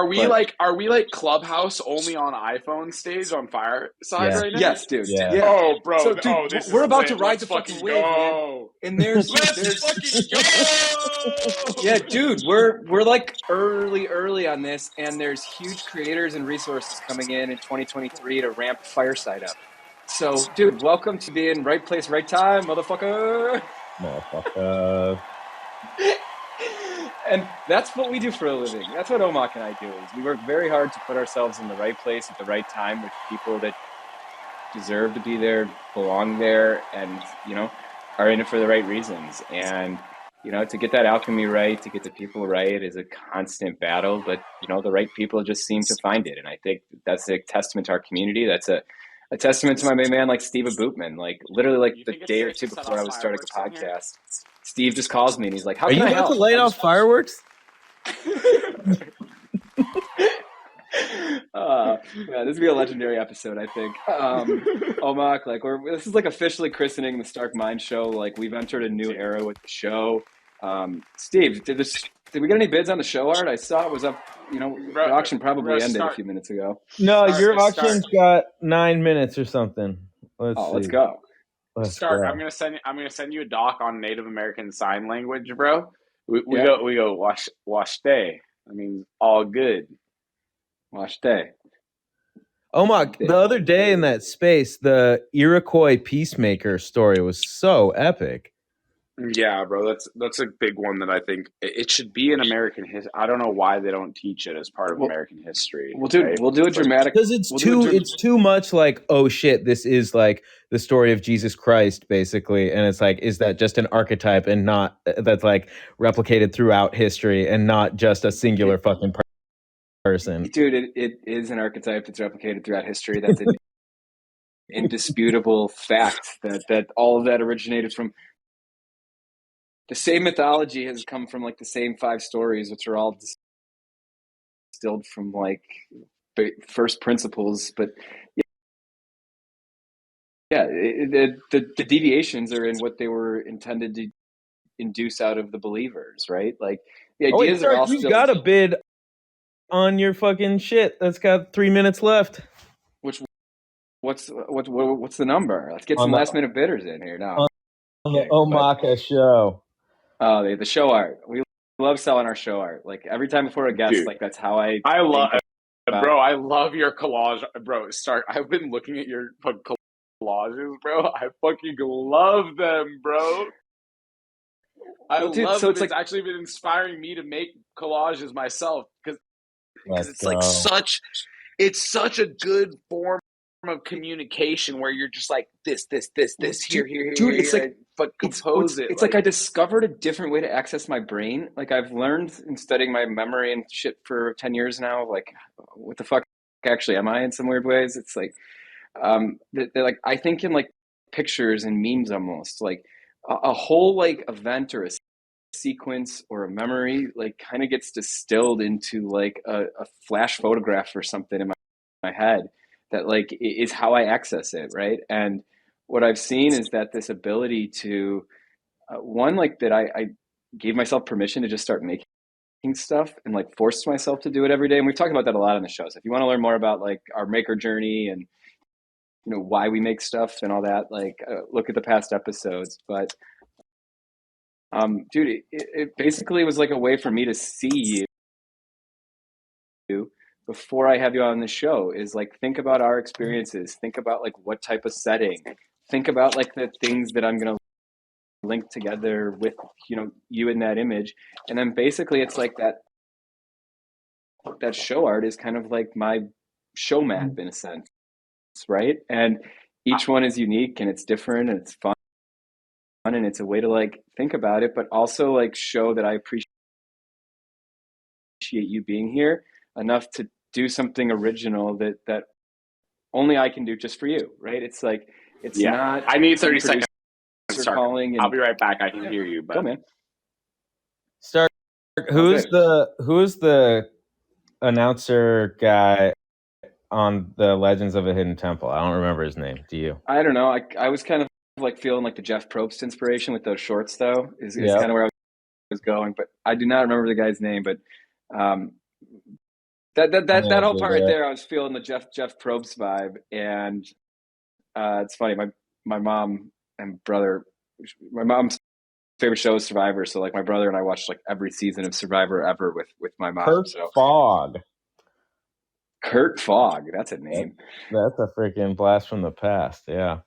are we like Clubhouse only on iPhone stage on Fireside Yeah. right now? Yes, dude. Yeah. Oh, bro. So, dude, this we're is about lit. to ride Let's the fucking fucking wave, man. go. And there's fucking go. yeah, dude, we're like early on this, and there's huge creators and resources coming in 2023 to ramp Fireside up. So, dude, welcome to being right place, right time, motherfucker. And that's what we do for a living. That's what Omak and I do. Is we work very hard to put ourselves in the right place at the right time with people that deserve to be there, belong there, and are in it for the right reasons. And to get that alchemy right, to get the people right, is a constant battle. But the right people just seem to find it, and I think that's a testament to our community. That's a testament to my main man, like Steve Bootman. Like literally, like the day or two before I was starting a podcast, Steve just calls me and he's like, "How Are can you I about help?" to light off fireworks? Yeah, this would be a legendary episode, I think. Omak, like this is like officially christening the Stark Mind Show. Like we've entered a new era with the show. Steve, did we get any bids on the show art? I saw it was up. The auction probably ended a few minutes ago. No, your auction's got 9 minutes or something. Let's go. I'm gonna send you a doc on Native American Sign Language, bro. We go wash day. I mean, all good. Wash day. Omak, the other day in that space, the Iroquois peacemaker story was so epic. Yeah, bro, that's a big one that I think it should be in American history. I don't know why they don't teach it as part of Well, American history, we'll do right? we'll do a It's like, dramatic. Because We'll do a it's too much like, oh shit, this is like the story of Jesus Christ, basically. And it's like, is that just an archetype and not that's like replicated throughout history and not just a singular fucking person? dude. It is an archetype that's replicated throughout history. That's an indisputable fact that all of that originated from the same mythology has come from like the same five stories, which are all distilled from like first principles. But yeah, the deviations are in what they were intended to induce out of the believers, right? Like the Oh wait, ideas are Stark, all you've still. got a bid on your fucking shit that's got 3 minutes left Which what's the number? Let's get on some the last minute bidders in here now. on the Okay, but Omakashow. the show art. We love selling our show art. Like every time before a guest, dude, like that's how I I love, think about. bro, I love your collage, bro. Start. I've been looking at your collages, bro. I fucking love them, bro. I Well, dude, love so them. it's It's like actually been inspiring me to make collages myself because Let's it's like go. it's such a good form of communication where you're just like this here, dude, it's like but compose it it's like like I discovered a different way to access my brain. Like I've learned in studying my memory and shit for 10 years now. Like, what the fuck actually am I in some weird ways? It's like they're like I think in like pictures and memes almost like a whole like event or a sequence or a memory like kind of gets distilled into like a flash photograph or something in my head that like is how I access it, right? And what I've seen is that this ability to one like that I gave myself permission to just start making stuff and like forced myself to do it every day. And we've talked about that a lot on the show. So if you want to learn more about like our maker journey and why we make stuff and all that, like look at the past episodes. But dude, it basically was like a way for me to see you before I have you on the show. Is like think about our experiences, think about like what type of setting, think about like the things that I'm gonna link together with you in that image, and then basically it's like that show art is kind of like my show map in a sense, right? And each one is unique and it's different and it's fun and it's a way to like think about it, but also like show that I appreciate you being here enough to do something original that only I can do just for you, right? It's like it's yeah. not I need some 30 seconds. producer Start. calling I'll and be right back. I can yeah, hear you, go but man. Stark, All good. who's the announcer guy on the Legends of a Hidden Temple? I don't remember his name. Do you? I don't know. I was kind of like feeling like the Jeff Probst inspiration with those shorts though is Yeah. kind of where I was going, but I do not remember the guy's name. But um, that whole part right there, I was feeling the Jeff Probst vibe, and it's funny. My mom and brother, my mom's favorite show is Survivor, so like my brother and I watched like every season of Survivor ever with my mom. Kurt So Fogg. Kurt Fogg, that's a name. That's a freaking blast from the past. Yeah.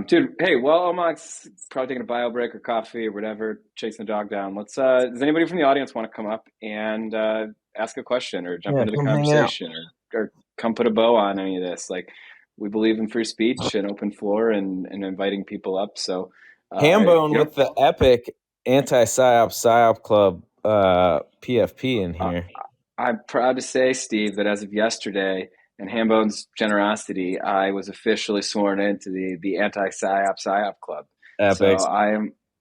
Dude, hey, well, Omak's probably taking a bio break or coffee or whatever, chasing the dog down. Let's does anybody from the audience want to come up and ask a question or jump Yeah. into the Come hang out. conversation or come put a bow on any of this? Like we believe in free speech and open floor and inviting people up. So Hambone with the epic anti-psyop club PFP in uh, here. I'm proud to say, Steve, that as of yesterday, and Hambone's generosity, I was officially sworn into the anti-psyop club. So Epic.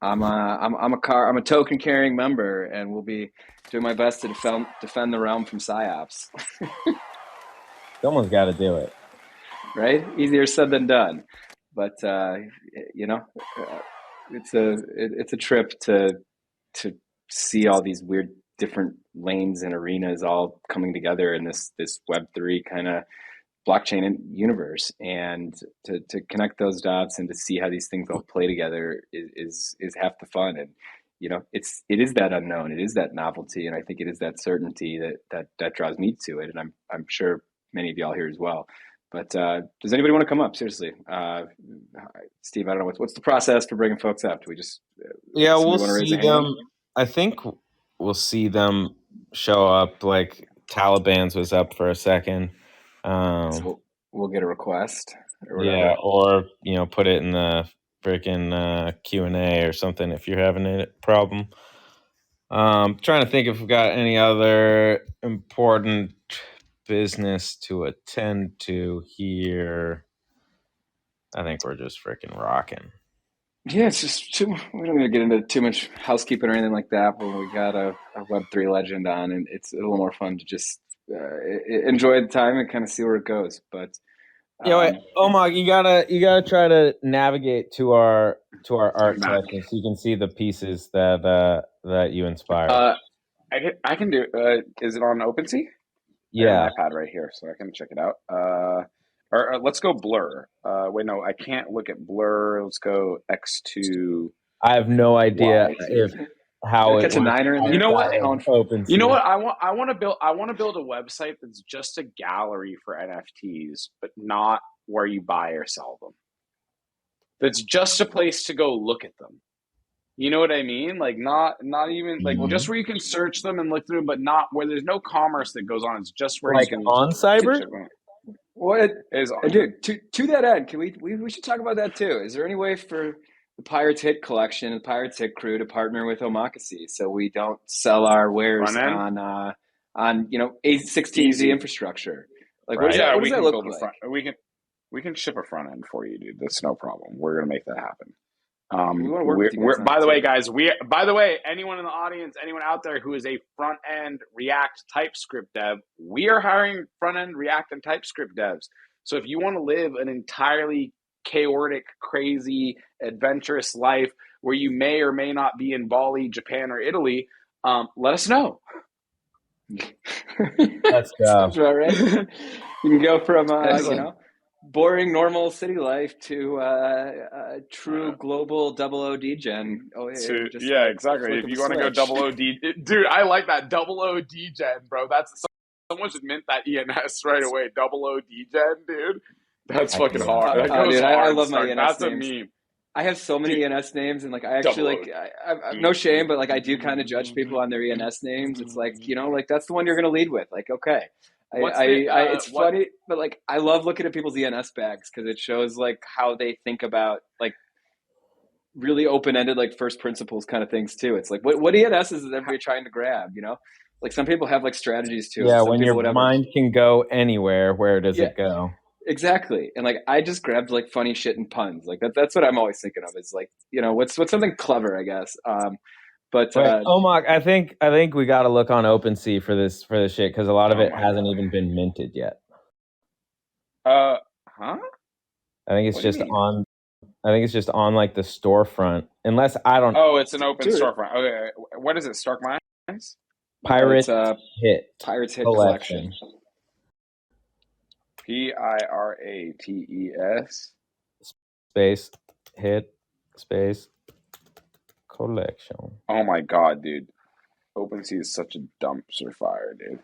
I'm a token carrying member, and will be doing my best to defend the realm from psyops. Someone's got to do it. Right? Easier said than done, but you know, it's a trip to see all these weird different lanes and arenas all coming together in this Web3 kind of blockchain universe, and to connect those dots and to see how these things all play together is half the fun. And it is that unknown, it is that novelty, and I think it is that certainty that draws me to it, and I'm sure many of y'all here as well. But does anybody want to come up seriously? Steve, I don't know what's the process for bringing folks up. Do we just Yeah, we'll Somebody want to raise see a hand? them. I think we'll see them show up. Like Taliban's was up for a second. So we'll get a request or Yeah, whatever. or put it in the freaking Q&A or something if you're having a problem. Trying to think if we've got any other important business to attend to here. I think we're just freaking rocking. Yeah, it's just we don't need to get into too much housekeeping or anything like that when we got a Web3 legend on, and it's a little more fun to just enjoy the time and kind of see where it goes. But Wait, Omar, you gotta try to navigate to our I'm art back. section so you can see the pieces that you inspired. I can do. Is it on OpenSea? I got Yeah, an iPad right here, so I can check it out. Or let's go Blur. Wait, no, I can't look at Blur. Let's go X2, I have no idea Y2. if how gotta it catch a works niner in You there. know what? outside of Calling for, You know OpenSea. what? I want to build. I want to build a website that's just a gallery for NFTs, but not where you buy or sell them. That's just a place to go look at them. You know what I mean? Like not even like just Mhm. where you can search them and look through them, but not where there's no commerce that goes on. It's just where you Like can on Cyber? check them out. what? Is And dude, to that end, can we should talk about that too? Is there any way for the Pirates Hit collection, the Pirates Hit crew, to partner with Omakashow so we don't sell our wares front end on A16Z easy, infrastructure? Like, Right. yeah, what we does that can look build a like? front. We can ship a front end for you, dude. That's no problem. We're gonna make that happen. We want to work with you We're guys on by it the way, too. guys. By the way, anyone in the audience, anyone out there who is a front end React TypeScript dev, we are hiring front end React and TypeScript devs. So if you want to live an entirely chaotic, crazy, adventurous life where you may or may not be in Bali, Japan, or Italy, let us know. Let's go. Sounds about right. You can go from Excellent. boring normal city life to true Uh, global double OD gen. Oh, to just yeah, like the exactly. flick If of a you want to go switch. double OD, dude, I like that double OD gen, bro. That's someone should mint that ENS right away. Double OD gen, dude. That's Heck fucking yeah. hard. That goes Dude, I hard, love my Stark. ENS That's a names. meme, I have so many dude. ENS names, and like I actually Double like I've no shame, but like I do kind of judge people on their ENS names. It's like like that's the one you're gonna lead with. Like okay, What's the it's what? funny, but like I love looking at people's ENS bags because it shows like how they think about like really open ended like first principles kind of things too. It's like what ENS is that everybody trying to grab? Like some people have like strategies to it. Yeah, Some when your people would have like mind can go anywhere, where does yeah, it go? exactly. And like I just grabbed like funny shit and puns. Like that's what I'm always thinking of. Is like what's something clever, I guess. But Wait, Omar, I think we got to look on OpenSea for this shit because a lot of Oh it my hasn't god. even been minted yet. Huh? I think it's What do you just mean? on. I think it's just on like the storefront, unless I don't. Oh, it's an open dude, storefront. Okay, what is it? Stark Minds? no, it's Pirate a Hit Pirates Hit collection. Collection. PIRATES. Space Hit Space Collection. Oh my god, dude. OpenSea is such a dumpster fire, dude.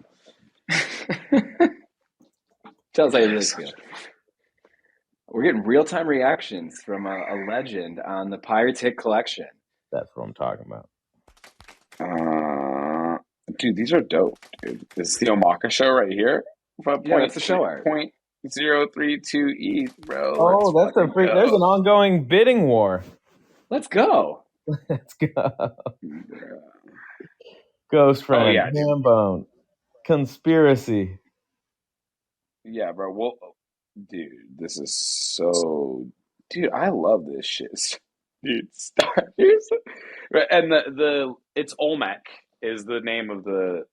Tell us how you really feel. We're getting real time reactions from a legend on the Pirates Hit collection. That's what I'm talking about. Dude, these are dope, dude. This is the Omakashow right here. Yeah, that's the show art. 0.032 ETH, bro. Oh, Let's that's fucking there's an go. ongoing bidding war. Let's go. Let's go. Ghost Oh Friend, yeah, dude. Hambone, Conspiracy. Yeah, bro. Well, dude, this is so. Dude, I love this shit. Dude, start. And it's Olmec is the name of the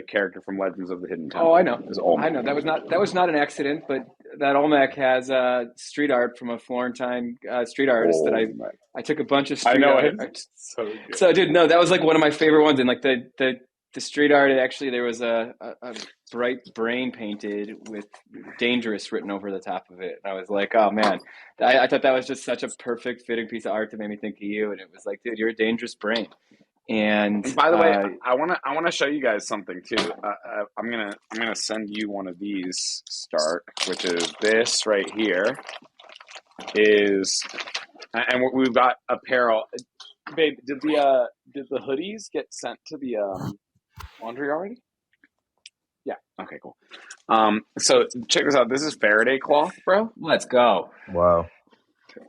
character from Legends of the Hidden Oh, Temple. I know. Is I Olmec. know. That was not an accident, but that Olmec has street art from a Florentine street artist that Olmec. I took a bunch of I street know art. it's so good. So, dude, no, that was like one of my favorite ones. And like the street art, actually, there was a bright brain painted with "dangerous" written over the top of it. And I was like, oh man, I thought that was just such a perfect fitting piece of art that made me think of you. And it was like, dude, you're a dangerous brain. And And by the way, I wanna show you guys something too. I'm gonna send you one of these, Stark, which is this right here. And we've got apparel. Babe, did the hoodies get sent to the laundry already? Yeah. Okay, cool. So check this out. This is Faraday cloth, bro. Let's go. Wow.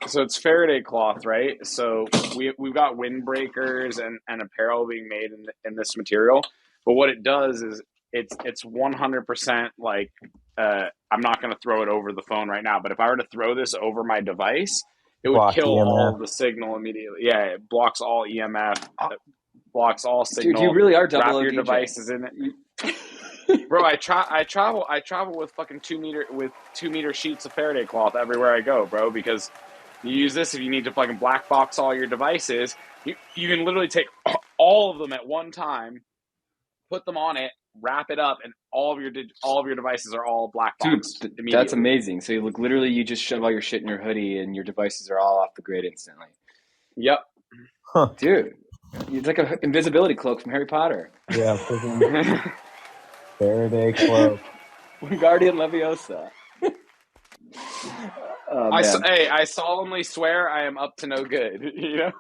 So it's Faraday cloth, right? So we've got windbreakers and apparel being made in this material. But what it does is it's 100% like I'm not going to throw it over the phone right now, but if I were to throw this over my device, it would Block kill all EMF. of the signal immediately. Yeah, it blocks all EMF, blocks all signal. Dude, you really are double Wrap O your DJ. devices in it. Bro, I travel with fucking 2 meter sheets of Faraday cloth everywhere I go, bro, because you use this if you need to fucking black box all your devices. You can literally take all of them at one time, put them on it, wrap it up, and all of your devices are all black boxed immediately. That's amazing. So literally you just shove all your shit in your hoodie and your devices are all off the grid instantly. Yep. Huh. Dude, it's like an invisibility cloak from Harry Potter. Yeah, freaking Faraday cloak. Wingardium Leviosa. Oh, man. I solemnly swear I am up to no good. You know.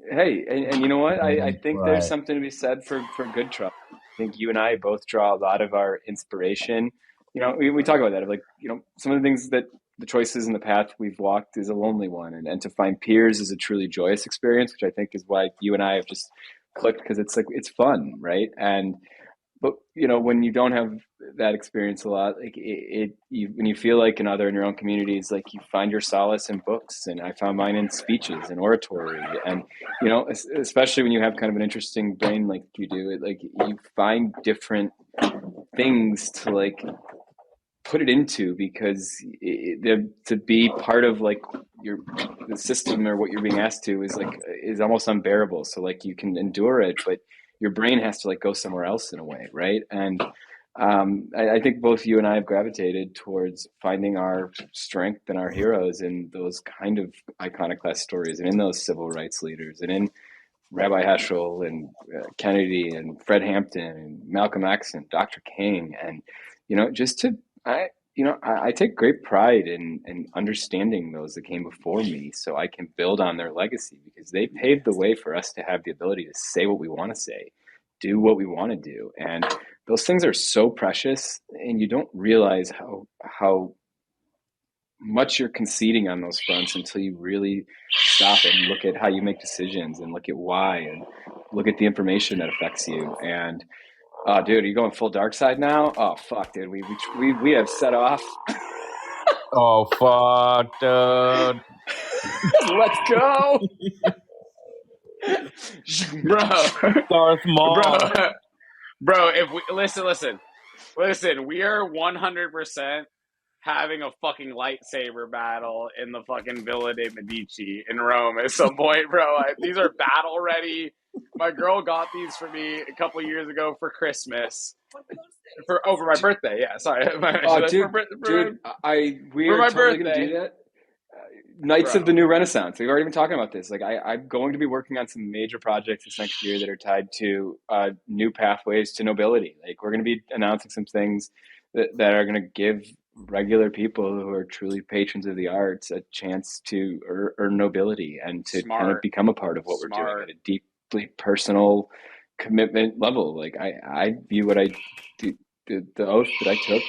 Hey, and you know what? I think there's Right. something to be said for good trouble. I think you and I both draw a lot of our inspiration. You know, we talk about that of like, you know, some of the things that the choices in the path we've walked is a lonely one, and to find peers is a truly joyous experience, which I think is why you and I have just clicked, because it's like it's fun, right? And but you know, when you don't have that experience a lot, like when you feel like another in your own communities, like you find your solace in books, and I found mine in speeches and oratory, and you know, especially when you have kind of an interesting brain like you do, it like you find different things to like put it into, because to be part of like the system or what you're being asked to is almost unbearable. So like you can endure it, but your brain has to like go somewhere else in a way, right? And I think both you and I have gravitated towards finding our strength and our heroes in those kind of iconoclast stories, and in those civil rights leaders, and in Rabbi Heschel and Kennedy and Fred Hampton and Malcolm X and Dr. King, and you know, just to I take great pride in understanding those that came before me, so I can build on their legacy, because they paved the way for us to have the ability to say what we want to say, do what we want to do, and those things are so precious, and you don't realize how much you're conceding on those fronts until you really stop and look at how you make decisions, and look at why, and look at the information that affects you. And dude, are you going full dark side now? Oh fuck, dude, we have set off. Oh fuck, dude. Let's go. Bro. Darth Maul. Bro, if we listen, we are 100% having a fucking lightsaber battle in the fucking Villa de Medici in Rome at some point, bro. These are battle ready. My girl got these for me a couple years ago for Christmas. For my birthday, yeah. Sorry, dude, we for are my totally birthday. gonna do that. Knights of the New Renaissance. We've already been talking about this. Like, I'm going to be working on some major projects this next year that are tied to new pathways to nobility. Like, we're going to be announcing some things that are going to give regular people who are truly patrons of the arts a chance to earn nobility, and to kind of become a part of what we're doing at a deeply personal commitment level. Like, I view what I do, the oath that I took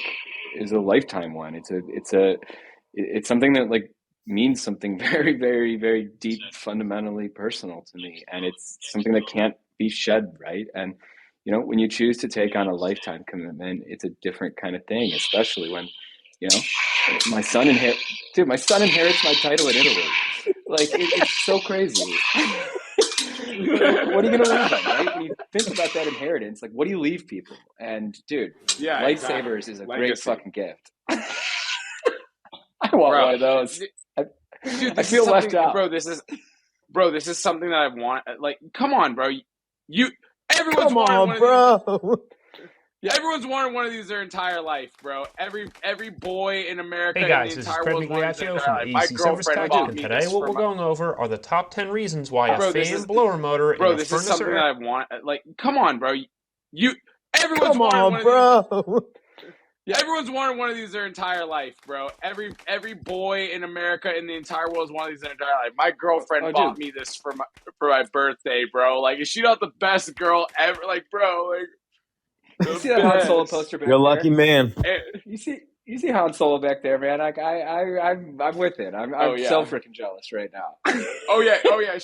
is a lifetime one. It's something that like means something very, very, very deep, fundamentally personal to me, and it's something that can't be shed, right? And you know, when you choose to take on a lifetime commitment, it's a different kind of thing, especially when, you know, my son inherits my title in Italy. Like, it's so crazy. What are you going to leave them, right? When you think about that inheritance, like, what do you leave people? And dude, lightsabers is a great fucking gift. I want one of those. Dude, I feel left out, bro. This is something that I want. Like, come on, bro. Everyone's wanted one of these. Yeah. Everyone's wanted one of these their entire life, bro. Every boy in America. Hey guys, this is Fred Migliaccio from AC Service Tech, and today what we're going over are the top 10 reasons why a fan blower motor in a furnace. This is something that I want. Like, come on, bro. Everyone's wanted one of these. Everyone's wanted one of these their entire life, bro. Every boy in America in the entire world has wanted these their entire life. My girlfriend bought me this for my birthday, bro. Like, is she not the best girl ever? Like, bro, like you see that Han Solo poster back You're a there? lucky man. You see Han Solo back there, man. I'm with it. I'm so freaking jealous right now. Oh yeah.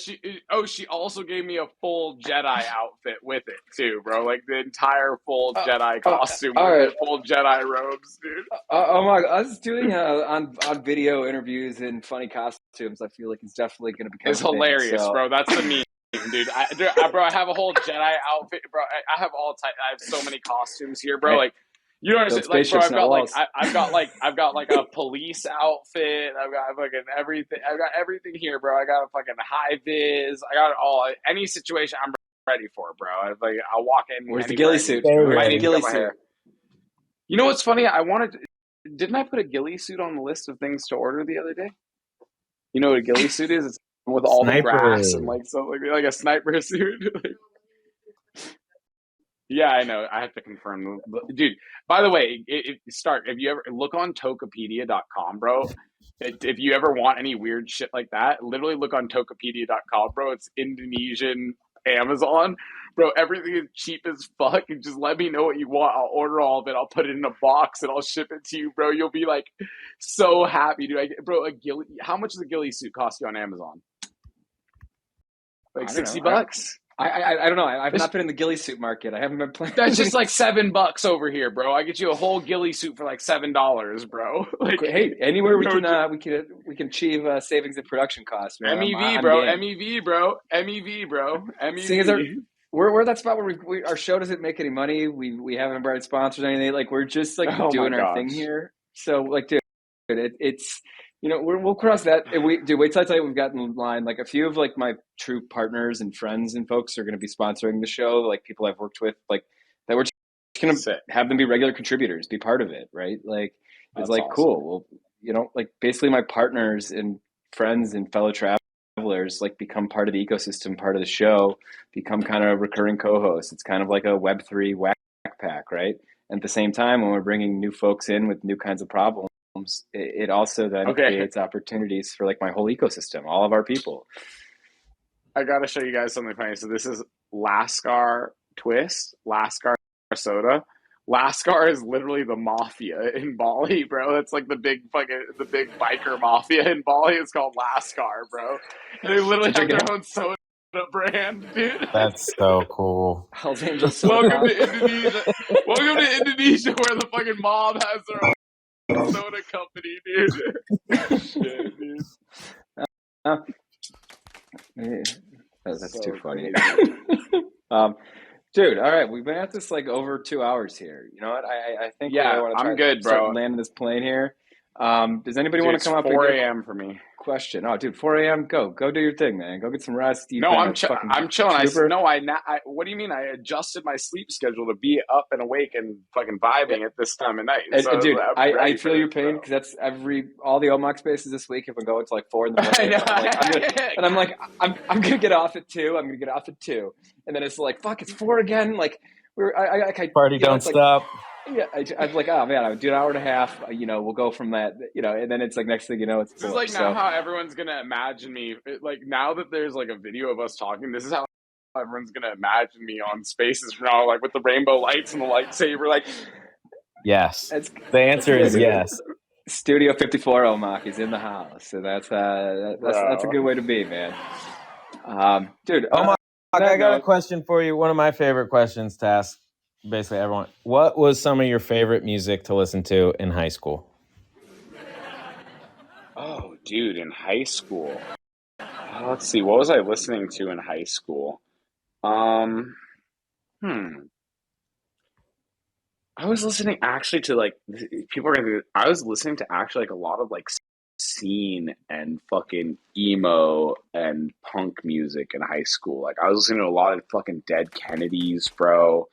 She also gave me a full Jedi outfit with it too, bro. Like the entire full Jedi costume with it, full Jedi robes, dude. Oh my! Us doing on video interviews in funny costumes, I feel like it's definitely going to become. It's hilarious, so. bro. That's the meme, dude. Bro, I have a whole Jedi outfit, bro. I have I have so many costumes here, bro. Like, you don't understand, like, bro. I've got like a police outfit. I've got fucking everything. I've got everything here, bro. I got a fucking high vis. I got it all. Any situation, I'm ready for, bro. I'll walk in. Where's the ghillie suit? Where's the ghillie suit? You know what's funny? Didn't I put a ghillie suit on the list of things to order the other day? You know what a ghillie suit is? It's with all the grass and like something like a sniper suit. Yeah, I know. I have to confirm, dude. By the way, if you ever look on Tokopedia.com, bro. If you ever want any weird shit like that, literally look on Tokopedia.com, bro. It's Indonesian Amazon, bro. Everything is cheap as fuck. And just let me know what you want. I'll order all of it. I'll put it in a box and I'll ship it to you, bro. You'll be like so happy, dude. Bro, how much does a ghillie suit cost you on Amazon? Like $60. I don't know. I've not been in the ghillie suit market. I haven't been playing. That's just like $7 over here, bro. I get you a whole ghillie suit for like $7, bro. Like, hey, anywhere we can achieve savings in production costs, man. MEV, bro. MEV, bro. MEV, bro. MEV. We're that spot where our show doesn't make any money. We haven't brought sponsors or anything. Like, we're just like doing our thing here. So like, dude, it's. You know, we'll cross that. Wait till I tell you we've got in line. Like, a few of like my true partners and friends and folks are going to be sponsoring the show. Like, people I've worked with, like that we're just going to have them be regular contributors, be part of it, right? Like, it's like awesome. Cool. Well, you know, like basically my partners and friends and fellow travelers like become part of the ecosystem, part of the show, become kind of recurring co-hosts. It's kind of like a Web3 whack pack, right? And at the same time, when we're bringing new folks in with new kinds of problems, it also then creates opportunities for like my whole ecosystem, all of our people. I gotta show you guys something funny. So this is Lascar Twist, Lascar Soda. Lascar is literally the mafia in Bali, bro. That's like the big biker mafia in Bali. It's called Lascar, bro. And they literally have their own soda brand, dude. That's so cool. Hells Angels. Welcome to Indonesia. Welcome to Indonesia, where the fucking mob has their own soda company, dude. Shit, dude. That's so too funny. Dude, all right, we've been at this like over 2 hours here. You know what? I think I'm good, bro. Landing this plane here. Does anybody want to come up? 4 a.m. for me. Question. Oh, dude, 4 a.m. Go do your thing, man. Go get some rest. No, I'm chilling. What do you mean? I adjusted my sleep schedule to be up and awake and fucking vibing at this time of night. So dude, I feel your pain because that's all the Omak spaces this week have been going to like 4 in the morning. I'm gonna get off at 2. I'm gonna get off at 2, and then it's like fuck, it's 4 again. Like party don't stop. Yeah, I'm like, oh man, I would do an hour and a half. You know, we'll go from that. You know, and then it's like next thing you know, it's. This is like now how everyone's gonna imagine me. Like now that there's like a video of us talking, this is how everyone's gonna imagine me on Spaces from now, like with the rainbow lights and the lightsaber. Like, yes, the answer is yes. Studio 54 Omak is in the house, so that's a good way to be, man. Dude, Omak, I got a question for you. One of my favorite questions to ask. Basically, everyone. What was some of your favorite music to listen to in high school? Oh, dude, in high school. Let's see. What was I listening to in high school? I was listening actually to like people are gonna. I was listening to actually like a lot of like scene and fucking emo and punk music in high school. Like I was listening to a lot of fucking Dead Kennedys, bro.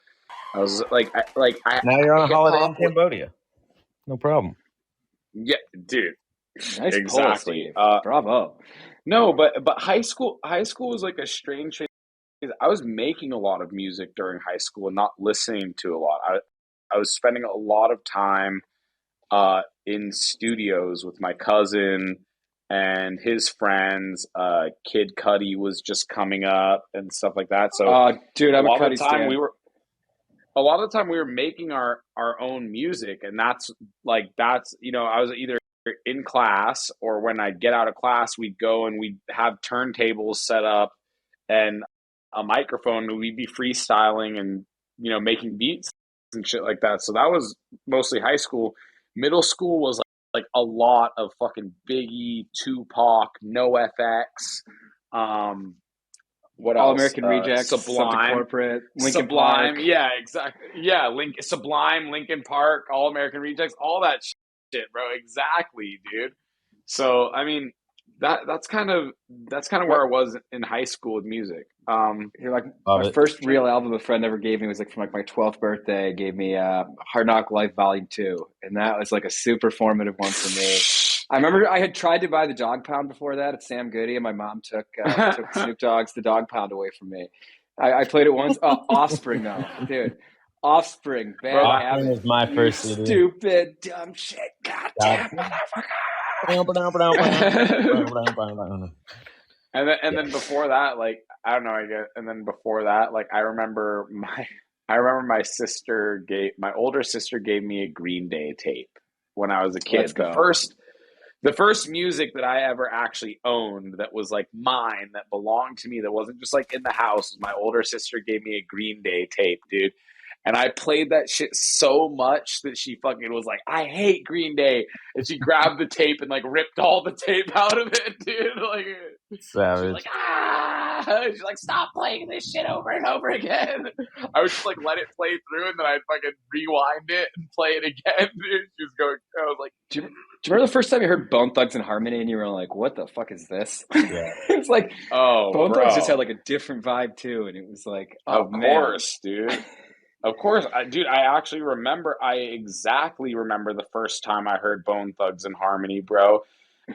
I was like, now you're on holiday in Cambodia. No problem. Yeah, dude. Nice, exactly. Bravo. No, but high school was like a strange thing. I was making a lot of music during high school and not listening to a lot. I was spending a lot of time in studios with my cousin and his friends. Kid Cudi was just coming up and stuff like that. So Dude, a I'm a lot of Cudi the time stan. we were making our own music, and that's I was either in class, or when I'd get out of class, we'd go and we'd have turntables set up and a microphone, and we'd be freestyling and making beats and shit like that. So that was mostly high school. Middle school was like a lot of fucking Biggie, Tupac, No FX, what All else? American Rejects, Something Sublime, Corporate, Linkin Sublime. Park. Yeah, exactly. Yeah, Sublime, Linkin Park, All American Rejects, all that shit, bro. Exactly, dude. So I mean, that's kind of where I was in high school with music. You're like Love my it. first real album a friend ever gave me was like from like my 12th birthday. Gave me Hard Knock Life Volume 2, and that was like a super formative one for me. I remember I had tried to buy the Dog Pound before that at Sam Goody, and my mom took Snoop Dogg's The Dog Pound away from me. I played it once. Offspring though, dude. Offspring, Bro, Bad that Offspring Habit. was my You first CD. stupid dumb shit, goddamn motherfucker. and Yeah. then before that, like I don't know, I guess, and then before that, like I remember my older sister gave me a Green Day tape when I was a Let's kid. go. The first music that I ever actually owned that was like mine, that belonged to me, that wasn't just like in the house, was my older sister gave me a Green Day tape, dude. And I played that shit so much that she fucking was like, I hate Green Day. And she grabbed the tape and like ripped all the tape out of it, dude. Like, she's Savage. like, she's like, stop playing this shit over and over again. I would just like let it play through, and then I'd fucking rewind it and play it again, dude. She was going, I was like, Do you remember the first time you heard Bone Thugs and Harmony and you were like, what the fuck is this? Yeah. It's like oh, Bone Thugs just had bro. like a different vibe too, and it was like, oh Of man. course, dude. Of course, dude. I exactly remember the first time I heard Bone Thugs and Harmony, bro.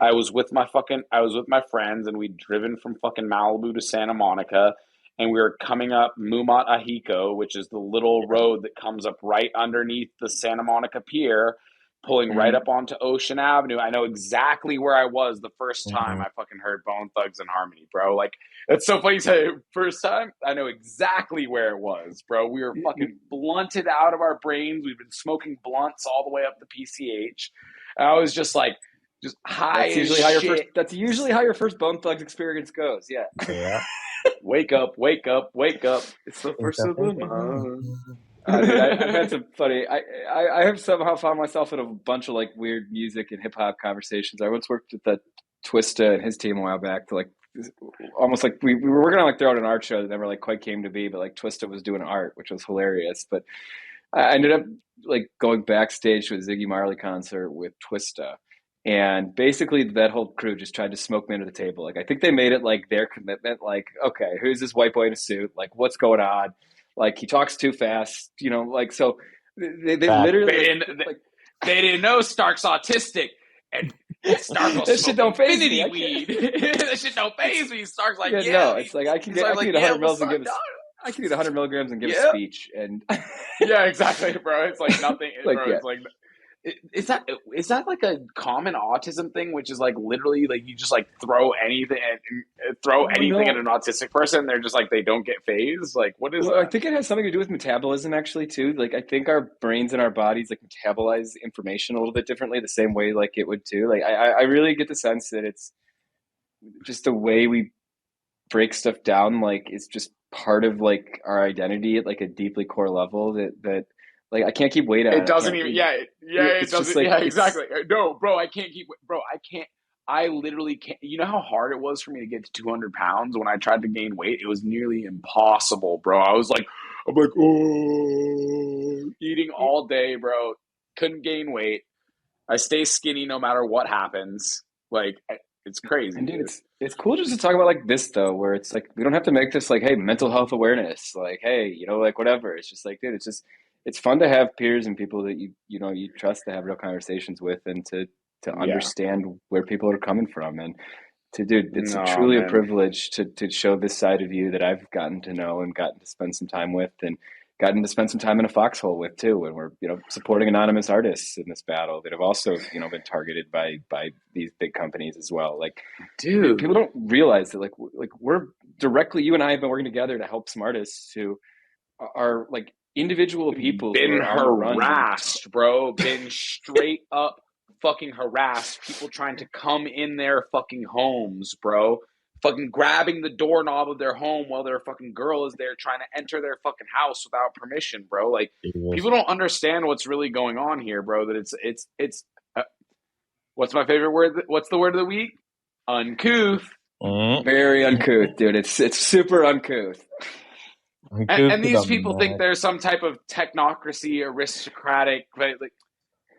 I was with my friends, and we'd driven from fucking Malibu to Santa Monica, and we were coming up Mumat Ahiko, which is the little road that comes up right underneath the Santa Monica Pier, pulling right Mhm. up onto Ocean Avenue. I know exactly where I was the first time Mhm. I fucking heard Bone Thugs and Harmony, bro. Like, it's so funny you say first time. I know exactly where it was, bro. We were fucking blunted out of our brains. We've been smoking blunts all the way up the PCH. And I was just like, just high as shit. That's usually how your first Bone Thugs experience goes. Yeah. Yeah. Wake up, wake up, wake up. It's the first of the month. Dude, I've had some funny. I have somehow found myself in a bunch of like weird music and hip hop conversations. I once worked with the Twista and his team a while back to like almost like we were working on like throw out an art show that never like quite came to be, but like Twista was doing art, which was hilarious. But I ended up like going backstage to a Ziggy Marley concert with Twista. And basically, that whole crew just tried to smoke me under the table. Like, I think they made it like their commitment. Like, okay, who's this white boy in a suit? Like, what's going on? Like, he talks too fast, you know. Like, so they Fact. literally They didn't know Stark's autistic, and Stark was that shit smoking don't faze me. infinity weed. That shit don't faze me. Stark's like, Yeah, yeah. no, it's like I can Stark's get like, yeah, 100 what's mils and up, give a, dog? I can eat 100 milligrams and give a Yeah. speech, and Yeah, exactly, bro. It's like nothing, like bro. yeah. It's like, is that like a common autism thing, which is like literally like you just like throw anything Oh at no. an autistic person, they're just like they don't get phased. Like, what is Well, I that? think it has something to do with metabolism, actually, too. Like, I think our brains and our bodies like metabolize information a little bit differently, the same way like it would too. Like, I really get the sense that it's just the way we break stuff down. Like, it's just part of like our identity at like a deeply core level. That like I can't keep weight on It it. I doesn't can't. even. It It's just doesn't. like Yeah, it's. exactly. No, bro, I can't keep. Bro, I can't. I literally can't. You know how hard it was for me to get to 200 pounds when I tried to gain weight? It was nearly impossible, bro. I'm like, oh, eating all day, bro. Couldn't gain weight. I stay skinny no matter what happens. Like, it's crazy, And dude, dude. it's cool just to talk about like this though, where it's like we don't have to make this like, hey, mental health awareness, like, hey, you know, like whatever. It's just like, dude, it's fun to have peers and people that you know you trust to have real conversations with, and to Yeah. understand where people are coming from, and to dude, it's No, truly a man. privilege to show this side of you that I've gotten to know and gotten to spend some time with, and gotten to spend some time in a foxhole with too, and we're supporting anonymous artists in this battle that have also been targeted by these big companies as well. Like, dude, people don't realize that like we're directly, you and I have been working together to help some artists who are like individual people who been are on the run. harassed, bro. Been straight up fucking harassed. People trying to come in their fucking homes, bro. Fucking grabbing the doorknob of their home while their fucking girl is there trying to enter their fucking house without permission, bro. Like, people don't understand what's really going on here, bro. That it's what's my favorite word? What's the word of the week? Uncouth. Very uncouth, dude. It's super uncouth. And these people think there's some type of technocracy, aristocratic, right? Like,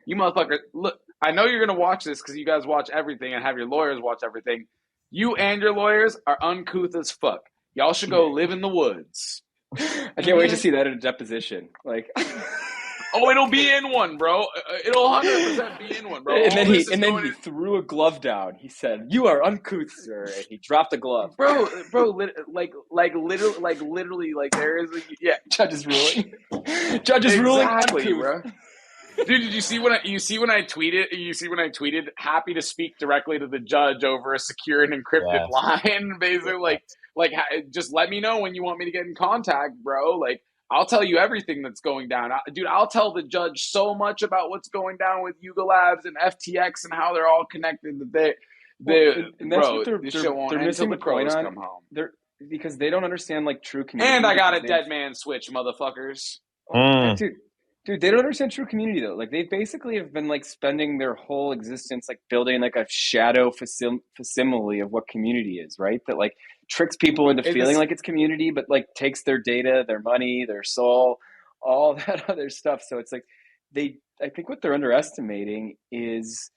you motherfucker, look, I know you're going to watch this because you guys watch everything and have your lawyers watch everything. You and your lawyers are uncouth as fuck. Y'all should go live in the woods. I can't wait to see that in a deposition. Like, oh, it'll be in one, bro. It'll 100% be in one, bro. And then he threw a glove down. He said, "You are uncouth, sir." And he dropped the glove. Bro, literally, there is judge's ruling. Judge's ruling, uncouth, bro. Dude, did you see when I tweeted? You see when I tweeted, happy to speak directly to the judge over a secure and encrypted line, basically, like just let me know when you want me to get in contact, bro. Like, I'll tell you everything that's going down, dude. I'll tell the judge so much about what's going down with Yuga Labs and FTX and how they're all connected. That and that's what they're missing the point on. Because they don't understand like true community. And I got a dead man switch, motherfuckers. Dude, they don't understand true community though. Like, they basically have been like spending their whole existence like building like a shadow facsimile of what community is, right? That like tricks people into feeling like it's community, but like takes their data, their money, their soul, all that other stuff. So it's like I think what they're underestimating is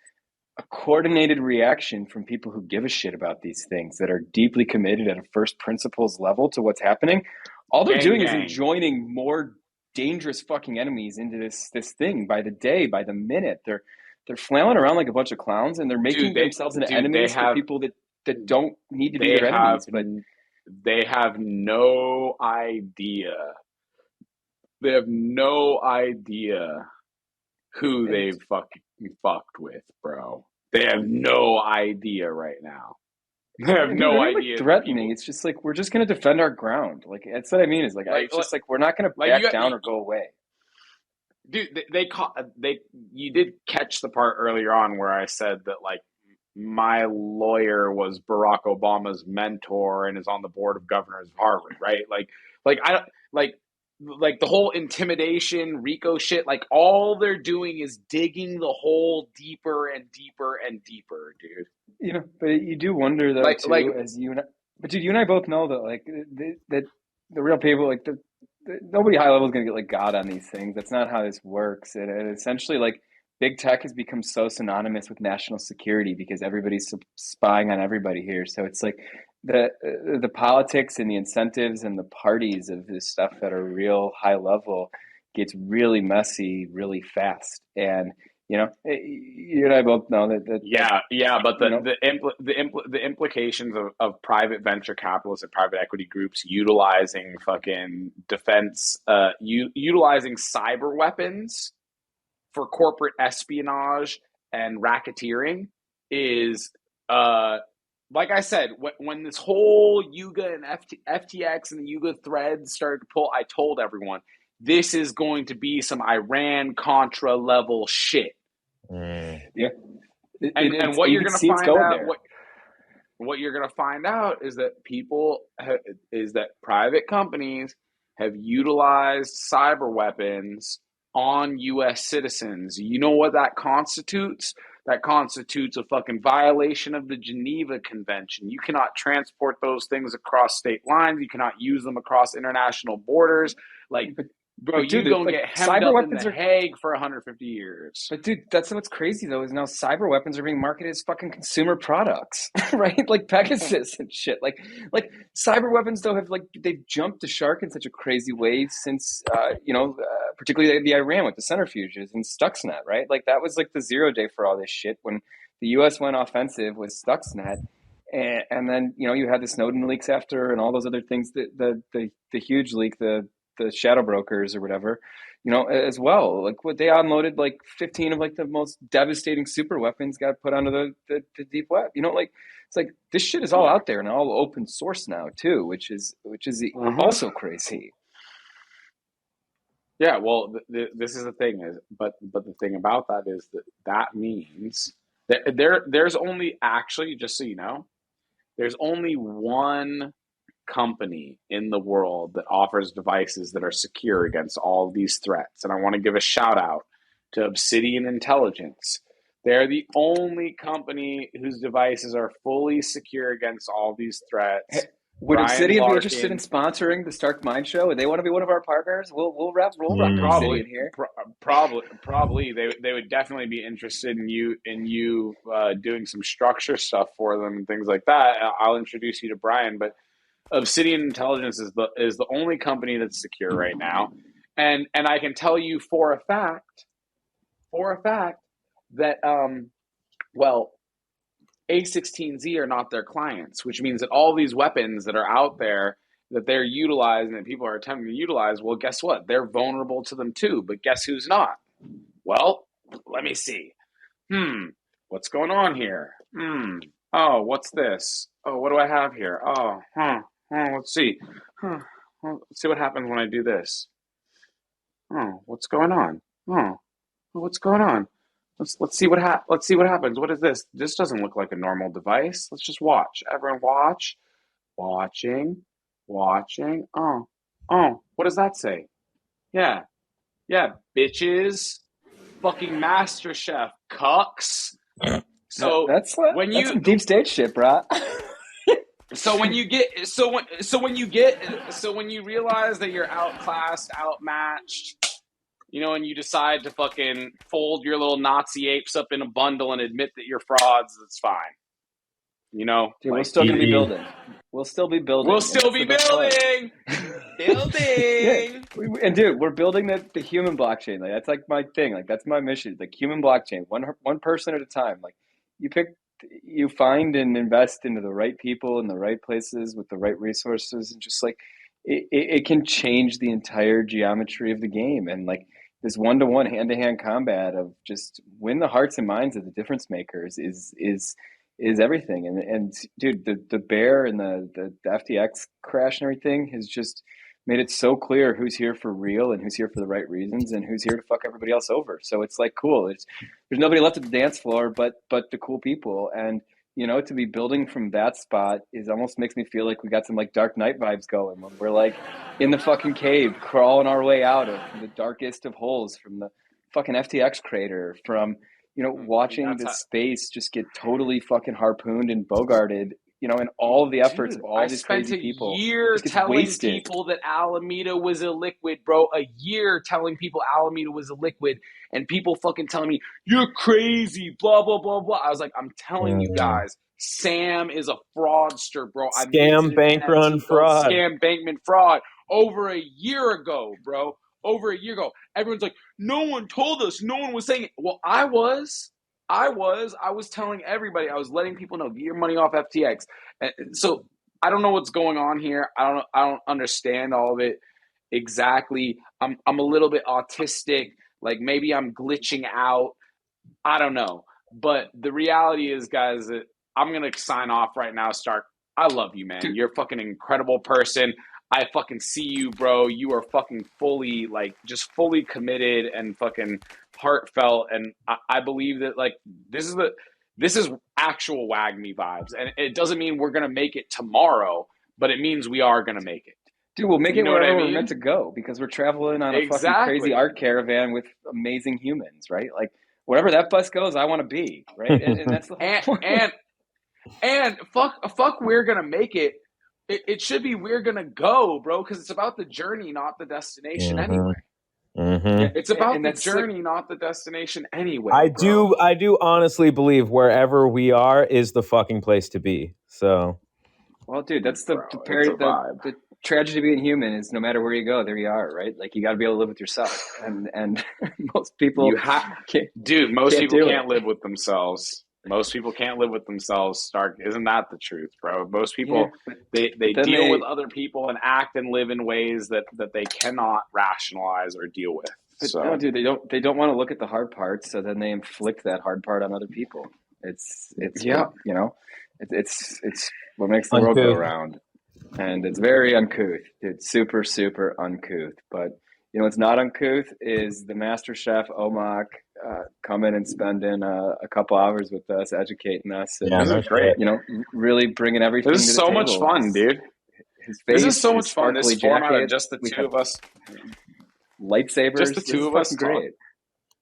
a coordinated reaction from people who give a shit about these things, that are deeply committed at a first principles level to what's happening. All they're doing is enjoining more dangerous fucking enemies into this thing by the day, by the minute. They're flailing around like a bunch of clowns, and they're making themselves into enemies for people that don't need to be their enemies. But they have no idea. They have no idea who they've fucking fucked with, bro. They have no idea right now. They have no idea. Like, threatening. It's just like, we're just going to defend our ground. Like, that's what I mean. Is like it's just like we're not going to back down or go away. Dude, you did catch the part earlier on where I said that like my lawyer was Barack Obama's mentor and is on the board of governors of Harvard, right? Like the whole intimidation, RICO shit, like all they're doing is digging the hole deeper and deeper and deeper, dude. But you do wonder though, as you and I, but dude, you and I both know that like that the real people, like nobody high level is going to get like God on these things. That's not how this works. And essentially, like, big tech has become so synonymous with national security because everybody's spying on everybody here. So it's like the politics and the incentives and the parties of this stuff that are real high level gets really messy really fast. And you and I both know that. But the implications of private venture capitalists and private equity groups utilizing fucking defense, utilizing cyber weapons for corporate espionage and racketeering is, like I said, when this whole Yuga and FTX and the Yuga threads started to pull, I told everyone, this is going to be some Iran-Contra level shit. Yeah. And what you're going to find out, what you're going to find out is that private companies have utilized cyber weapons on U.S. citizens. You know what that constitutes? That constitutes a fucking violation of the Geneva Convention. You cannot transport those things across state lines. You cannot use them across international borders. Like, bro, you don't get hemmed up in the Hague for 150 years. But dude, that's what's crazy though, is now cyber weapons are being marketed as fucking consumer products, right? Like Pegasus and shit. Like cyber weapons though they've jumped the shark in such a crazy way since particularly the Iran with the centrifuges and Stuxnet, right? Like that was like the 0 day for all this shit when the U.S. went offensive with Stuxnet. And then you had the Snowden leaks after and all those other things. The huge leak, the the shadow brokers or whatever, as well. Like what they unloaded, like 15 of like the most devastating super weapons got put onto the deep web. Like it's like this shit is all out there and all open source now too, which is also crazy. Yeah, well, this is the thing but the thing about that is that means that there's only, actually, just so you know, there's only one company in the world that offers devices that are secure against all of these threats. And I want to give a shout out to Obsidian Intelligence. They're the only company whose devices are fully secure against all these threats. Would Brian Obsidian be Larkin, interested in sponsoring the Stark Mind Show? Would they want to be one of our partners? We'll rock Obsidian here. Probably they would definitely be interested in you doing some structure stuff for them and things like that. I'll introduce you to Brian, but Obsidian Intelligence is the only company that's secure right now, and I can tell you for a fact that A16Z are not their clients, which means that all these weapons that are out there that they're utilizing, that people are attempting to utilize, well, guess what? They're vulnerable to them too. But guess who's not? Well, let me see. What's going on here? Oh, what's this? Oh, what do I have here? Oh, let's see. Well, let's see what happens when I do this. Oh, what's going on? Oh, what's going on? Let's see what happens. What is this? This doesn't look like a normal device. Let's just watch. Everyone watch. Watching. Oh, what does that say? Yeah, bitches. Fucking Master Chef cucks. So that's some deep state shit, bro. So when you realize that you're outclassed, outmatched, and you decide to fucking fold your little Nazi apes up in a bundle and admit that you're frauds, it's fine. Dude, we're still gonna be building. We'll still be building. Building. Yeah. And dude, we're building the human blockchain. Like that's like my thing. Like that's my mission. Like human blockchain, one person at a time. Like you find and invest into the right people in the right places with the right resources, and just like it can change the entire geometry of the game. And like this one-to-one, hand-to-hand combat of just win the hearts and minds of the difference makers is everything. And dude, the bear and the FTX crash and everything has just made it so clear who's here for real and who's here for the right reasons and who's here to fuck everybody else over. So it's like cool. There's nobody left at the dance floor but the cool people. And to be building from that spot is almost makes me feel like we got some like Dark Knight vibes going when we're like in the fucking cave crawling our way out of the darkest of holes, from the fucking FTX crater, from watching this space just get totally fucking harpooned and bogarted, and all of the efforts of all these crazy people. I spent a year telling people that Alameda was a liquid, bro. A year telling people Alameda was a liquid, and people fucking telling me, you're crazy, blah, blah, blah, blah. I was like, I'm telling you guys, Sam is a fraudster, bro. Scam, bank run, fraud. Scam, bankman, fraud. Over a year ago, bro. Over a year ago. Everyone's like, no one told us. No one was saying it. Well, I was telling everybody. I was letting people know, get your money off FTX. And so I don't know what's going on here. I don't understand all of it exactly. I'm a little bit autistic. Like maybe I'm glitching out. I don't know. But the reality is, guys, that I'm going to sign off right now, Stark. I love you, man. You're a fucking incredible person. I fucking see you, bro. You are fucking fully, like, just fully committed and fucking heartfelt. And I believe that, like, this is actual WAGMI vibes. And it doesn't mean we're going to make it tomorrow, but it means we are going to make it. Dude, we'll make it wherever we're meant to go, because we're traveling on a fucking crazy art caravan with amazing humans, right? Like, wherever that bus goes, I want to be, right? And that's the whole point. And fuck, we're going to make it. It should be we're going to go, bro, because it's about the journey, not the destination anyway. It's about the journey, not the destination anyway. I do honestly believe wherever we are is the fucking place to be. So, well, dude, that's the tragedy of being human is no matter where you go, there you are, right? Like you got to be able to live with yourself, and most people most people can't live with themselves. Most people can't live with themselves, Stark. Isn't that the truth, bro? Most people, they then deal with other people and act and live in ways that they cannot rationalize or deal with. But So no, dude, they don't want to look at the hard parts, so then they inflict that hard part on other people. It's yeah, what, you know, it's what makes the world go round, and it's very uncouth. It's super super uncouth. But you know, what's not uncouth is the master chef Omak coming and spending a couple hours with us, educating us, and Yeah, this no is great. shit. you know, really bringing everything This to is the so much table. fun, dude. His This is face, so his much fun. sparkly This format of jacket. just the We two have of us, just lightsabers. the This two is of us fucking talk. great.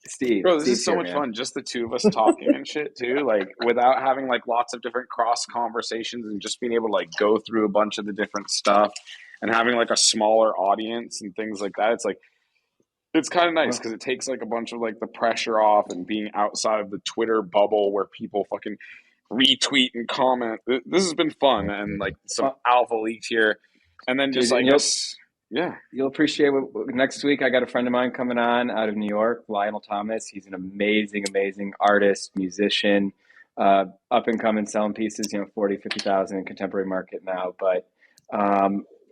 Steve, Bro, this is Steve's so here, much man. fun. Just the two of us talking and shit too, like without having like lots of different cross conversations and just being able to like go through a bunch of the different stuff and having like a smaller audience and things like that. It's like it's kind of nice Well, because it takes like a bunch of like the pressure off and being outside of the Twitter bubble where people fucking retweet and comment. This has been fun and like some alpha leaks here, and then just dude, I and guess yeah. you'll appreciate next week. I got a friend of mine coming on out of New York, Lionel Thomas. He's an amazing artist, musician, up and coming, selling pieces, you know, 40, 50,000 in contemporary market now. But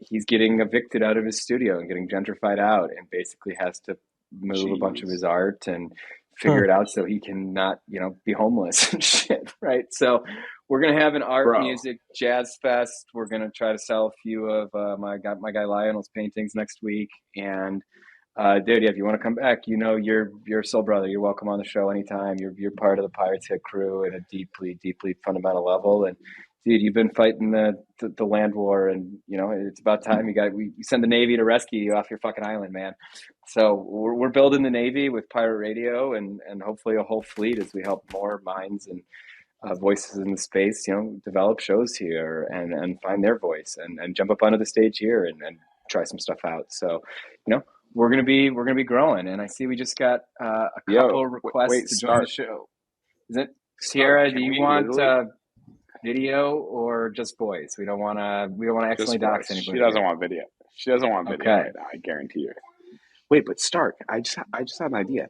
he's getting evicted out of his studio and getting gentrified out, and basically has to move a bunch of his art and figure it out so he can not, you know, be homeless and shit, right? So we're gonna have an art, Bro, music, jazz fest. We're gonna try to sell a few of my guy Lionel's paintings next week. And dude, yeah, if you want to come back, you know, you're a soul brother. You're welcome on the show anytime. You're part of the Pirates Hit crew at a deeply fundamental level. And dude, you've been fighting the land war, and you know it's about time we send the Navy to rescue you off your fucking island, man. So we're building the Navy with Pirate Radio, and hopefully a whole fleet as we help more minds and voices in the space, you know, develop shows here and find their voice and jump up onto the stage here and try some stuff out. So, you know, we're gonna be growing. And I see we just got a couple requests wait, to join the start. show. Is it Start. Sierra? Do Can you we want literally video or just voice? We don't want to accidentally just dox voice? She anybody doesn't here. want video. She doesn't want video Okay. right now. I guarantee you. Wait, but Stark, I just had an idea.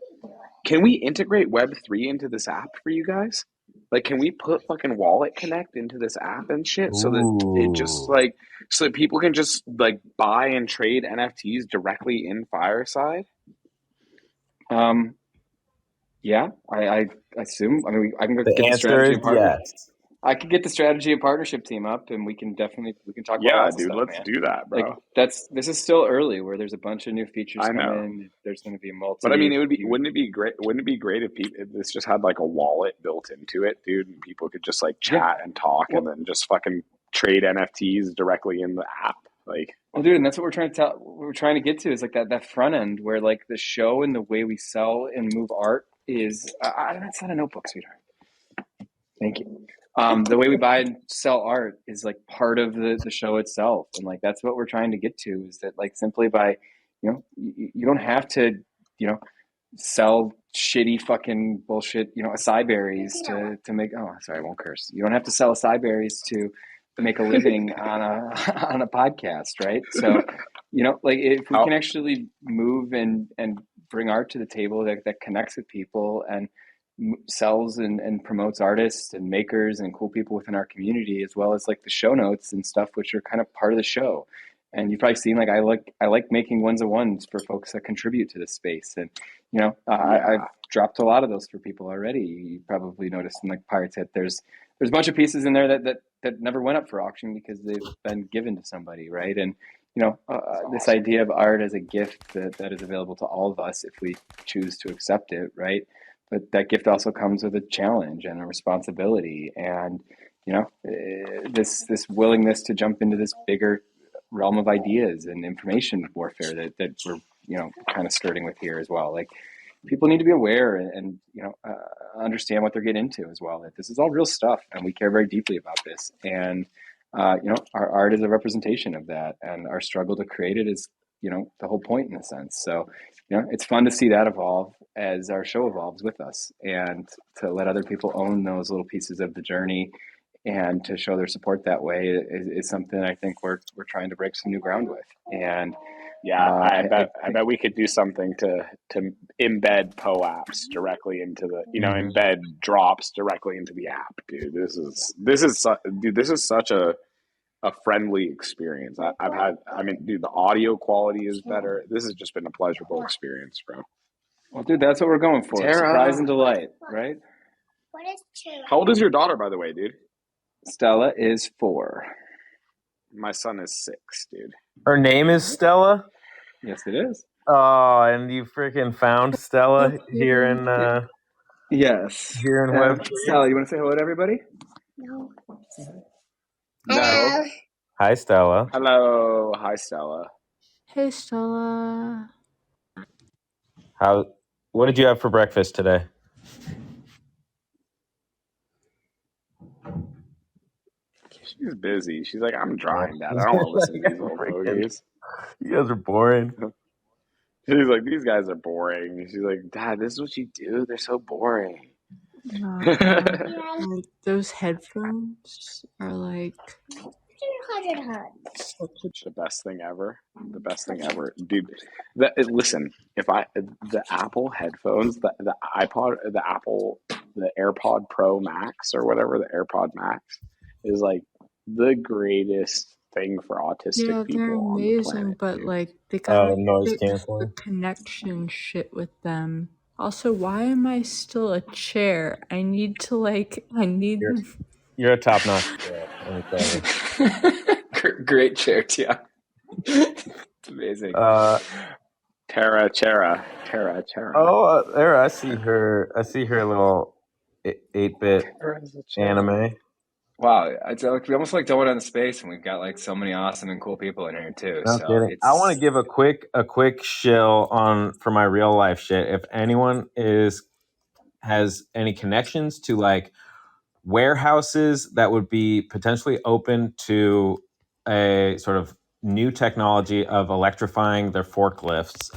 Can we integrate Web3 into this app for you guys? Like, can we put fucking Wallet Connect into this app and shit so that it just Ooh. like so that people can just like buy and trade NFTs directly in Fireside? Yeah, I assume. I mean, I can The get the answer strategy is and partnership. yes. I could get the strategy and partnership team up, and we can talk about Yeah, lots of dude, stuff, let's man. do that, Like bro. this is still early, where there's a bunch of new features I know. coming. There's going to be But I mean, multi. wouldn't it be great? Wouldn't it be great if this just had like a wallet built into it, dude, and people could just like Yeah, chat and talk and well, then just fucking trade NFTs directly in the app? Like, well, dude, and that's what we're trying to tell. What we're trying to get to is like that front end where like the show and the way we sell and move art is. That's not a notebook, sweetheart. Thank you. The way we buy and sell art is like part of the show itself, and like that's what we're trying to get to is that like simply by, you know, you don't have to, you know, sell shitty fucking bullshit, you know, acai berries to make. Oh, sorry, I won't curse. You don't have to sell acai berries to make a living on a on a podcast, right? So, you know, like if we how can actually move and bring art to the table that connects with people and sells and promotes artists and makers and cool people within our community, as well as like the show notes and stuff, which are kind of part of the show. And you've probably seen like I like making ones of ones for folks that contribute to this space. And you know, I've yeah. dropped a lot of those for people already. You probably noticed in like Pirates Hit, there's a bunch of pieces in there that never went up for auction because they've been given to somebody, right? And you know, That's this awesome. idea of art as a gift that is available to all of us if we choose to accept it, right? But that gift also comes with a challenge and a responsibility, and you know, this willingness to jump into this bigger realm of ideas and information warfare that we're, you know, kind of skirting with here as well. Like people need to be aware and you know, understand what they're getting into as well. That this is all real stuff, and we care very deeply about this. And you know, our art is a representation of that, and our struggle to create it is, you know, the whole point in a sense. So you know, it's fun to see that evolve as our show evolves with us, and to let other people own those little pieces of the journey and to show their support that way is something I think we're trying to break some new ground with. And yeah, I bet we could do something to embed POAPs directly into the embed drops directly into the app, dude. This is such a friendly experience. I've had. I mean, dude, the audio quality is better. This has just been a pleasurable experience, bro. Well, dude, that's what we're going for. Tara. Surprise and delight, right? How old is your daughter, by the way, dude? Stella is 4. My son is 6, dude. Her name is Stella? Yes, it is. Oh, and you freaking found Stella here in yes. Here in Web. Stella, you want to say hello to everybody? No. Hi, Stella. Hello. Hi, Stella. Hey, Stella. What did you have for breakfast today? She's busy. She's like, I'm drying, Dad. I don't want to listen to these old fogies. You guys are boring. She's like, these guys are boring. She's like, Dad, this is what you do. They're so boring. Like, those headphones are like the best thing ever. The best thing ever, dude. Listen, the Apple headphones, the AirPod Pro Max or whatever, the AirPod Max is like the greatest thing for autistic people. they're on amazing, the planet, but dude. like they gotta noise fix the canceling. connection shit with them. Also, why am I still a chair? I need. You're a top-notch chair. Let me tell you. Great chair, Tia. It's amazing. Tara. Oh, there I see her. I see her little 8-bit anime. Wow, it's like we almost like don't want to space, and we've got like so many awesome and cool people in here too. No kidding. I want to give a quick shill for my real life shit. If anyone has any connections to like warehouses that would be potentially open to a sort of new technology of electrifying their forklifts.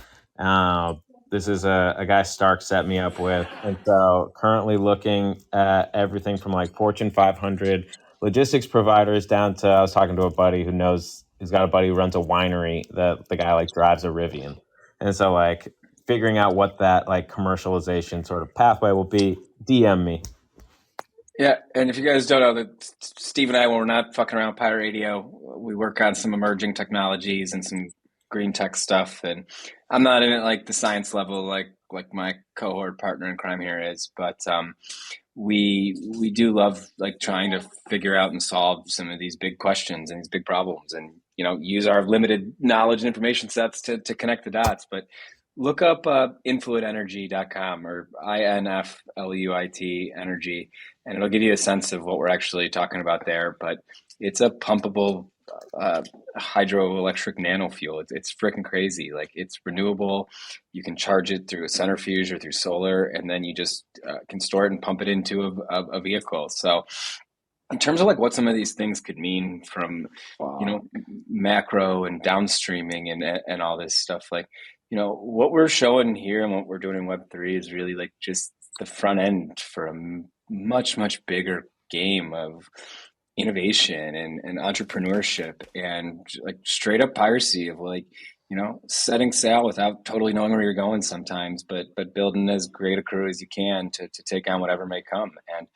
This is a guy Stark set me up with. And so currently looking at everything from like Fortune 500 logistics providers down to, I was talking to a buddy he's got a buddy who runs a winery that the guy like drives a Rivian. And so like figuring out what that like commercialization sort of pathway will be, DM me. Yeah, and if you guys don't know, that Steve and I, when we're not fucking around Pirate Radio, we work on some emerging technologies and some green tech stuff. And I'm not in it like the science level, like my cohort partner in crime here is, but we do love like trying to figure out and solve some of these big questions and these big problems, and use our limited knowledge and information sets to connect the dots. But look up influitenergy.com or INFLUIT energy, and it'll give you a sense of what we're actually talking about there. But it's a pumpable hydroelectric nano fuel. It's freaking crazy. Like, it's renewable. You can charge it through a centrifuge or through solar, and then you just can store it and pump it into a vehicle. So in terms of like what some of these things could mean from, macro and downstreaming and all this stuff, like, what we're showing here and what we're doing in Web3 is really like just the front end for a much, much bigger game of innovation and entrepreneurship and like straight up piracy of like, setting sail without totally knowing where you're going sometimes, but building as great a crew as you can to take on whatever may come. And,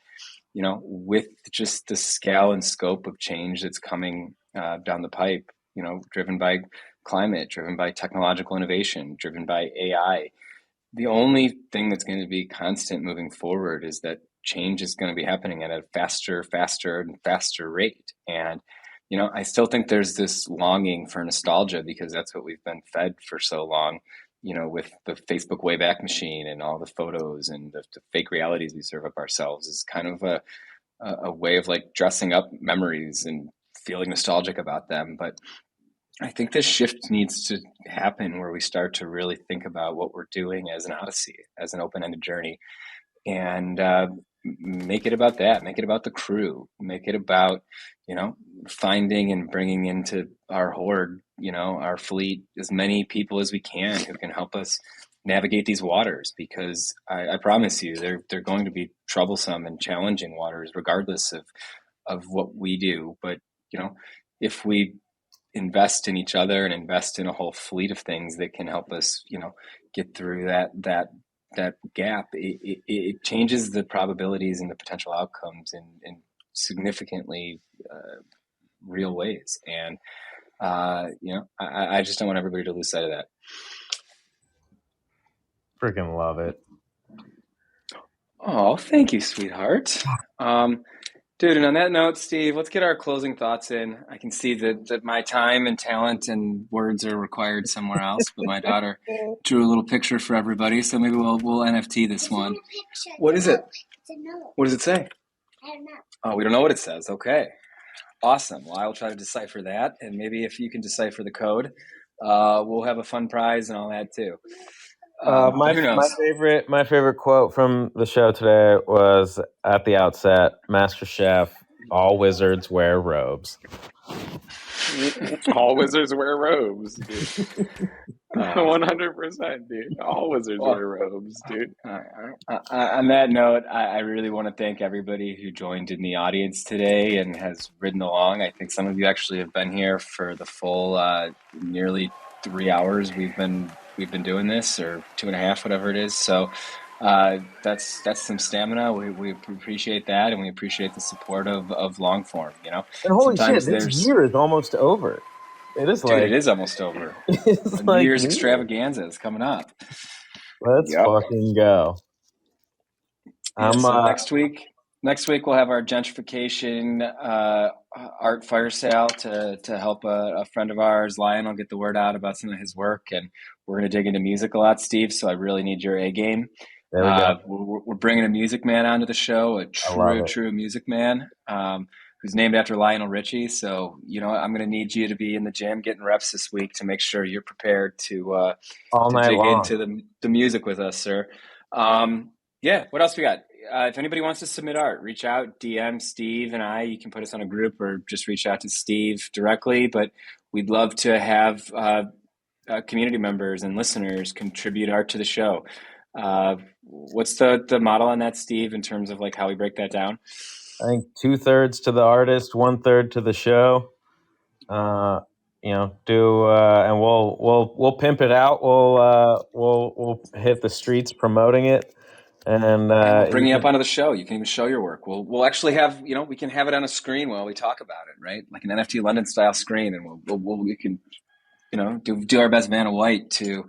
with just the scale and scope of change that's coming down the pipe, driven by climate, driven by technological innovation, driven by AI, the only thing that's going to be constant moving forward is that change is going to be happening at a faster and faster rate. And, I still think there's this longing for nostalgia because that's what we've been fed for so long, with the Facebook Wayback Machine and all the photos and the fake realities we serve up ourselves is kind of a way of like dressing up memories and feeling nostalgic about them. But I think this shift needs to happen where we start to really think about what we're doing as an odyssey, as an open-ended journey, and make it about that. Make it about the crew. Make it about, finding and bringing into our horde, our fleet, as many people as we can who can help us navigate these waters. Because I promise you, they're going to be troublesome and challenging waters, regardless of what we do. But if we invest in each other and invest in a whole fleet of things that can help us, get through that gap, it changes the probabilities and the potential outcomes in significantly real ways. And I just don't want everybody to lose sight of that. Freaking love it. Oh, thank you, sweetheart. Dude, and on that note, Steve, let's get our closing thoughts in. I can see that my time and talent and words are required somewhere else, but my daughter drew a little picture for everybody, so maybe we'll NFT this one. What is it? It's a note. What does it say? I don't know. Oh, we don't know what it says. Okay. Awesome. Well, I'll try to decipher that, and maybe if you can decipher the code, we'll have a fun prize and all that too. Who knows? My favorite quote from the show today was at the outset: "Master Chef, all wizards wear robes." All wizards wear robes, dude. 100%, dude. All wizards wear robes, dude. On that note, I really want to thank everybody who joined in the audience today and has ridden along. I think some of you actually have been here for the full nearly 3 hours we've been doing this, or 2.5, whatever it is. So that's some stamina. We appreciate that, and we appreciate the support of long form. And holy shit, this year is almost over. It is, dude, it is almost over. It's New Year's extravaganza is coming up. Let's fucking go. So next week we'll have our gentrification art fire sale to help a friend of ours, Lionel, get the word out about some of his work, and we're going to dig into music a lot, Steve. So I really need your A game. There we go. We're bringing a music man onto the show, a true music man, who's named after Lionel Richie. So I'm going to need you to be in the gym getting reps this week to make sure you're prepared to dig into the music with us, sir. What else we got? If anybody wants to submit art, reach out, DM Steve and I. You can put us on a group or just reach out to Steve directly. But we'd love to have community members and listeners contribute art to the show. What's the model on that, Steve, in terms of like how we break that down? I think 2/3 to the artist, 1/3 to the show. And we'll pimp it out. We'll hit the streets promoting it. And we'll bring you up onto the show. You can even show your work. We'll actually have, we can have it on a screen while we talk about it, right? Like an NFT London style screen, and we can, do our best Vanna White to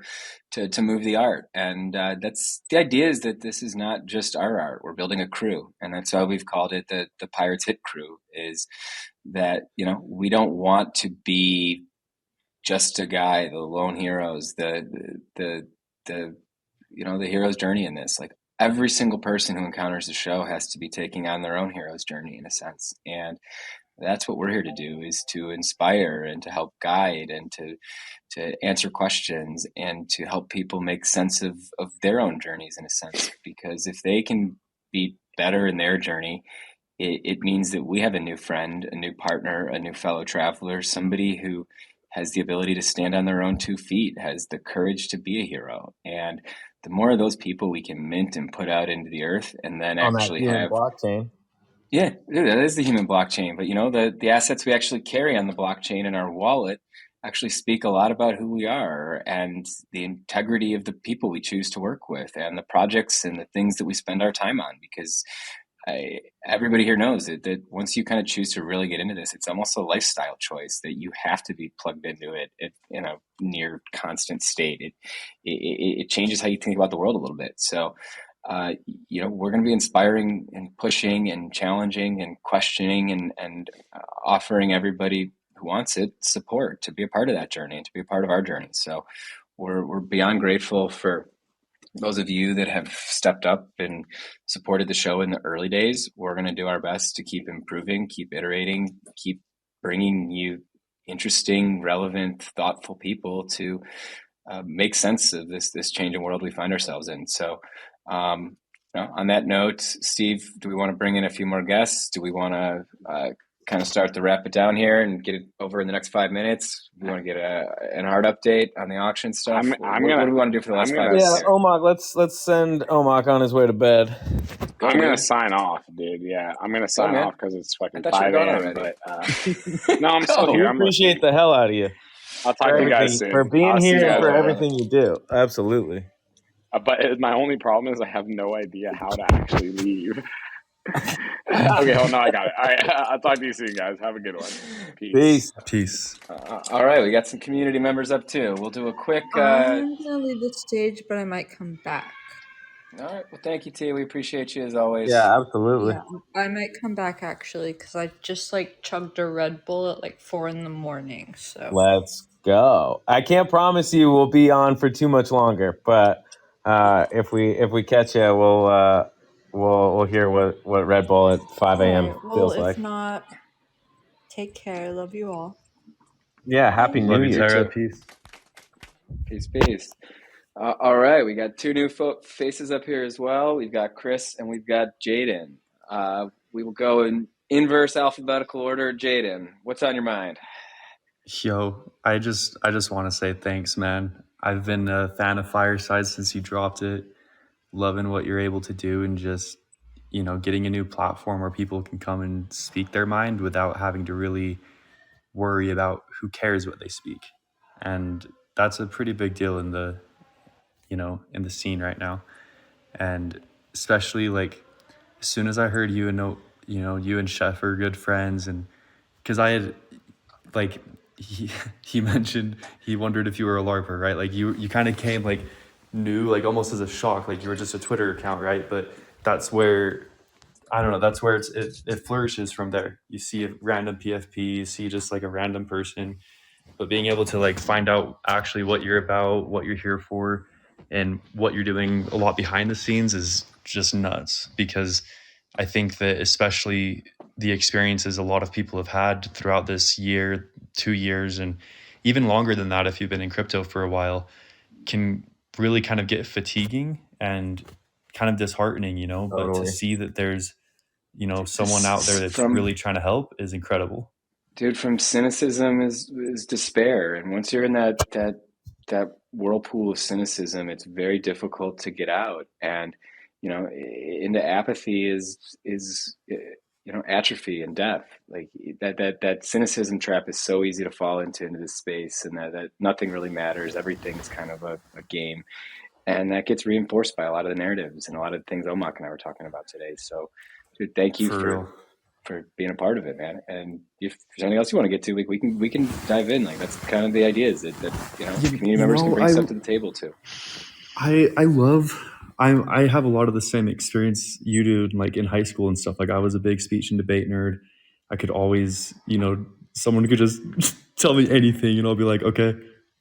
move the art. And that's the idea, is that this is not just our art. We're building a crew, and that's why we've called it the Pirates Hit Crew. Is that we don't want to be just a guy, the lone heroes, the hero's journey in this. Like, every single person who encounters the show has to be taking on their own hero's journey in a sense. And that's what we're here to do, is to inspire and to help guide and to answer questions and to help people make sense of their own journeys in a sense. Because if they can be better in their journey, it means that we have a new friend, a new partner, a new fellow traveler, somebody who has the ability to stand on their own 2 feet, has the courage to be a hero. And the more of those people we can mint and put out into the earth, and then actually have blockchain. Yeah, that is the human blockchain. But the assets we actually carry on the blockchain in our wallet actually speak a lot about who we are and the integrity of the people we choose to work with and the projects and the things that we spend our time on. Because everybody here knows that once you kind of choose to really get into this, it's almost a lifestyle choice that you have to be plugged into it in a near constant state. It changes how you think about the world a little bit. So, we're going to be inspiring and pushing and challenging and questioning and offering everybody who wants it support to be a part of that journey and to be a part of our journey. So we're beyond grateful for those of you that have stepped up and supported the show in the early days. We're going to do our best to keep improving, keep iterating, keep bringing you interesting, relevant, thoughtful people to make sense of this changing world we find ourselves in. So, on that note, Steve, do we want to bring in a few more guests? Do we want to kind of start to wrap it down here and get it over in the next 5 minutes? We want to get an art update on the auction stuff. What do we want to do for the last 5 minutes? Yeah, Omak, let's send Omak on his way to bed. I'm gonna sign off, dude. Yeah, I'm gonna sign off because it's fucking 5 a.m. But no, I'm still here. We appreciate the hell out of you. I'll talk to you guys soon. For being here and for everything you do. Absolutely. But my only problem is I have no idea how to actually leave. Okay, hold on, I got it. All right, I'll talk to you soon, guys. Have a good one. Peace. All right, we got some community members up too. We'll do a quick. I'm gonna leave the stage, but I might come back. All right. Well, thank you, T. We appreciate you as always. Yeah, absolutely. Yeah, I might come back actually because I just chugged a Red Bull at 4 a.m. So let's go. I can't promise you we'll be on for too much longer, but if we catch you, we'll hear what Red Bull at 5 a.m. feels like. Well, if not, take care. Love you all. Yeah, happy New Year. Tara. Peace. Peace. All right, we got two new faces up here as well. We've got Chris and we've got Jaden. We will go in inverse alphabetical order. Jaden, what's on your mind? Yo, I just want to say thanks, man. I've been a fan of Fireside since you dropped it. Loving what you're able to do and just, getting a new platform where people can come and speak their mind without having to really worry about who cares what they speak. And that's a pretty big deal in the scene right now. And especially as soon as I heard you and Chef are good friends, and because I had he mentioned he wondered if you were a LARPer, right? You kind of came new, almost as a shock, you were just a Twitter account, right? But that's where that's where it flourishes from there. You see a random PFP, you see just a random person, but being able to find out actually what you're about, what you're here for, and what you're doing a lot behind the scenes is just nuts. Because I think that especially the experiences a lot of people have had throughout this year, 2 years, and even longer than that if you've been in crypto for a while, can really kind of get fatiguing and kind of disheartening, Totally. But to see that there's, someone out there that's really trying to help is incredible. Dude, from cynicism is despair. And once you're in that whirlpool of cynicism, it's very difficult to get out. And, into apathy is atrophy and death. That cynicism trap is so easy to fall into this space, and that nothing really matters. Everything's kind of a game. And that gets reinforced by a lot of the narratives and a lot of the things Omak and I were talking about today. So, dude, thank you for being a part of it, man. And if there's anything else you want to get to, we can dive in. That's kind of the idea, is that community members can bring stuff to the table too. I have a lot of the same experience you do, in high school and stuff. I was a big speech and debate nerd. I could always, someone could just tell me anything, and I'll be like, okay,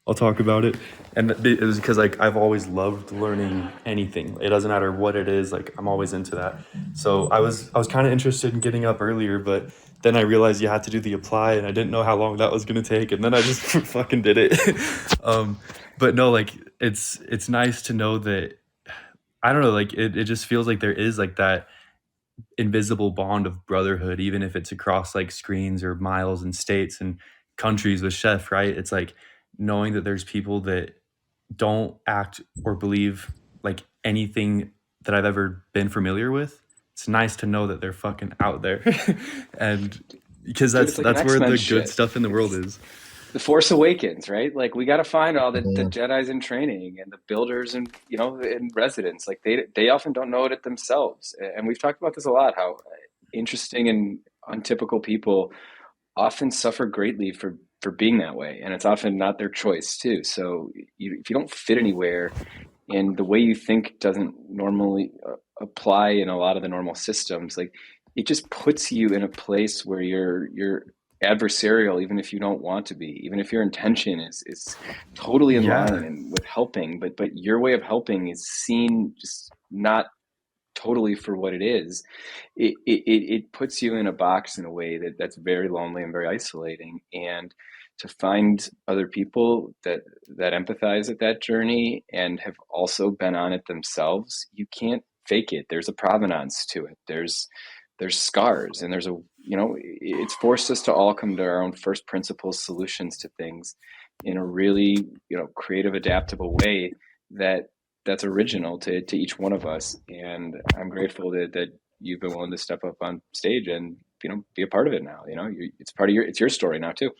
I'll talk about it. And it was because I've always loved learning anything. It doesn't matter what it is. I'm always into that. So I was kind of interested in getting up earlier, but then I realized you had to do the apply, and I didn't know how long that was going to take. And then I just fucking did it. But no, it's nice to know that, I don't know, it just feels like there is that invisible bond of brotherhood, even if it's across screens or miles and states and countries with Chef, right? It's knowing that there's people that don't act or believe anything that I've ever been familiar with. It's nice to know that they're fucking out there. And because that's where the good stuff in the world is. The Force Awakens, right? We got to find all the Jedis in training and the builders and in residence. They often don't know it themselves. And we've talked about this a lot, how interesting and untypical people often suffer greatly for being that way, and it's often not their choice too. So if you don't fit anywhere, and the way you think doesn't normally apply in a lot of the normal systems, it just puts you in a place where you're adversarial, even if you don't want to be, even if your intention is totally in line and with helping, but your way of helping is seen just not totally for what it is. It puts you in a box in a way that's very lonely and very isolating. And to find other people that empathize at that journey and have also been on it themselves, you can't fake it. There's a provenance to it. There's there's scars, and there's it's forced us to all come to our own first principles solutions to things in a really, creative, adaptable way that's original to each one of us. And I'm grateful that you've been willing to step up on stage and, be a part of it now. It's part of it's your story now too.